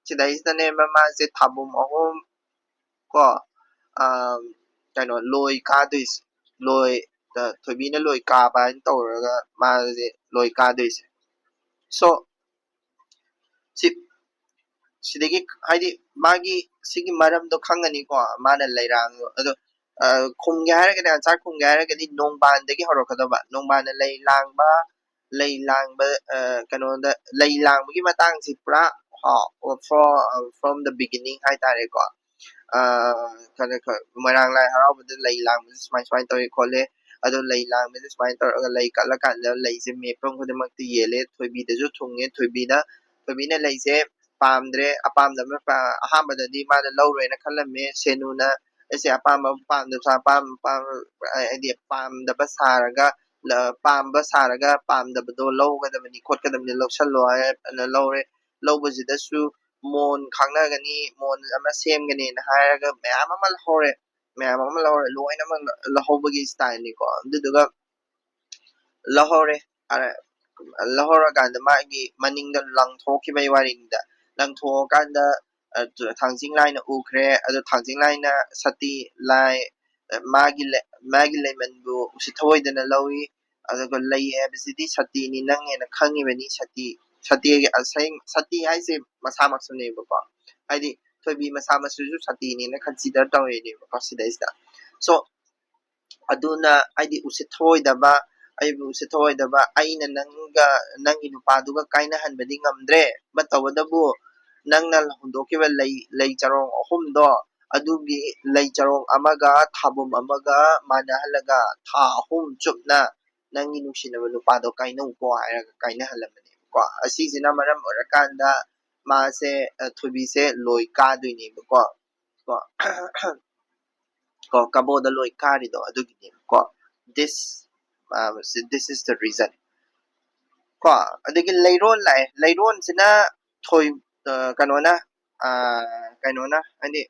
ꯁꯤꯗꯩꯁꯤꯗꯅꯦ ꯃꯥꯁꯦ ꯊꯥꯕꯨꯝ ꯑꯍꯨꯝ ꯀꯣ ꯀꯩꯅꯣ ꯂꯣꯏ ꯀꯥꯗꯣꯏꯁꯦ ꯂꯣꯏ ꯊꯣꯏꯕꯤꯅ ꯂꯣꯏ ꯀꯥꯕ ꯍꯥꯏꯅ ꯇꯧꯔꯒ ꯃꯥꯁꯦ ꯂꯣꯏ ꯀꯥꯗꯣꯏꯁꯦ ꯁꯣ ꯁꯤꯗꯒꯤ ꯍꯥꯏꯗꯤ ꯃꯥꯒꯤ ꯁꯤꯒꯤ ꯃꯔꯝꯗꯣ ꯈꯪꯉꯅꯤꯀꯣ ꯃꯥꯅ ꯂꯩꯔꯥꯡꯗꯣ ꯑꯗꯣ ꯈꯨꯝꯒꯦ ꯍꯥꯏꯔꯒꯗꯤ ꯑꯟꯁꯥꯔ ꯈꯨꯝꯒꯦ ꯍꯥꯏꯔꯒꯗꯤ ꯅꯣꯡꯕꯥꯟꯗꯒꯤ ꯍꯧꯔꯛꯀꯗꯧꯕ ꯅꯣꯡꯕꯥꯟꯅ ꯂꯩ ꯂꯥꯡꯕ ꯀꯩꯅꯣꯗ ꯂꯩ ꯂꯥꯡꯕꯒꯤ ꯃꯇꯥꯡꯁꯤ ꯄꯨꯔꯥ from the beginning ꯍꯥꯏꯇꯥꯔꯦꯀꯣ ꯃꯣꯏꯔꯥꯡ ꯂꯥꯏ ꯍꯔꯥꯎꯕꯗ ꯂꯩ ꯂꯥꯡꯕꯁꯦ ꯁꯨꯃꯥꯏꯅ ꯇꯧꯋꯤ ꯈꯣꯠꯂꯦ ꯑꯗꯣ ꯂꯩ ꯂꯥꯡꯕꯁꯦ ꯁꯨꯃꯥꯏꯅ ꯇꯧꯔꯒ ꯂꯩ ꯀꯠꯂꯀꯥꯟꯗ ꯂꯩꯁꯦ ꯃꯦꯠꯐꯝ ꯈꯨꯗꯤꯡꯃꯛꯇ ꯌꯦꯜꯂꯦ ꯊꯣꯏꯕꯤꯗꯁꯨ ꯊꯨꯡꯉꯦ ꯊꯣꯏꯕꯤꯅ ꯂꯩꯁꯦ ꯄꯥꯝꯗ꯭ꯔꯦ ꯑꯄꯥꯝꯗꯕ ꯑꯍꯥꯟꯕꯗꯗꯤ ꯃꯥꯅ ꯂꯧꯔꯣꯏꯅ ꯈꯜꯂꯝꯃꯦ ꯁꯦꯅꯨꯅ ꯑꯩꯁꯦ ꯑꯄꯥꯝꯕ ꯍꯥꯏꯗꯤ ꯄꯥꯝꯗꯕ ꯁꯥꯔꯒ ꯄꯥꯝꯕ ꯁꯥꯔꯒ ꯄꯥꯝꯗꯕꯗꯣ ꯂꯧꯒꯗꯕꯅꯤ ꯈꯣꯠꯀꯗꯕꯅꯤ ꯂꯧꯁꯜꯂꯣ ꯍꯥꯏꯅ ꯂꯧꯔꯦ ꯂꯧꯕꯁꯤꯗꯁꯨ ꯃꯣꯟ ꯈꯥꯡꯅꯒꯅꯤ ꯃꯣꯟ ꯑꯃ ꯁꯦꯝꯒꯅꯤꯅ ꯍꯥꯏꯔꯒ ꯃꯌꯥꯝ ꯑꯃ ꯂꯧꯍꯧꯔꯦ ꯂꯣꯏꯅꯃꯛ ꯂꯧꯍꯧꯕꯒꯤ ꯁ꯭ꯇꯥꯏꯜꯅꯤꯀꯣ ꯑꯗꯨꯗꯨꯒ ꯂꯧꯍꯧꯔꯀꯥꯟꯗ ꯃꯥꯒꯤ ꯃꯅꯤꯡꯗ ꯂꯪꯊꯣꯛꯈꯤꯕꯒꯤ ꯋꯥꯔꯤꯅꯤꯗ ꯂꯪꯊꯣꯛꯑꯀꯥꯟꯗ ꯊꯥꯡꯖꯤꯡ ꯂꯥꯏꯅ ꯎꯈ꯭ꯔꯦ ꯑꯗꯣ ꯊꯥꯡꯖꯤꯡ ꯂꯥꯏꯅ ꯁꯇꯤ ꯂꯥꯏ ꯃꯥꯒꯤ ꯂꯩꯃꯟꯕꯨ ꯎꯁꯤꯠ ꯊꯑꯣꯏꯗꯅ ꯂꯧꯏ ꯑꯗꯨꯒ ꯂꯩ ꯍꯥꯏꯕꯁꯤꯗꯤ ꯁꯇꯤꯅꯤ ꯅꯪ ꯍꯦꯟꯅ ꯈꯪꯉꯤꯕꯅꯤ ꯁꯇꯤ ꯍꯥꯏꯁꯦ ꯃꯁꯥꯃꯛꯁꯨꯅꯦꯕꯀꯣ ꯍꯥꯏꯗꯤ ꯊꯣꯏꯕꯤ ꯃꯁꯥꯃꯛꯁꯨ ꯁꯇꯤꯅꯦꯅ ꯀꯟꯁꯤꯗꯔ ꯇꯧꯔꯤꯅꯦꯕꯀꯣ ꯁꯤꯗꯩꯁꯤꯗ ꯁꯣ ꯑꯗꯨꯅ ꯍꯥꯏꯗꯤ ꯑꯩꯕꯨ ꯎꯁꯤꯠ ꯊꯑꯣꯏꯗꯕ ꯑꯩꯅ ꯅꯪꯒꯤ ꯅꯨꯄꯥꯗꯨꯒ ꯀꯥꯏꯅꯍꯟꯕꯗꯤ ꯉꯝꯗ꯭ꯔꯦ ꯇꯧꯕꯇꯕꯨ ꯅꯪꯅ ꯍꯨꯟꯗꯣꯛꯈꯤꯕ ꯂꯩ ꯆꯔꯣꯡ ꯑꯍꯨꯝꯗꯣ ꯑꯗꯨꯒꯤ ꯂꯩ ꯆꯔꯣꯡ ꯑꯃꯒ ꯊꯥꯕꯨꯝ ꯑꯃꯒ ꯃꯥꯟꯅꯍꯜꯂꯒ ꯊꯥ ꯑꯍꯨꯝ ꯆꯨꯞꯅ ꯅꯪꯒꯤ ꯅꯨꯡꯁꯤꯅꯕ ꯅꯨꯄꯥꯗꯣ ꯀꯥꯏꯅꯧꯀꯣ ꯍꯥꯏꯔꯒ ꯀꯥꯏꯅꯍꯜꯂꯝꯕꯅꯦꯕꯀꯣ ꯑꯁꯤꯁꯤꯅ ꯃꯔꯝ ꯑꯣꯏꯔꯀꯥꯟꯗ ꯃꯥꯁꯦ ꯊꯣꯏꯕꯤꯁꯦ ꯂꯣꯏ ꯀꯥꯗꯣꯏꯅꯦꯕꯀꯣ ꯀꯕꯣꯗ ꯂꯣꯏ ꯀꯥꯔꯤꯗꯣ ꯑꯗꯨꯒꯤꯅꯦꯕꯀꯣ this is the reason ꯀꯣ ꯑꯗꯒꯤ ꯂꯩꯔꯣꯟ ꯂꯥꯛꯑꯦ ꯂꯩꯔꯣꯟꯁꯤꯅ ꯀꯩꯅꯣꯅ ꯍꯥꯏꯗꯤ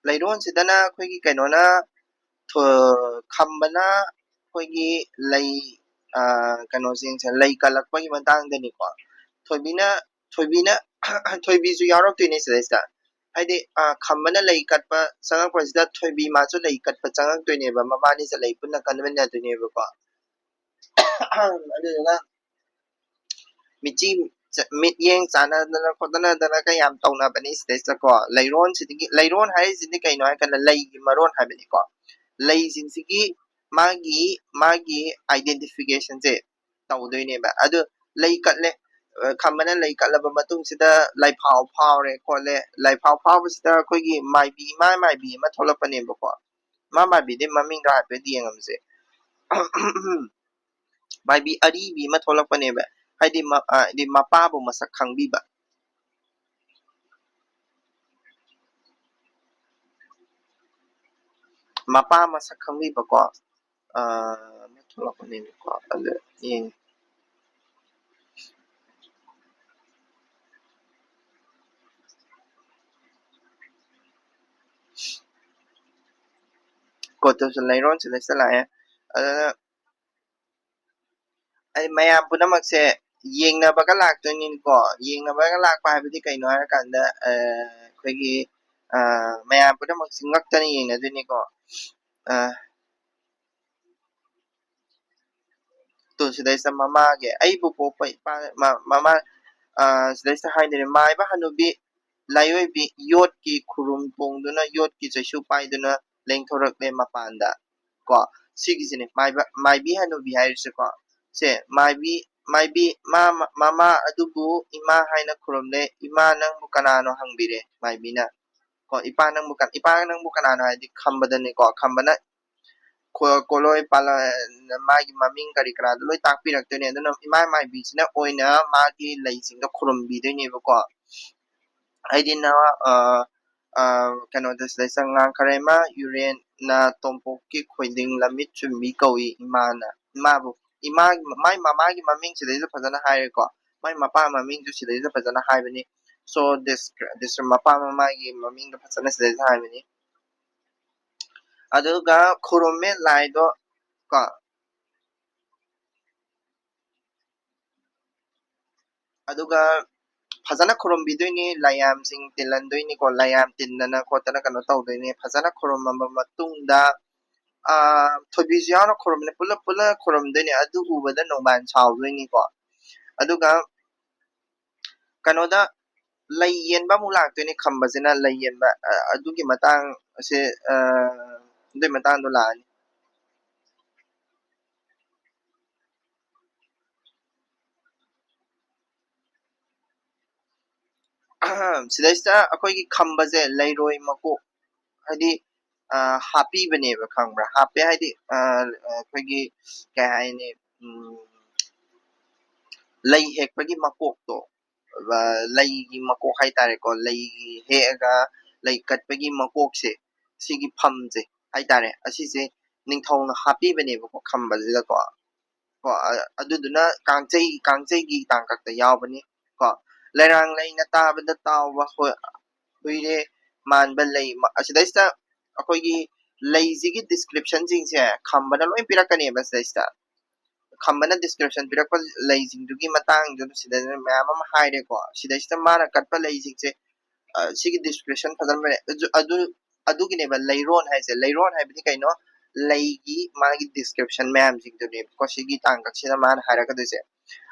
ꯂꯩꯔꯣꯟꯁꯤꯗꯅ ꯑꯩꯈꯣꯏꯒꯤ ꯀꯩꯅꯣꯅ ꯈꯝꯕꯅ ꯑꯩꯈꯣꯏꯒꯤ ꯂꯩ ꯀꯩꯅꯣꯁꯤꯡꯁꯦ ꯂꯩ ꯀꯠꯂꯛꯄꯒꯤ ꯃꯇꯥꯡꯗꯅꯤꯀꯣ ꯊꯣꯏꯕꯤꯁꯨ ꯌꯥꯎꯔꯛꯇꯣꯏꯅꯦ ꯁꯤꯗꯩꯁꯤꯗ ꯍꯥꯏꯗꯤ ꯈꯝꯕꯅ ꯂꯩ ꯀꯠꯄ ꯆꯪꯉꯛꯄꯁꯤꯗ ꯊꯣꯏꯕꯤ ꯃꯥꯁꯨ ꯂꯩ ꯀꯠꯄ ꯆꯪꯉꯛꯇꯣꯏꯅꯦꯕ ꯃꯕꯥꯅꯤꯁꯦ ꯂꯩ ꯄꯨꯟꯅ ꯀꯟꯃꯤꯟꯅꯗꯣꯏꯅꯦꯕꯀꯣ ꯑꯗꯨꯗꯨꯅ ꯃꯤꯆꯤ ꯃꯤꯠꯌꯦꯡ ꯆꯥꯟꯅꯗꯅ ꯈꯣꯠꯅꯗꯅꯒ ꯌꯥꯝ ꯇꯧꯅꯕꯅꯤ ꯁꯤꯗꯩꯁꯤꯗꯀꯣ ꯂꯩꯔꯣꯟ ꯍꯥꯏꯔꯤꯁꯤꯗꯤ ꯀꯩꯅꯣ ꯍꯥꯏꯔꯀꯥꯟꯗ ꯂꯩꯒꯤ ꯃꯔꯣꯟ ꯍꯥꯏꯕꯅꯤꯀꯣ ꯂꯩꯁꯤꯡꯁꯤꯒꯤ ꯃꯥꯒꯤ ꯑꯥꯏꯗꯦꯟꯇꯤꯐꯤꯀꯦꯁꯟꯁꯦ ꯇꯧꯗꯣꯏꯅꯦꯕ ꯑꯗꯨ ꯂꯩ ꯀꯠꯂꯦ ꯈꯝꯕꯅ ꯂꯩ ꯀꯠꯂꯕ ꯃꯇꯨꯡꯁꯤꯗ ꯂꯩꯐꯥꯎ ꯐꯥꯎꯔꯦ ꯈꯣꯠꯂꯦ ꯂꯩꯐꯥꯎ ꯐꯥꯎꯕꯁꯤꯗ ꯑꯩꯈꯣꯏꯒꯤ ꯃꯥꯏꯕꯤ ꯏꯃꯥ ꯃꯥꯏꯕꯤ ꯑꯃ ꯊꯣꯛꯂꯛꯄꯅꯦꯕꯀꯣ ꯏꯃꯥ ꯃꯥꯏꯕꯤꯗꯤ ꯃꯃꯤꯡꯗꯣ ꯍꯥꯏꯐꯦꯠ ꯌꯦꯡꯉꯝꯁꯦ ꯃꯥꯏꯕꯤ ꯑꯔꯤꯕꯤ ꯑꯃ ꯊꯣꯛꯂꯛꯄꯅꯦꯕ ꯍꯥꯏꯗꯤ ꯃꯄꯥꯕꯨ ꯃꯁꯛ ꯈꯪꯕꯤꯕ ꯃꯄꯥ ꯃꯁꯛ ꯈꯪꯕꯤꯕꯀꯣ ꯊꯣꯛꯂꯛꯄꯅꯦꯕꯀꯣ ꯑꯗꯨ ꯌꯦꯡꯉꯤ ꯀꯣꯠꯇꯁꯨ ꯂꯩꯔꯣꯟ ꯁꯤꯗꯩꯁꯤꯗ ꯂꯥꯛꯑꯦ ꯑꯗꯨꯅ ꯃꯌꯥꯝ ꯄꯨꯝꯅꯃꯛꯁꯦ ꯌꯦꯡꯅꯕꯒ ꯂꯥꯛꯇꯣꯏꯅꯤꯀꯣ ꯌꯦꯡꯅꯕꯒ ꯂꯥꯛꯄ ꯍꯥꯏꯕꯗꯤ ꯀꯩꯅꯣ ꯍꯥꯏꯔꯀꯥꯟꯗ ꯑꯩꯈꯣꯏꯒꯤ ꯃꯌꯥꯝ ꯄꯨꯝꯅꯃꯛꯁꯤ ꯉꯛꯇꯅ ꯌꯦꯡꯅꯗꯣꯏꯅꯤꯀꯣ ꯇꯨ ꯁꯤꯗꯩꯁꯤꯗ ꯃꯃꯥꯒꯤ ꯑꯩꯕꯨ ꯄꯣꯛꯄ ꯏꯄꯥ ꯃꯃꯥ ꯁꯤꯗꯩꯁꯤꯗ ꯍꯥꯏꯗꯣꯏꯅꯦ ꯃꯥꯏꯕ ꯍꯅꯨꯕꯤ ꯂꯥꯏꯑꯣꯏꯕꯤ ꯌꯣꯠꯀꯤ ꯈꯨꯔꯨꯝ ꯇꯣꯡꯗꯨꯅ ꯌꯣꯠꯀꯤ ꯆꯩꯁꯨ ꯄꯥꯏꯗꯨꯅ ꯂꯦꯡꯊꯣꯔꯛꯂꯦ ꯃꯄꯥꯟꯗ ꯀꯣ ꯁꯤꯒꯤꯁꯤꯅꯦ ꯃꯥꯏꯕꯤ ꯍꯅꯨꯕꯤ ꯍꯥꯏꯔꯤꯁꯦꯀꯣ ꯁꯦ ꯃꯥꯏꯕꯤ ꯃꯃꯥ ꯑꯗꯨꯕꯨ ꯏꯃꯥ ꯍꯥꯏꯅ ꯈꯨꯔꯨꯝꯂꯦ ꯏꯃꯥ ꯅꯪꯕꯨ ꯀꯅꯥꯅꯣ ꯍꯪꯕꯤꯔꯦ ꯃꯥꯏꯕꯤꯅ ꯀꯣ ꯏꯄꯥ ꯅꯪꯕꯨ ꯀꯅꯥꯅꯣ ꯍꯥꯏꯗꯤ ꯈꯝꯕꯗꯅꯤꯀꯣ ꯈꯝꯕꯅ ꯀꯣꯂꯣꯏ ꯄꯥꯂꯣꯏ ꯃꯥꯒꯤ ꯃꯃꯤꯡ ꯀꯔꯤ ꯀꯔꯥꯗꯣ ꯂꯣꯏ ꯇꯥꯛꯄꯤꯔꯛꯇꯣꯏꯅꯦ ꯑꯗꯨꯅ ꯏꯃꯥ ꯃꯥꯏꯕꯤꯁꯤꯅ ꯑꯣꯏꯅ ꯃꯥꯒꯤ ꯂꯩꯁꯤꯡꯗꯣ ꯈꯨꯔꯨꯝꯕꯤꯗꯣꯏꯅꯦꯕꯀꯣ ꯍꯥꯏꯗꯤ ꯀꯩꯅꯣꯗ ꯁꯤꯗꯩꯁꯤꯗ ꯉꯥꯡꯈꯔꯦꯃ ꯌꯨꯔꯦꯟꯅ ꯇꯣꯝꯄꯣꯛꯀꯤ ꯈꯣꯏꯗꯤꯡ ꯂꯝꯃꯤꯠ ꯆꯨꯝꯕꯤ ꯀꯧꯏ ꯃꯥꯏ ꯃꯃꯥꯒꯤ ꯃꯃꯤꯡ ꯁꯤꯗꯩꯁꯤꯗ ꯐꯖꯅ ꯍꯥꯏꯔꯦꯀꯣ ꯃꯥꯏ ꯃꯄꯥ ꯃꯃꯤꯡꯁꯨ ꯁꯤꯗꯩꯁꯤꯗ ꯐꯖꯅ ꯍꯥꯏꯕꯅꯤ ꯁꯣ ꯃꯄꯥ ꯃꯃꯥꯒꯤ ꯃꯃꯤꯡꯗꯣ ꯐꯖꯅ ꯁꯤꯗꯩꯁꯤꯗ ꯍꯥꯏꯕꯅꯤ ꯑꯗꯨꯒ ꯈꯨꯔꯨꯝꯃꯦ ꯂꯥꯏꯗꯣ ꯀꯣ ꯑꯗꯨꯒ ꯐꯖꯅ ꯈꯨꯔꯨꯝꯕꯤꯗꯣꯏꯅꯤ ꯂꯥꯏꯌꯥꯝꯁꯤꯡ ꯇꯤꯜꯍꯟꯗꯣꯏꯅꯤꯀꯣ ꯂꯥꯏꯌꯥꯝ ꯇꯤꯟꯗꯅ ꯈꯣꯠꯇꯅ ꯀꯩꯅꯣ ꯇꯧꯗꯣꯏꯅꯤ ꯐꯖꯅ ꯈꯨꯔꯨꯝꯃꯕ ꯃꯇꯨꯡꯗ ꯊꯣꯏꯕꯤꯁꯨ ꯌꯥꯎꯅ ꯈꯨꯔꯨꯝꯕꯅꯤ ꯄꯨꯂꯞ ꯈꯨꯔꯨꯝꯗꯣꯏꯅꯤ ꯑꯗꯨ ꯎꯕꯗ ꯅꯣꯡꯃꯥꯟ ꯁꯥꯎꯗꯣꯏꯅꯤꯀꯣ ꯑꯗꯨꯒ ꯀꯩꯅꯣꯗ ꯂꯩ ꯌꯦꯟꯕ ꯑꯃꯨꯛ ꯂꯥꯛꯇꯣꯏꯅꯤ ꯈꯝꯕꯁꯤꯅ ꯂꯩ ꯌꯦꯟꯕ ꯑꯗꯨꯒꯤ ꯃꯇꯥꯡ ꯑꯁꯦ ꯑꯗꯨꯏ ꯃꯇꯥꯡꯗꯣ ꯂꯥꯛꯑꯅꯤ ꯁꯤꯗꯩꯁꯤꯗ ꯑꯩꯈꯣꯏꯒꯤ ꯈꯝꯕꯁꯦ ꯂꯩꯔꯣꯏ ꯃꯀꯣꯛ ꯍꯥꯏꯗꯤ ꯍꯥꯞꯄꯤꯕꯅꯦꯕ ꯈꯪꯕ꯭ꯔꯥ ꯍꯥꯞꯄꯦ ꯍꯥꯏꯗꯤ ꯑꯩꯈꯣꯏꯒꯤ ꯀꯩ ꯍꯥꯏꯅꯤ ꯂꯩ ꯍꯦꯛꯄꯒꯤ ꯃꯀꯣꯛꯇꯣ ꯂꯩꯒꯤ ꯃꯀꯣꯛ ꯍꯥꯏꯇꯥꯔꯦꯀꯣ ꯂꯩꯒꯤ ꯍꯦꯛꯑꯒ ꯂꯩ ꯀꯠꯄꯒꯤ ꯃꯀꯣꯛꯁꯦ ꯁꯤꯒꯤ ꯐꯝꯁꯦ ꯍꯥꯏꯇꯥꯔꯦ ꯑꯁꯤꯁꯦ ꯅꯤꯡꯊꯧꯅ ꯍꯥꯞꯄꯤꯕꯅꯦꯕꯀꯣ ꯈꯝꯕꯁꯤꯗꯀꯣ ꯑꯗꯨꯗꯨꯅ ꯀꯥꯡꯖꯩꯒꯤ ꯇꯥꯡꯀꯛꯇ ꯌꯥꯎꯕꯅꯤ ꯀꯣ ꯂꯩꯔꯥꯡ ꯂꯩꯅ ꯇꯥꯕꯗ ꯇꯥꯎꯕ ꯍꯨꯏꯔꯦ ꯃꯥꯟꯕ ꯂꯩ ꯑꯁꯤꯗꯩꯁꯤꯗ ꯑꯩꯈꯣꯏꯒꯤ ꯂꯩꯁꯤꯒꯤ ꯗꯤꯁꯀ꯭ꯔꯤꯞꯁꯟꯁꯤꯡꯁꯦ ꯈꯝꯕꯅ ꯂꯣꯏ ꯄꯤꯔꯛꯀꯅꯦꯕ ꯁꯤꯗꯩꯁꯤꯗ ꯈꯝꯕꯅ ꯗꯤꯁꯀ꯭ꯔꯤꯞꯁꯟ ꯄꯤꯔꯛꯄ ꯂꯩꯁꯤꯡꯗꯨꯒꯤ ꯃꯇꯥꯡꯗꯨ ꯁꯤꯗ ꯃꯌꯥꯝ ꯑꯃ ꯍꯥꯏꯔꯦꯀꯣ ꯁꯤꯗꯩꯁꯤꯗ ꯃꯥꯅ ꯀꯠꯄ ꯂꯩꯁꯤꯡꯁꯦ ꯁꯤꯒꯤ ꯗꯤꯁꯀ꯭ꯔꯤꯞꯁꯟ ꯐꯖꯅ ꯑꯗꯨꯒꯤꯅꯦꯕ ꯂꯩꯔꯣꯟ ꯍꯥꯏꯁꯦ ꯂꯩꯔꯣꯟ ꯍꯥꯏꯕꯗꯤ ꯀꯩꯅꯣ ꯂꯩꯒꯤ ꯃꯥꯒꯤ ꯗꯤꯁꯀ꯭ꯔꯤꯞꯁꯟ ꯃꯌꯥꯝꯁꯤꯡꯗꯨꯅꯦꯕꯀꯣ ꯁꯤꯒꯤ ꯇꯥꯡꯀꯛꯁꯤꯗ ꯃꯥꯅ ꯍꯥꯏꯔꯛꯀꯗꯣꯏꯁꯦ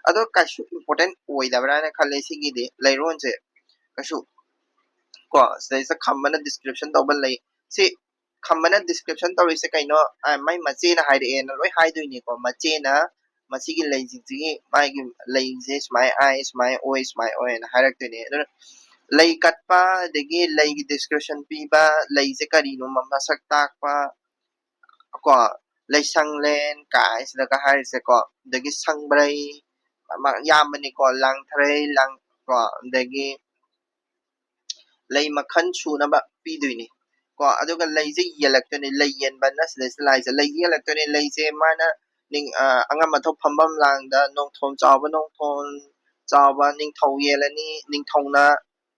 ꯑꯗꯣ ꯀꯩꯁꯨ ꯏꯝꯄꯣꯔꯇꯦꯟ ꯑꯣꯏꯗꯕ꯭ꯔꯥꯅ ꯈꯜꯂꯦ ꯁꯤꯒꯤꯗꯤ ꯂꯩꯔꯣꯟꯁꯦ ꯀꯩꯁꯨ ꯀꯣ ꯁꯤꯗꯩꯁꯤꯗ ꯈꯝꯕꯅ ꯗꯤꯁꯀ꯭ꯔꯤꯞꯁꯟ ꯇꯧꯕ ꯂꯩ ꯁꯤ ꯈꯝꯕꯅ ꯗꯤꯁꯀ꯭ꯔꯤꯞꯁꯟ ꯇꯧꯔꯤꯁꯦ ꯀꯩꯅꯣ ꯃꯥꯏ ꯃꯆꯦꯅ ꯍꯥꯏꯔꯛꯑꯦꯅ ꯂꯣꯏ ꯍꯥꯏꯗꯣꯏꯅꯤꯀꯣ ꯃꯆꯦꯅ ꯃꯁꯤꯒꯤ ꯂꯩꯁꯤꯡꯁꯤꯒꯤ ꯃꯥꯒꯤ ꯂꯩꯁꯦ ꯁꯨꯃꯥꯏꯅ ꯑꯥꯏ ꯁꯨꯃꯥꯏꯅ ꯑꯣꯏ ꯁꯨꯃꯥꯏꯅ ꯑꯣꯏꯅ ꯍꯥꯏꯔꯛꯇꯣꯏꯅꯦ ꯑꯗꯨꯅ ꯂꯩ ꯀꯠꯄ ꯑꯗꯒꯤ ꯂꯩꯒꯤ ꯗꯤꯁꯀ꯭ꯔꯤꯞꯁꯟ ꯄꯤꯕ ꯂꯩꯁꯦ ꯀꯔꯤꯅꯣ ꯃꯁꯛ ꯇꯥꯛꯄ ꯀꯣ ꯂꯩꯁꯪꯂꯦꯟ ꯀꯥꯏꯁꯤꯗꯒ ꯍꯥꯏꯔꯤꯁꯦꯀꯣ ꯑꯗꯒꯤ ꯁꯪꯕ꯭ꯔꯩ ꯌꯥꯝꯕꯅꯤꯀꯣ ꯂꯥꯡꯊꯔꯩ ꯀꯣ ꯑꯗꯒꯤ ꯂꯩ ꯃꯈꯜ ꯁꯨꯅꯕ ꯄꯤꯗꯣꯏꯅꯤ ꯀꯣ ꯑꯗꯨꯒ ꯂꯩꯁꯦ ꯌꯦꯜꯂꯛꯇꯣꯏꯅꯤ ꯂꯩ ꯌꯦꯟꯕꯅ ꯁꯤꯗꯩꯁꯤꯗ ꯂꯥꯏꯁꯦ ꯂꯩ ꯌꯦꯜꯂꯛꯇꯣꯏꯅꯤ ꯂꯩꯁꯦ ꯃꯥꯅ ꯑꯉꯝ ꯑꯊꯧ ꯐꯝꯐꯝ ꯂꯥꯡꯗ ꯅꯣꯡꯊꯣꯝ ꯆꯥꯎꯕ ꯅꯤꯡꯊꯧ ꯌꯦꯜꯂꯅꯤ ꯅꯤꯡꯊꯧꯅ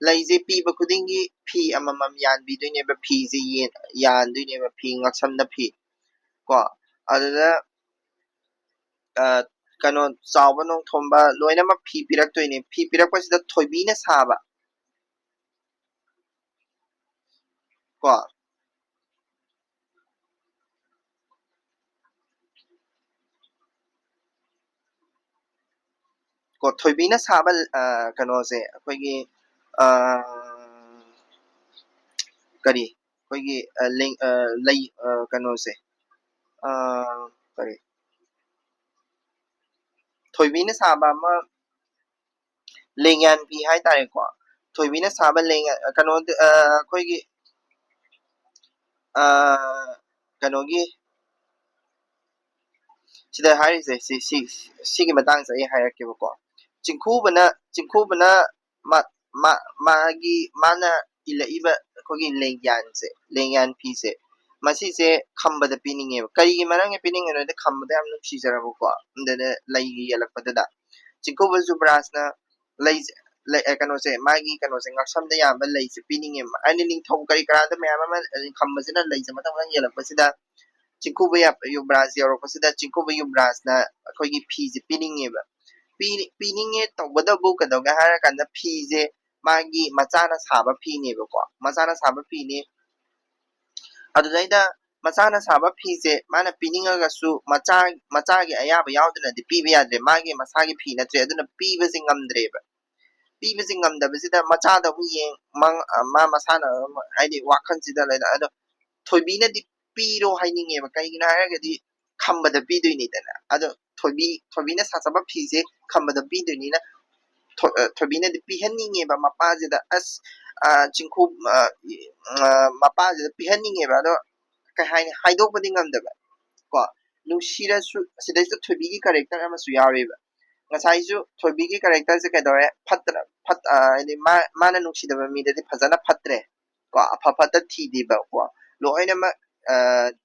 ꯂꯩꯁꯦ ꯄꯤꯕ ꯈꯨꯗꯤꯡꯒꯤ ꯐꯤ ꯑꯃꯃꯝ ꯌꯥꯟꯕꯤꯗꯣꯏꯅꯦꯕ ꯐꯤꯁꯦ ꯌꯥꯟꯗꯣꯏꯅꯦꯕ ꯐꯤ ꯉꯛꯁꯝꯗ ꯐꯤ ꯀꯣ ꯑꯗꯨꯗ ꯀꯩꯅꯣ ꯆꯥꯎꯕ ꯅꯣꯡꯊꯣꯝꯕ ꯂꯣꯏꯅꯃꯛ ꯐꯤ ꯄꯤꯔꯛꯇꯣꯏꯅꯦ ꯐꯤ ꯄꯤꯔꯛꯄꯁꯤꯗ ꯊꯣꯏꯕꯤꯅ ꯁꯥꯕ ꯀꯣ ꯀꯣ ꯊꯣꯏꯕꯤꯅ ꯁꯥꯕ ꯀꯩꯅꯣꯁꯦ ꯑꯩꯈꯣꯏꯒꯤ ꯀꯔꯤ ꯑꯩꯈꯣꯏꯒꯤ ꯂꯩ ꯀꯩꯅꯣꯁꯦ ꯀꯔꯤ ꯊꯣꯏꯕꯤꯅ ꯁꯥꯕ ꯑꯃ ꯂꯦꯡꯌꯥꯟ ꯐꯤ ꯍꯥꯏꯇꯥꯔꯦꯀꯣ ꯊꯣꯏꯕꯤꯅ ꯁꯥꯕ ꯀꯩꯅꯣ ꯑꯩꯈꯣꯏꯒꯤ ꯀꯩꯅꯣꯒꯤ ꯁꯤꯗ ꯍꯥꯏꯔꯤꯁꯦ ꯁꯤꯒꯤ ꯃꯇꯥꯡꯁꯦ ꯑꯩ ꯍꯥꯏꯔꯛꯀꯦꯕꯀꯣ ꯆꯤꯡꯈꯨꯕꯅ ꯃꯥꯅ ꯏꯜꯂꯛꯏꯕ ꯑꯩꯈꯣꯏꯒꯤ ꯂꯦꯡꯌꯥꯟ ꯐꯤꯁꯦ ꯃꯁꯤꯁꯦ ꯈꯝꯕꯗ ꯄꯤꯅꯤꯡꯉꯦꯕ ꯀꯔꯤꯒꯤ ꯃꯔꯝꯒꯤ ꯄꯤꯅꯤꯡꯉꯤꯅꯣꯗꯤ ꯈꯝꯕꯗ ꯌꯥꯝ ꯅꯨꯡꯁꯤꯖꯔꯕꯀꯣ ꯑꯗꯨꯗ ꯂꯩꯒꯤ ꯌꯦꯜꯂꯛꯄꯗꯨꯗ ꯆꯤꯡꯈꯨꯕ ꯖꯨꯕ꯭ꯔꯥꯖꯅ ꯂꯩꯁꯦ ꯀꯩꯅꯣꯁꯦ ꯃꯥꯒꯤ ꯀꯩꯅꯣꯁꯦ ꯉꯛꯁꯝꯗ ꯌꯥꯝꯕ ꯂꯩꯁꯦ ꯄꯤꯅꯤꯡꯉꯦꯕ ꯍꯥꯏꯗꯤ ꯅꯤꯡꯊꯧ ꯀꯔꯤ ꯀꯔꯥꯗ ꯃꯌꯥꯝ ꯑꯃ ꯈꯝꯕꯁꯤꯅ ꯂꯩꯁꯦ ꯃꯊꯪ ꯃꯊꯪ ꯌꯦꯜꯂꯛꯄꯁꯤꯗ ꯆꯤꯡꯈꯨꯕ ꯌꯨꯕ꯭ꯔꯥꯖ ꯌꯧꯔꯛꯄꯁꯤꯗ ꯆꯤꯡꯈꯨꯕ ꯌꯨꯕ꯭ꯔꯥꯖꯅ ꯑꯩꯈꯣꯏꯒꯤ ꯐꯤꯁꯦ ꯄꯤꯅꯤꯡꯉꯦꯕ ꯄꯤꯅꯤꯡꯉꯦ ꯇꯧꯕꯗꯕꯨ ꯀꯩꯗꯧꯒꯦ ꯍꯥꯏꯔꯀꯥꯟꯗ ꯐꯤꯁꯦ ꯃꯥꯒꯤ ꯃꯆꯥꯅ ꯁꯥꯕ ꯐꯤꯅꯦꯕꯀꯣ ꯃꯆꯥꯅ ꯁꯥꯕ ꯐꯤꯅꯤ ꯑꯗꯨꯗꯩꯗ ꯃꯆꯥꯅ ꯁꯥꯕ ꯐꯤꯁꯦ ꯃꯥꯅ ꯄꯤꯅꯤꯡꯉꯒꯁꯨ ꯃꯆꯥꯒꯤ ꯑꯌꯥꯕ ꯌꯥꯎꯗꯅꯗꯤ ꯄꯤꯕ ꯌꯥꯗ꯭ꯔꯦ ꯃꯥꯒꯤ ꯃꯁꯥꯒꯤ ꯐꯤ ꯅꯠꯇ꯭ꯔꯦ ꯑꯗꯨꯅ ꯄꯤꯕꯁꯦ ꯉꯝꯗ꯭ꯔꯦꯕ ꯄꯤꯕꯁꯦ ꯉꯝꯗꯕꯁꯤda ꯃꯆꯥꯗ ꯑꯃꯨꯛ ꯃꯥ ꯃꯁꯥꯅ ꯍꯥꯏꯗꯤ ꯋꯥꯈꯜꯁꯤꯗ ꯂꯩꯅ ꯑꯗꯣ ꯊꯣꯏꯕꯤꯅꯗꯤ ꯄꯤꯔꯣ ꯍꯥꯏꯅꯤꯡꯉꯦꯕ ꯀꯩꯒꯤꯅꯣ ꯍꯥꯏꯔꯒꯗꯤ ꯈꯝꯕꯗ ꯄꯤꯗꯣꯏꯅꯤꯗꯅ ꯑꯗꯣ ꯊꯣꯏꯕꯤꯅ ꯁꯥꯖꯕ ꯐꯤꯁꯦ ꯈꯝꯕꯗ ꯄꯤꯗꯣꯏꯅꯤꯅ ꯊꯣꯏꯕꯤꯅꯗꯤ ꯄꯤꯍꯟꯅꯤꯡꯉꯦꯕ ꯃꯄꯥꯁꯤꯗ ꯆꯤꯡꯈꯨ ꯃꯄꯥꯁꯤꯗ ꯄꯤꯍꯟꯅꯤꯡꯉꯦꯕ ꯑꯗꯣ ꯀꯩ ꯍꯥꯏꯅꯤ ꯍꯥꯏꯗꯣꯛꯄꯗꯤ ꯉꯝꯗꯕ ꯀꯣ ꯅꯨꯡꯁꯤꯔꯁꯨ ꯁꯤꯗꯩꯁꯤꯗ ꯊꯣꯏꯕꯤꯒꯤ ꯀꯦꯔꯦꯛꯇꯔ ꯑꯃꯁꯨ ꯌꯥꯎꯔꯤꯕ ꯉꯁꯥꯏꯁꯨ ꯊꯣꯏꯕꯤꯒꯤ ꯀꯦꯔꯦꯛꯇꯔꯁꯦ ꯀꯩꯗꯧꯔꯦ ꯍꯥꯏꯗꯤ ꯃꯥꯅ ꯅꯨꯡꯁꯤꯗꯕ ꯃꯤꯗꯗꯤ ꯐꯖꯅ ꯐꯠꯇ꯭ꯔꯦ ꯀꯣ ꯑꯐ ꯐꯠꯇ ꯊꯤꯗꯦꯕ ꯀꯣ ꯂꯣꯏꯅꯃꯛ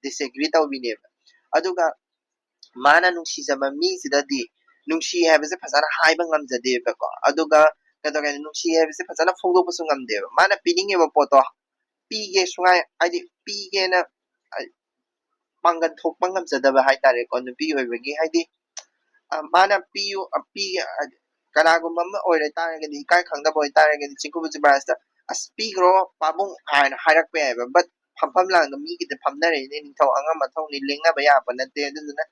ꯗꯤꯁꯑꯦꯒ꯭ꯔꯤ ꯇꯧꯕꯤꯅꯦꯕ ꯑꯗꯨꯒ ꯃꯥꯅ ꯅꯨꯡꯁꯤꯖꯕ ꯃꯤꯁꯤꯗꯗꯤ ꯅꯨꯡꯁꯤ ꯍꯥꯏꯕꯁꯦ ꯐꯖꯅ ꯍꯥꯏꯕ ꯉꯝꯖꯗꯦꯕꯀꯣ ꯑꯗꯨꯒ ꯀꯩꯗꯧꯒꯦ ꯅꯨꯡꯁꯤ ꯍꯥꯏꯕꯁꯦ ꯐꯖꯅ ꯐꯣꯡꯗꯣꯛꯄꯁꯨ ꯉꯝꯗꯦꯕ ꯃꯥꯅ ꯄꯤꯅꯤꯡꯉꯤꯕ ꯄꯣꯠꯇꯣ ꯄꯤꯒꯦ ꯁꯨꯡꯉꯥꯏ ꯍꯥꯏꯗꯤ ꯄꯤꯒꯦꯅ ꯄꯥꯡꯒꯜ ꯊꯣꯛꯄ ꯉꯝꯖꯗꯕ ꯍꯥꯏꯇꯥꯔꯦꯀꯣ ꯅꯨꯄꯤ ꯑꯣꯏꯕꯒꯤ ꯍꯥꯏꯗꯤ ꯃꯥꯅ ꯄꯤꯒꯦ ꯀꯅꯥꯒꯨꯝꯕ ꯑꯃ ꯑꯣꯏꯔ ꯇꯥꯔꯒꯗꯤ ꯏꯀꯥꯏ ꯈꯪꯗꯕ ꯑꯣꯏꯇꯥꯔꯒꯗꯤ ꯆꯤꯡꯈꯨꯕ ꯖꯨꯕ꯭ꯔꯥꯖꯇ ꯑꯁ ꯄꯤꯈ꯭ꯔꯣ ꯄꯥꯕꯨꯡ ꯍꯥꯏꯅ ꯍꯥꯏꯔꯛꯄ ꯌꯥꯏꯕ ꯕꯠ ꯐꯝꯐꯝ ꯂꯥꯡꯗ ꯃꯤꯒꯤꯗ ꯐꯝꯅꯔꯛꯏꯅꯦ ꯅꯤꯡꯊꯧ ꯑꯉꯝ ꯑꯊꯧꯅꯤ ꯂꯦꯡꯅꯕ ꯌꯥꯕ ꯅꯠꯇꯦ ꯑꯗꯨꯗꯨꯅ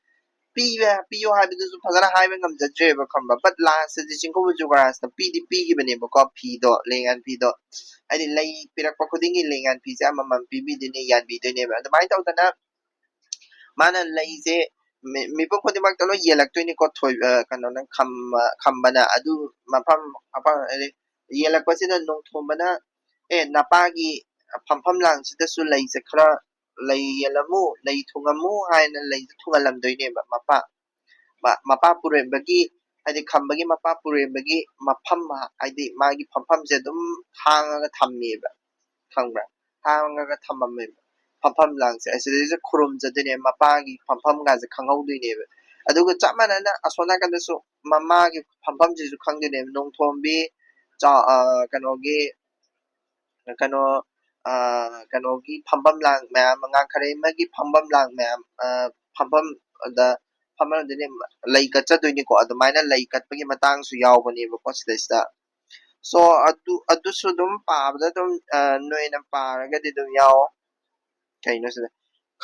ꯄꯤꯌꯣ ꯍꯥꯏꯕꯗꯨꯁꯨ ꯐꯖꯅ ꯍꯥꯏꯕ ꯉꯝꯖꯗ꯭ꯔꯦꯕ ꯈꯪꯕ ꯕꯠ ꯂꯥꯁꯇꯗꯤ ꯆꯤꯡꯈꯨꯕ ꯖꯨꯕ꯭ꯔꯥꯖꯅ ꯄꯤꯈꯤꯕꯅꯦꯕꯀꯣ ꯐꯤꯗꯣ ꯂꯦꯡꯌꯥꯟ ꯐꯤꯗꯣ ꯍꯥꯏꯗꯤ ꯂꯩ ꯄꯤꯔꯛꯄ ꯈꯨꯗꯤꯡꯒꯤ ꯂꯦꯡꯌꯥꯟ ꯐꯤꯁꯦ ꯑꯃꯃꯝ ꯄꯤꯕꯤꯗꯣꯏꯅꯦ ꯌꯥꯟꯕꯤꯗꯣꯏꯅꯦꯕ ꯑꯗꯨꯃꯥꯏꯅ ꯇꯧꯗꯅ ꯃꯥꯅ ꯂꯩꯁꯦ ꯃꯤꯄꯨꯝ ꯈꯨꯗꯤꯡꯃꯛꯇ ꯂꯣꯏ ꯌꯦꯜꯂꯛꯇꯣꯏꯅꯤꯀꯣ ꯀꯩꯅꯣꯅ ꯈꯝꯕꯅ ꯑꯗꯨ ꯃꯐꯝ ꯌꯦꯜꯂꯛꯄꯁꯤꯗ ꯅꯣꯡꯊꯣꯝꯕꯅ ꯅꯄꯥꯒꯤ ꯐꯝꯐꯝ ꯂꯥꯡꯁꯤꯗꯁꯨ ꯂꯩꯁꯦ ꯈꯔ ꯂꯩ ꯌꯦꯜꯂꯝꯃꯨ ꯂꯩ ꯊꯨꯡꯉꯝꯃꯨ ꯍꯥꯏꯅ ꯂꯩꯁꯦ ꯊꯨꯡꯍꯜꯂꯝꯗꯣꯏꯅꯦꯕ ꯃꯄꯥ ꯄꯨꯔꯦꯝꯕꯒꯤ ꯍꯥꯏꯗꯤ ꯈꯝꯕꯒꯤ ꯃꯄꯥ ꯄꯨꯔꯦꯝꯕꯒꯤ ꯃꯐꯝ ꯍꯥꯏꯗꯤ ꯃꯥꯒꯤ ꯐꯝꯐꯝꯁꯦ ꯑꯗꯨꯝ ꯍꯥꯡꯉꯒ ꯊꯝꯃꯦꯕ ꯈꯪꯕ꯭ꯔꯥ ꯍꯥꯡꯉꯒ ꯊꯝꯃꯝꯃꯦꯕ ꯐꯝꯐꯝ ꯂꯥꯡꯁꯦ ꯑꯁꯤꯗꯩꯁꯤꯗ ꯈꯨꯔꯨꯝꯖꯗꯣꯏꯅꯦ ꯃꯄꯥꯒꯤ ꯐꯝꯐꯝꯒꯁꯦ ꯈꯪꯍꯧꯗꯣꯏꯅꯦꯕ ꯑꯗꯨꯒ ꯆꯞ ꯃꯥꯟꯅꯅ ꯑꯁꯣꯝ ꯅꯥꯀꯟꯗꯁꯨ ꯃꯃꯥꯒꯤ ꯐꯝꯐꯝꯁꯤꯁꯨ ꯈꯪꯗꯣꯏꯅꯦꯕ ꯅꯣꯡꯊꯣꯝꯕꯤ ꯀꯩꯅꯣꯒꯤ ꯀꯩꯅꯣꯒꯤ ꯐꯝꯐꯝ ꯂꯥꯡ ꯃꯌꯥꯝ ꯉꯥꯡꯈꯔꯩꯃꯒꯤ ꯐꯝꯐꯝ ꯂꯥꯡ ꯃꯌꯥꯝ ꯐꯝꯐꯝꯗ ꯐꯝꯐꯝꯗꯨꯅꯦ ꯂꯩ ꯀꯠꯆꯗꯣꯏꯅꯤꯀꯣ ꯑꯗꯨꯃꯥꯏꯅ ꯂꯩ ꯀꯠꯄꯒꯤ ꯃꯇꯥꯡꯁꯨ ꯌꯥꯎꯕꯅꯦꯕꯀꯣ ꯁꯤꯗꯩꯁꯤꯗ ꯁꯣ ꯑꯗꯨꯁꯨ ꯑꯗꯨꯝ ꯄꯥꯕꯗ ꯑꯗꯨꯝ ꯅꯣꯏꯅ ꯄꯥꯔꯒꯗꯤ ꯑꯗꯨꯝ ꯌꯥꯎꯑꯣ ꯀꯩꯅꯣ ꯁꯤꯗ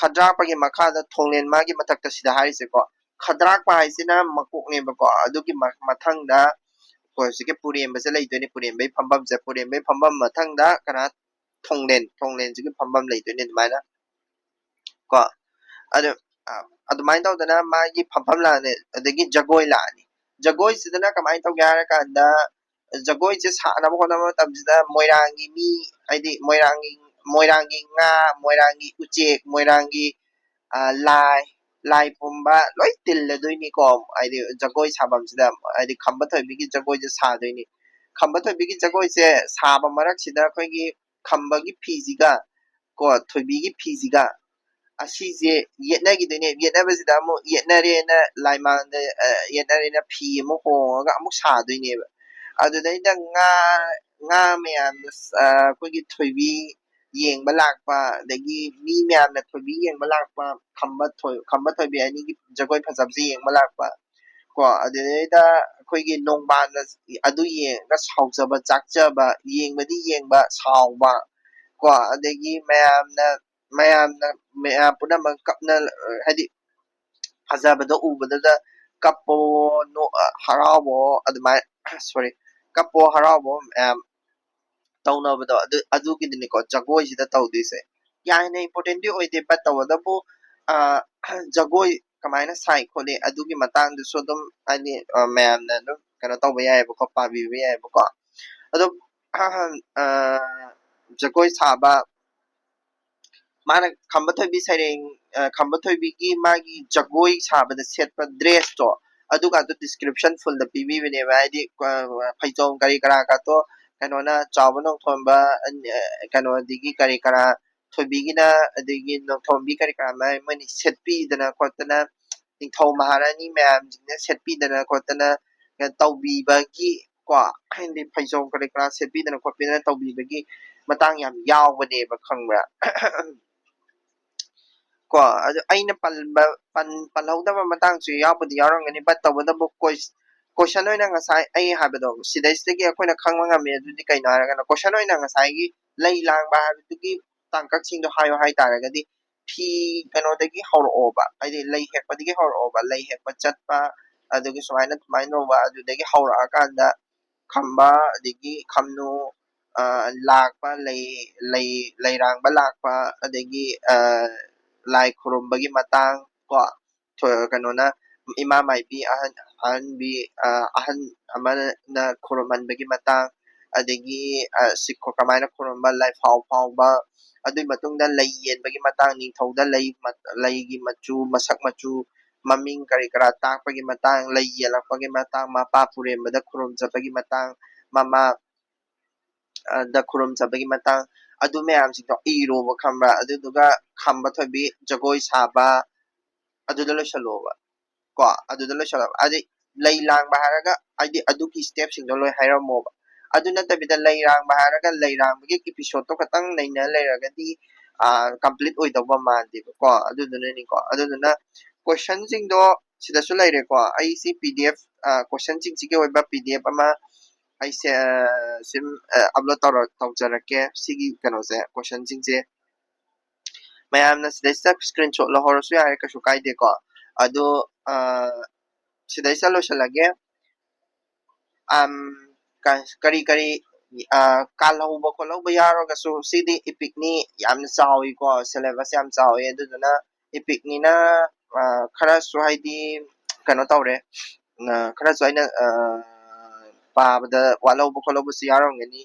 ꯈꯗ꯭ꯔꯥꯛꯄꯒꯤ ꯃꯈꯥꯗ ꯊꯣꯡꯂꯦꯟ ꯃꯥꯒꯤ ꯃꯊꯛꯇ ꯁꯤꯗ ꯍꯥꯏꯔꯤꯁꯦꯀꯣ ꯈꯗ꯭ꯔꯥꯛꯄ ꯍꯥꯏꯁꯤꯅ ꯃꯀꯣꯛꯅꯦꯕꯀꯣ ꯑꯗꯨꯒꯤ ꯃꯊꯪꯗ ꯍꯧꯖꯤꯛꯀꯤ ꯄꯨꯔꯦꯝꯕꯁꯦ ꯂꯩꯗꯣꯏꯅꯦ ꯄꯨꯔꯦꯝꯕꯩ ꯐꯝꯐꯝꯁꯦ ꯄꯨꯔꯦꯝꯕꯩ ꯐꯝꯐꯝ ꯃꯊꯪꯗ ꯊꯣꯡꯂꯦꯟꯁꯤꯒꯤ ꯐꯝꯐꯝ ꯂꯩꯗꯣꯏꯅꯦ ꯑꯗꯨꯃꯥꯏꯅ ꯀꯣ ꯑꯗꯨ ꯑꯗꯨꯃꯥꯏꯅ ꯇꯧꯗꯅ ꯃꯥꯒꯤ ꯐꯝꯐꯝ ꯂꯥꯛꯑꯅꯤ ꯑꯗꯒꯤ ꯖꯒꯣꯏ ꯂꯥꯛꯑꯅꯤ ꯖꯒꯣꯏꯁꯤꯗꯅ ꯀꯃꯥꯏꯅ ꯇꯧꯒꯦ ꯍꯥꯏꯔꯀꯥꯟꯗ ꯖꯒꯣꯏꯁꯦ ꯁꯥꯅꯕ ꯍꯣꯠꯅꯕ ꯃꯇꯝꯁꯤꯗ ꯃꯣꯏꯔꯥꯡꯒꯤ ꯃꯤ ꯍꯥꯏꯗꯤ ꯃꯣꯏꯔꯥꯡꯒꯤ ꯉꯥ ꯃꯣꯏꯔꯥꯡꯒꯤ ꯎꯆꯦꯛ ꯃꯣꯏꯔꯥꯡꯒꯤ ꯂꯥꯏ ꯄꯨꯝꯕ ꯂꯣꯏ ꯇꯤꯜꯂꯗꯣꯏꯅꯤꯀꯣ ꯍꯥꯏꯗꯤ ꯖꯒꯣꯏ ꯁꯥꯐꯝꯁꯤꯗ ꯍꯥꯏꯗꯤ ꯈꯝꯕ ꯊꯣꯏꯕꯤꯒꯤ ꯖꯒꯣꯏꯁꯦ ꯁꯥꯗꯣꯏꯅꯤ ꯈꯝꯕ ꯊꯣꯏꯕꯤꯒꯤ ꯖꯒꯣꯏꯁꯦ ꯁꯥꯕ ꯃꯔꯛꯁꯤꯗ ꯑꯩꯈꯣꯏꯒꯤ ꯈꯝꯕꯒꯤ ꯐꯤꯁꯤꯒ ꯀꯣ ꯊꯣꯏꯕꯤꯒꯤ ꯐꯤꯁꯤꯒ ꯑꯁꯤꯁꯦ ꯌꯦꯠꯅꯈꯤꯗꯣꯏꯅꯦ ꯌꯦꯠꯅꯕꯁꯤꯗ ꯑꯃꯨꯛ ꯌꯦꯠꯅꯔꯦꯅ ꯂꯥꯏꯃꯥꯡꯗ ꯌꯦꯠꯅꯔꯦꯅ ꯐꯤ ꯑꯃꯨꯛ ꯍꯣꯡꯉꯒ ꯑꯃꯨꯛ ꯁꯥꯗꯣꯏꯅꯦꯕ ꯑꯗꯨꯗꯩꯗ ꯉꯥ ꯃꯌꯥꯝꯅ ꯑꯩꯈꯣꯏꯒꯤ ꯊꯣꯏꯕꯤ ꯌꯦꯡꯕ ꯂꯥꯛꯄ ꯑꯗꯒꯤ ꯃꯤ ꯃꯌꯥꯝꯅ ꯊꯣꯏꯕꯤ ꯌꯦꯡꯕ ꯂꯥꯛꯄ ꯈꯝꯕ ꯊꯣꯏꯕꯤ ꯑꯅꯤꯒꯤ ꯖꯒꯣꯏ ꯐꯖꯕꯁꯦ ꯌꯦꯡꯕ ꯂꯥꯛꯄ ꯀꯣ ꯑꯗꯨꯗꯩꯗ ꯑꯩꯈꯣꯏꯒꯤ ꯅꯣꯡꯕꯥꯟꯅ ꯑꯗꯨ ꯌꯦꯡꯉꯒ ꯁꯥꯎꯖꯕ ꯆꯥꯛꯆꯕ ꯌꯦꯡꯕꯗꯤ ꯌꯦꯡꯕ ꯁꯥꯎꯕ ko adagi mayam punamak kapna hadi fazabada ubadada kapo no harawo admai sorry kapo harawo ꯇꯧꯅꯕꯗꯣ ꯑꯗꯨꯒꯤꯗꯨꯅꯤꯀꯣ ꯖꯒꯣꯏꯁꯤꯗ ꯇꯧꯗꯣꯏꯁꯦ ꯌꯥꯝꯅ ꯏꯝꯄꯣꯔꯇꯦꯟꯗꯤ ꯑꯣꯏꯗꯦ ꯕꯠ ꯇꯧꯕꯇꯕꯨ ꯖꯒꯣꯏ ꯀꯃꯥꯏꯅ ꯁꯥꯏ ꯈꯣꯠꯂꯤ ꯑꯗꯨꯒꯤ ꯃꯇꯥꯡꯗꯁꯨ ꯑꯗꯨꯝ ꯍꯥꯏꯗꯤ ꯃꯌꯥꯝꯅ ꯑꯗꯨꯝ ꯀꯩꯅꯣ ꯇꯧꯕ ꯌꯥꯏꯑꯕꯀꯣ ꯄꯥꯕꯤꯕ ꯌꯥꯏꯑꯕꯀꯣ ꯑꯗꯣ ꯖꯒꯣꯏ ꯁꯥꯕ ꯃꯥꯅ ꯈꯝꯕ ꯊꯣꯏꯕꯤ ꯁꯩꯔꯦꯡ ꯈꯝꯕ ꯊꯣꯏꯕꯤꯒꯤ ꯃꯥꯒꯤ ꯖꯒꯣꯏ ꯁꯥꯕꯗ ꯁꯦꯠꯄ ꯗ꯭ꯔꯦꯁꯇꯣ ꯑꯗꯨꯒꯗꯣ ꯗꯤꯁꯀ꯭ꯔꯤꯞꯁꯟ ꯐꯨꯜꯗ ꯄꯤꯕꯤꯕꯅꯦꯕ ꯍꯥꯏꯗꯤ ꯐꯩꯖꯣꯝ ꯀꯔꯤ ꯀꯔꯥꯒꯇꯣ ꯀꯩꯅꯣꯅ ꯆꯥꯎꯕ ꯅꯣꯡꯊꯣꯟꯕ ꯀꯩꯅꯣꯗꯒꯤ ꯀꯔꯤ ꯀꯔꯥ ꯊꯣꯏꯕꯤꯒꯤꯅ ꯑꯗꯒꯤ ꯅꯣꯡꯊꯣꯝꯕꯤ ꯀꯔꯤ ꯀꯔꯥ ꯃꯣꯏꯅ ꯁꯦꯠꯄꯤꯗꯅ ꯈꯣꯠꯇꯅ ꯅꯤꯡꯊꯧ ꯃꯍꯥꯔꯥꯅꯤ ꯃꯌꯥꯝꯁꯤꯡꯅ ꯁꯦꯠꯄꯤꯗꯅ ꯈꯣꯠꯇꯅ ꯇꯧꯕꯤꯕꯒꯤ ꯀꯣ ꯍꯥꯏꯗꯤ ꯐꯩꯖꯣꯝ ꯀꯔꯤ ꯀꯔꯥ ꯁꯦꯠꯄꯤꯗꯅ ꯈꯣꯠꯄꯤꯗꯅ ꯇꯧꯕꯤꯕꯒꯤ ꯃꯇꯥꯡ ꯌꯥꯝ ꯌꯥꯎꯕꯅꯦꯕ ꯈꯪꯕ꯭ꯔꯥ ꯀꯣ ꯑꯗꯨ ꯑꯩꯅ ꯄꯜꯍꯧꯗꯕ ꯃꯇꯥꯡꯁꯨ ꯌꯥꯎꯕꯗꯤ ꯌꯥꯎꯔꯝꯒꯅꯤ ꯕꯠ ꯇꯧꯕꯇꯕꯨ ꯀꯣꯏꯁꯟ ꯑꯣꯏꯅ ꯉꯁꯥꯏ ꯑꯩ ꯍꯥꯏꯕꯗꯣ ꯁꯤꯗꯩꯁꯤꯗꯒꯤ ꯑꯩꯈꯣꯏꯅ ꯈꯪꯕ ꯉꯝꯃꯤ ꯑꯗꯨꯗꯤ ꯀꯩꯅꯣ ꯍꯥꯏꯔꯒꯅ ꯀꯣꯏꯁꯟ ꯑꯣꯏꯅ ꯉꯁꯥꯏꯒꯤ ꯂꯩ ꯂꯥꯡꯕ ꯍꯥꯏꯕꯗꯨꯒꯤ ꯇꯥꯡꯀꯛꯁꯤꯡꯗꯣ ꯍꯥꯏꯌꯣ ꯍꯥꯏꯇꯥꯔꯒꯗꯤ ꯐꯤ ꯀꯩꯅꯣꯗꯒꯤ ꯍꯧꯔꯛꯑꯣꯕ ꯍꯥꯏꯗꯤ ꯂꯩ ꯍꯦꯛꯄꯗꯒꯤ ꯍꯧꯔꯛꯑꯣꯕ ꯂꯩ ꯍꯦꯛꯄ ꯆꯠꯄ ꯑꯗꯨꯒꯤ ꯁꯨꯃꯥꯏꯅ ꯇꯧꯕ ꯑꯗꯨꯗꯒꯤ ꯍꯧꯔꯛꯑꯀꯥꯟꯗ ꯈꯝꯕ ꯑꯗꯒꯤ ꯈꯝꯅꯨ ꯂꯥꯛꯄ ꯂꯩꯔꯥꯡꯕ ꯂꯥꯛꯄ ꯑꯗꯒꯤ ꯂꯥꯏ ꯈꯨꯔꯨꯝꯕꯒꯤ ꯃꯇꯥꯡ ꯀꯣ ꯀꯩꯅꯣꯅ ꯏꯃꯥ ꯃꯥꯏꯕꯤ ꯑꯍꯟ ꯑꯃꯅ ꯈꯨꯔꯨꯝꯍꯟꯕꯒꯤ ꯃꯇꯥꯡ ꯑꯗꯒꯤ ꯁꯤꯈꯣ ꯀꯃꯥꯏꯅ ꯈꯨꯔꯨꯝꯕ ꯂꯥꯏꯐꯥꯎ ꯐꯥꯎꯕ ꯑꯗꯨꯒꯤ ꯃꯇꯨꯡꯗ ꯂꯩ ꯌꯦꯟꯕꯒꯤ ꯃꯇꯥꯡ ꯅꯤꯡꯊꯧꯗ ꯂꯩꯒꯤ ꯃꯆꯨ ꯃꯁꯛ ꯃꯆꯨ ꯃꯃꯤꯡ ꯀꯔꯤ ꯀꯔꯥ ꯇꯥꯛꯄꯒꯤ ꯃꯇꯥꯡ ꯂꯩ ꯌꯦꯜꯂꯛꯄꯒꯤ ꯃꯇꯥꯡ ꯃꯄꯥ ꯄꯨꯔꯦꯝꯕꯗ ꯈꯨꯔꯨꯝꯖꯕꯒꯤ ꯃꯇꯥꯡ ꯃꯃꯥ ꯗ ꯈꯨꯔꯨꯝꯖꯕꯒꯤ ꯃꯇꯥꯡ ꯑꯗꯨ ꯃꯌꯥꯝꯁꯤꯡꯗꯣ ꯏꯔꯣꯕ ꯈꯪꯕ꯭ꯔꯥ ꯑꯗꯨꯗꯨꯒ ꯈꯝꯕ ꯊꯣꯏꯕꯤ ꯖꯒꯣꯏ ꯁꯥꯕ ꯑꯗꯨꯗ ꯂꯣꯏꯁꯜꯂꯣꯕ ꯀꯣ ꯑꯗꯨꯗ ꯂꯣꯏꯁꯜꯂꯣꯕ ꯍꯥꯏꯗꯤ ꯂꯩ ꯂꯥꯡꯕ ꯍꯥꯏꯔꯒ ꯍꯥꯏꯗꯤ ꯑꯗꯨꯒꯤ ꯁ꯭ꯇꯦꯞꯁꯤꯡꯗꯣ ꯂꯣꯏ ꯍꯥꯏꯔꯝꯃꯣꯕ ꯑꯗꯨ ꯅꯠꯇꯕꯤꯗ ꯂꯩ ꯔꯥꯡꯕ ꯍꯥꯏꯔꯒ ꯂꯩ ꯔꯥꯡꯕꯒꯤ ꯏꯄꯤꯁꯣꯗꯇꯣ ꯈꯛꯇꯪ ꯅꯩꯅ ꯂꯩꯔꯒꯗꯤ ꯀꯝꯄ꯭ꯂꯤꯠ ꯑꯣꯏꯗꯧꯕ ꯃꯥꯟꯗꯦꯕꯀꯣ ꯑꯗꯨꯗꯨꯅꯅꯤꯀꯣ ꯑꯗꯨꯗꯨꯅ ꯀꯣꯏꯁꯟꯁꯤꯡꯗꯣ ꯁꯤꯗꯁꯨ ꯂꯩꯔꯦꯀꯣ ꯑꯩꯁꯤ PDF ꯀꯣꯏꯁꯟꯁꯤꯡꯁꯤꯒꯤ ꯑꯣꯏꯕ PDF ꯑꯃ ꯑꯩꯁꯦ ꯁꯤꯝ ꯑꯞꯂꯣꯗ ꯇꯧꯖꯔꯛꯀꯦ ꯁꯤꯒꯤ ꯀꯩꯅꯣꯁꯦ ꯀꯣꯏꯁꯟꯁꯤꯡꯁꯦ ꯃꯌꯥꯝꯅ ꯁꯤꯗꯩꯁꯤꯗ ꯁ꯭ꯀ꯭ꯔꯤꯟꯁꯣꯠ ꯂꯧꯍꯧꯔꯁꯨ ꯌꯥꯔꯦ ꯀꯩꯁꯨ ꯀꯥꯏꯗꯦꯀꯣ ꯑꯗꯣ ꯁꯤꯗꯩꯁꯤꯗ ꯂꯣꯏꯁꯤꯜꯂꯒꯦ ꯀꯔꯤ ꯀꯔꯤ ꯀꯥꯜꯍꯧꯕ ꯈꯣꯠꯍꯧꯕ ꯌꯥꯎꯔꯒꯁꯨ ꯁꯤꯗꯤ ꯏꯄꯤꯛꯅꯤ ꯌꯥꯝꯅ ꯆꯥꯎꯋꯤꯀꯣ ꯁꯤꯂꯦꯕꯁ ꯌꯥꯝ ꯆꯥꯎꯋꯤ ꯑꯗꯨꯗꯨꯅ ꯏꯄꯤꯛꯅꯤꯅ ꯈꯔꯁꯨ ꯍꯥꯏꯗꯤ ꯀꯩꯅꯣ ꯇꯧꯔꯦ ꯈꯔꯁꯨ ꯑꯩꯅ ꯄꯥꯕꯗ ꯋꯥꯠꯍꯧꯕ ꯈꯣꯠꯍꯧꯕꯁꯨ ꯌꯥꯎꯔꯝꯒꯅꯤ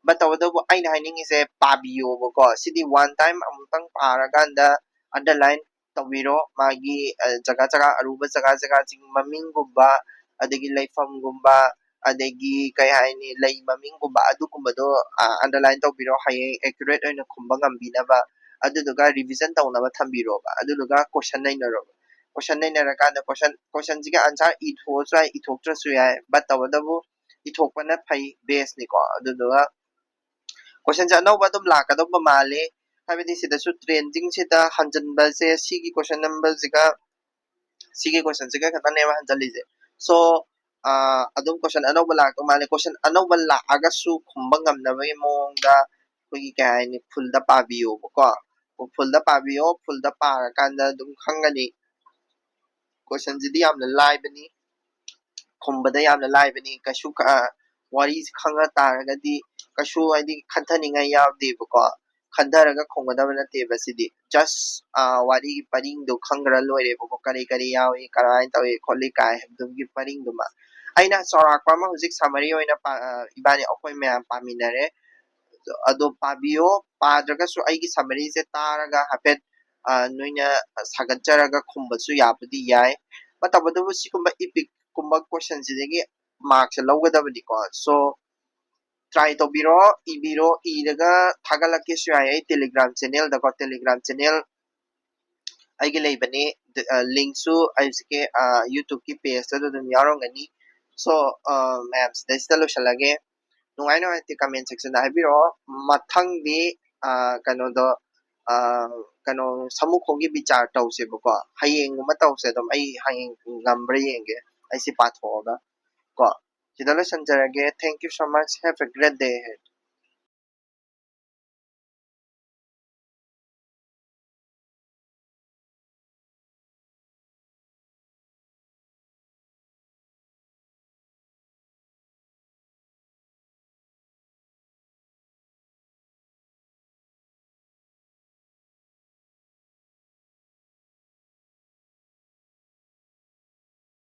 ꯕꯠ ꯇꯧꯕꯇꯕꯨ ꯑꯩꯅ ꯍꯥꯏꯅꯤꯡꯉꯤꯁꯦ ꯄꯥꯕꯤꯌꯣꯕꯀꯣ ꯁꯤꯗꯤ ꯋꯥꯟ ꯇꯥꯏꯝ ꯑꯃꯨꯛꯇꯪ ꯄꯥꯔꯀꯥꯟꯗ ꯑꯟꯗꯔꯂꯥꯏꯟ ꯇꯧꯕꯤꯔꯣ ꯃꯥꯒꯤ ꯖꯒꯥ ꯑꯔꯨꯕ ꯖꯒꯥꯁꯤꯡ ꯃꯃꯤꯡꯒꯨꯝꯕ ꯑꯗꯒꯤ ꯂꯩꯐꯝꯒꯨꯝꯕ ꯑꯗꯒꯤ ꯀꯩ ꯍꯥꯏꯅꯤ ꯂꯩ ꯃꯃꯤꯡꯒꯨꯝꯕ ꯑꯗꯨꯒꯨꯝꯕꯗꯣ ꯑꯟꯗꯔꯂꯥꯏꯟ ꯇꯧꯕꯤꯔꯣ ꯍꯌꯦꯡ ꯑꯦꯀꯨꯔꯦꯠ ꯑꯣꯏꯅ ꯈꯨꯝꯕ ꯉꯝꯕꯤꯅꯕ ꯑꯗꯨꯗꯨꯒ ꯔꯤꯚꯤꯖꯟ ꯇꯧꯅꯕ ꯊꯝꯕꯤꯔꯣꯕ ꯑꯗꯨꯗꯨꯒ ꯀꯣꯏꯁꯟ ꯅꯩꯅꯔꯣꯕ ꯀꯣꯏꯁꯟ ꯅꯩꯅꯔꯀꯥꯟꯗ ꯀꯣꯏꯁꯟꯁꯤꯒꯤ ꯑꯟꯁꯔ ꯏꯊꯣꯛꯑꯁꯨ ꯌꯥꯏ ꯏꯊꯣꯛꯇ꯭ꯔꯁꯨ ꯌꯥꯏ ꯕꯠ ꯇꯧꯕꯇꯕꯨ ꯏꯊꯣꯛꯄꯅ ꯐꯩ ꯕꯦꯁꯅꯤꯀꯣ ꯑꯗꯨꯗꯨꯒ ꯀꯣꯏꯁꯟꯁꯦ ꯑꯅꯧꯕ ꯑꯗꯨꯝ ꯂꯥꯛꯀꯗꯧꯕ ꯃꯥꯜꯂꯤ ꯍꯥꯏꯕꯗꯤ ꯁꯤꯗꯁꯨ ꯇ꯭ꯔꯦꯟꯗꯤꯡꯁꯤꯗ ꯍꯟꯖꯤꯟꯕꯁꯦ ꯁꯤꯒꯤ ꯀꯣꯏꯁꯟ ꯅꯝꯕꯔꯁꯤꯒ ꯁꯤꯒꯤ ꯀꯣꯏꯁꯟꯁꯤꯒ ꯈꯛꯇꯅꯦꯕ ꯍꯟꯖꯤꯜꯂꯤꯁꯦ ꯁꯣ ꯑꯗꯨꯝ ꯀꯣꯏꯁꯟ ꯑꯅꯧꯕ ꯂꯥꯛꯇꯧ ꯃꯥꯜꯂꯦ ꯀꯣꯏꯁꯟ ꯑꯅꯧꯕ ꯂꯥꯛꯑꯒꯁꯨ ꯈꯨꯝꯕ ꯉꯝꯅꯕꯒꯤ ꯃꯑꯣꯡꯗ ꯑꯩꯈꯣꯏꯒꯤ ꯀꯩ ꯍꯥꯏꯅꯤ ꯐꯨꯜꯗ ꯄꯥꯕꯤꯌꯣꯕꯀꯣ ꯐꯨꯜꯗ ꯄꯥꯕꯤꯌꯣ ꯐꯨꯜꯗ ꯄꯥꯔꯀꯥꯟꯗ ꯑꯗꯨꯝ ꯈꯪꯒꯅꯤ ꯀꯣꯏꯁꯟꯁꯤꯗꯤ ꯌꯥꯝꯅ ꯂꯥꯏꯕꯅꯤ ꯈꯨꯝꯕꯗ ꯌꯥꯝꯅ ꯂꯥꯏꯕꯅꯤ ꯀꯩꯁꯨ ꯋꯥꯔꯤꯁꯤ ꯈꯪꯉ ꯇꯥꯔꯒꯗꯤ ꯀꯩꯁꯨ ꯍꯥꯏꯗꯤ ꯈꯟꯊꯅꯤꯡꯉꯥꯏ ꯌꯥꯎꯗꯦꯕꯀꯣ ꯈꯟꯊꯔꯒ ꯈꯨꯝꯒꯗꯕ ꯅꯠꯇꯦꯕ ꯁꯤꯗꯤ ꯖꯁ ꯋꯥꯔꯤꯒꯤ ꯄꯔꯤꯡꯗꯣ ꯈꯪꯈ꯭ꯔ ꯂꯣꯏꯔꯦꯕꯀꯣ ꯀꯔꯤ ꯀꯔꯤ ꯌꯥꯎꯏ ꯀꯃꯥꯏꯅ ꯇꯧꯏ ꯈꯣꯠꯂꯤ ꯀꯥꯏ ꯍꯥꯏꯕꯗꯨꯒꯤ ꯄꯔꯤꯡꯗꯨꯃ ꯑꯩꯅ ꯆꯥꯎꯔꯥꯛꯄ ꯑꯃ ꯍꯧꯖꯤꯛ ꯁꯃꯔꯤ ꯑꯣꯏꯅ ꯏꯕꯥꯅꯤ ꯑꯩꯈꯣꯏ ꯃꯌꯥꯝ ꯄꯥꯃꯤꯟꯅꯔꯦ ꯑꯗꯣ ꯄꯥꯕꯤꯌꯣ ꯄꯥꯗ꯭ꯔꯒꯁꯨ ꯑꯩꯒꯤ ꯁꯃꯔꯤꯁꯦ ꯇꯥꯔꯒ ꯍꯥꯏꯐꯦꯠ ꯅꯣꯏꯅ ꯁꯥꯒꯠꯆꯔꯒ ꯈꯨꯝꯕꯁꯨ ꯌꯥꯕꯨꯗꯤ ꯌꯥꯏ ꯇꯧꯕꯇꯕꯨ ꯁꯤꯒꯨꯝꯕ ꯏꯄꯤꯛꯀꯨꯝꯕ ꯀꯣꯏꯁꯟꯁꯤꯗꯒꯤ ꯃꯥꯔꯛꯁꯦ ꯂꯧꯒꯗꯕꯅꯤꯀꯣ ꯁꯣ ꯇ꯭ꯔꯥꯏ ꯇꯧꯕꯤꯔꯣ ꯏꯕꯤꯔꯣ ꯏꯔꯒ ꯊꯥꯒꯠꯂꯛꯀꯦꯁꯨ ꯌꯥꯏ ꯑꯩ ꯇꯦꯂꯤꯒ꯭ꯔꯥꯝ ꯆꯦꯅꯦꯜꯗꯀꯣ ꯇꯦꯂꯤꯒ꯭ꯔꯥꯝ ꯆꯦꯅꯦꯜ ꯑꯩꯒꯤ ꯂꯩꯕꯅꯤ ꯂꯤꯡꯁꯨ ꯑꯩꯒꯤ ꯌꯨꯇꯨꯕꯀꯤ ꯄꯦꯖꯇꯁꯨ ꯑꯗꯨꯝ ꯌꯥꯎꯔꯝꯒꯅꯤ ꯁꯣ ꯃꯌꯥꯝ ꯁꯤꯗꯩꯁꯤꯗ ꯂꯣꯏꯁꯤꯜꯂꯒꯦ ꯅꯨꯡꯉꯥꯏ ꯅꯨꯡꯉꯥꯏꯇꯦ ꯀꯃꯦꯟ ꯁꯦꯛꯁꯟꯗ ꯍꯥꯏꯕꯤꯔꯛꯑꯣ ꯃꯊꯪꯗꯤ ꯀꯩꯅꯣꯗꯣ ꯀꯩꯅꯣ ꯁꯃꯨꯈꯣꯡꯒꯤ ꯕꯤꯆꯥꯔ ꯇꯧꯁꯦꯕꯀꯣ ꯍꯌꯦꯡꯒꯨꯝꯕ ꯇꯧꯁꯦ ꯑꯗꯨꯝ ꯑꯩ ꯍꯌꯦꯡ ꯉꯝꯕ꯭ꯔꯥ ꯌꯦꯡꯒꯦ ꯑꯩ ꯁꯤ ꯄꯥꯊꯣꯛꯑꯒ ꯀꯣ ꯁꯤꯗ ꯂꯣꯏꯁꯤꯟꯖꯔꯒꯦ ꯊꯦꯡꯛ ꯌꯨ ꯁꯣ ꯃꯆ ꯍꯦꯞ ꯑ ꯒ꯭ꯔꯦꯠ ꯗꯦ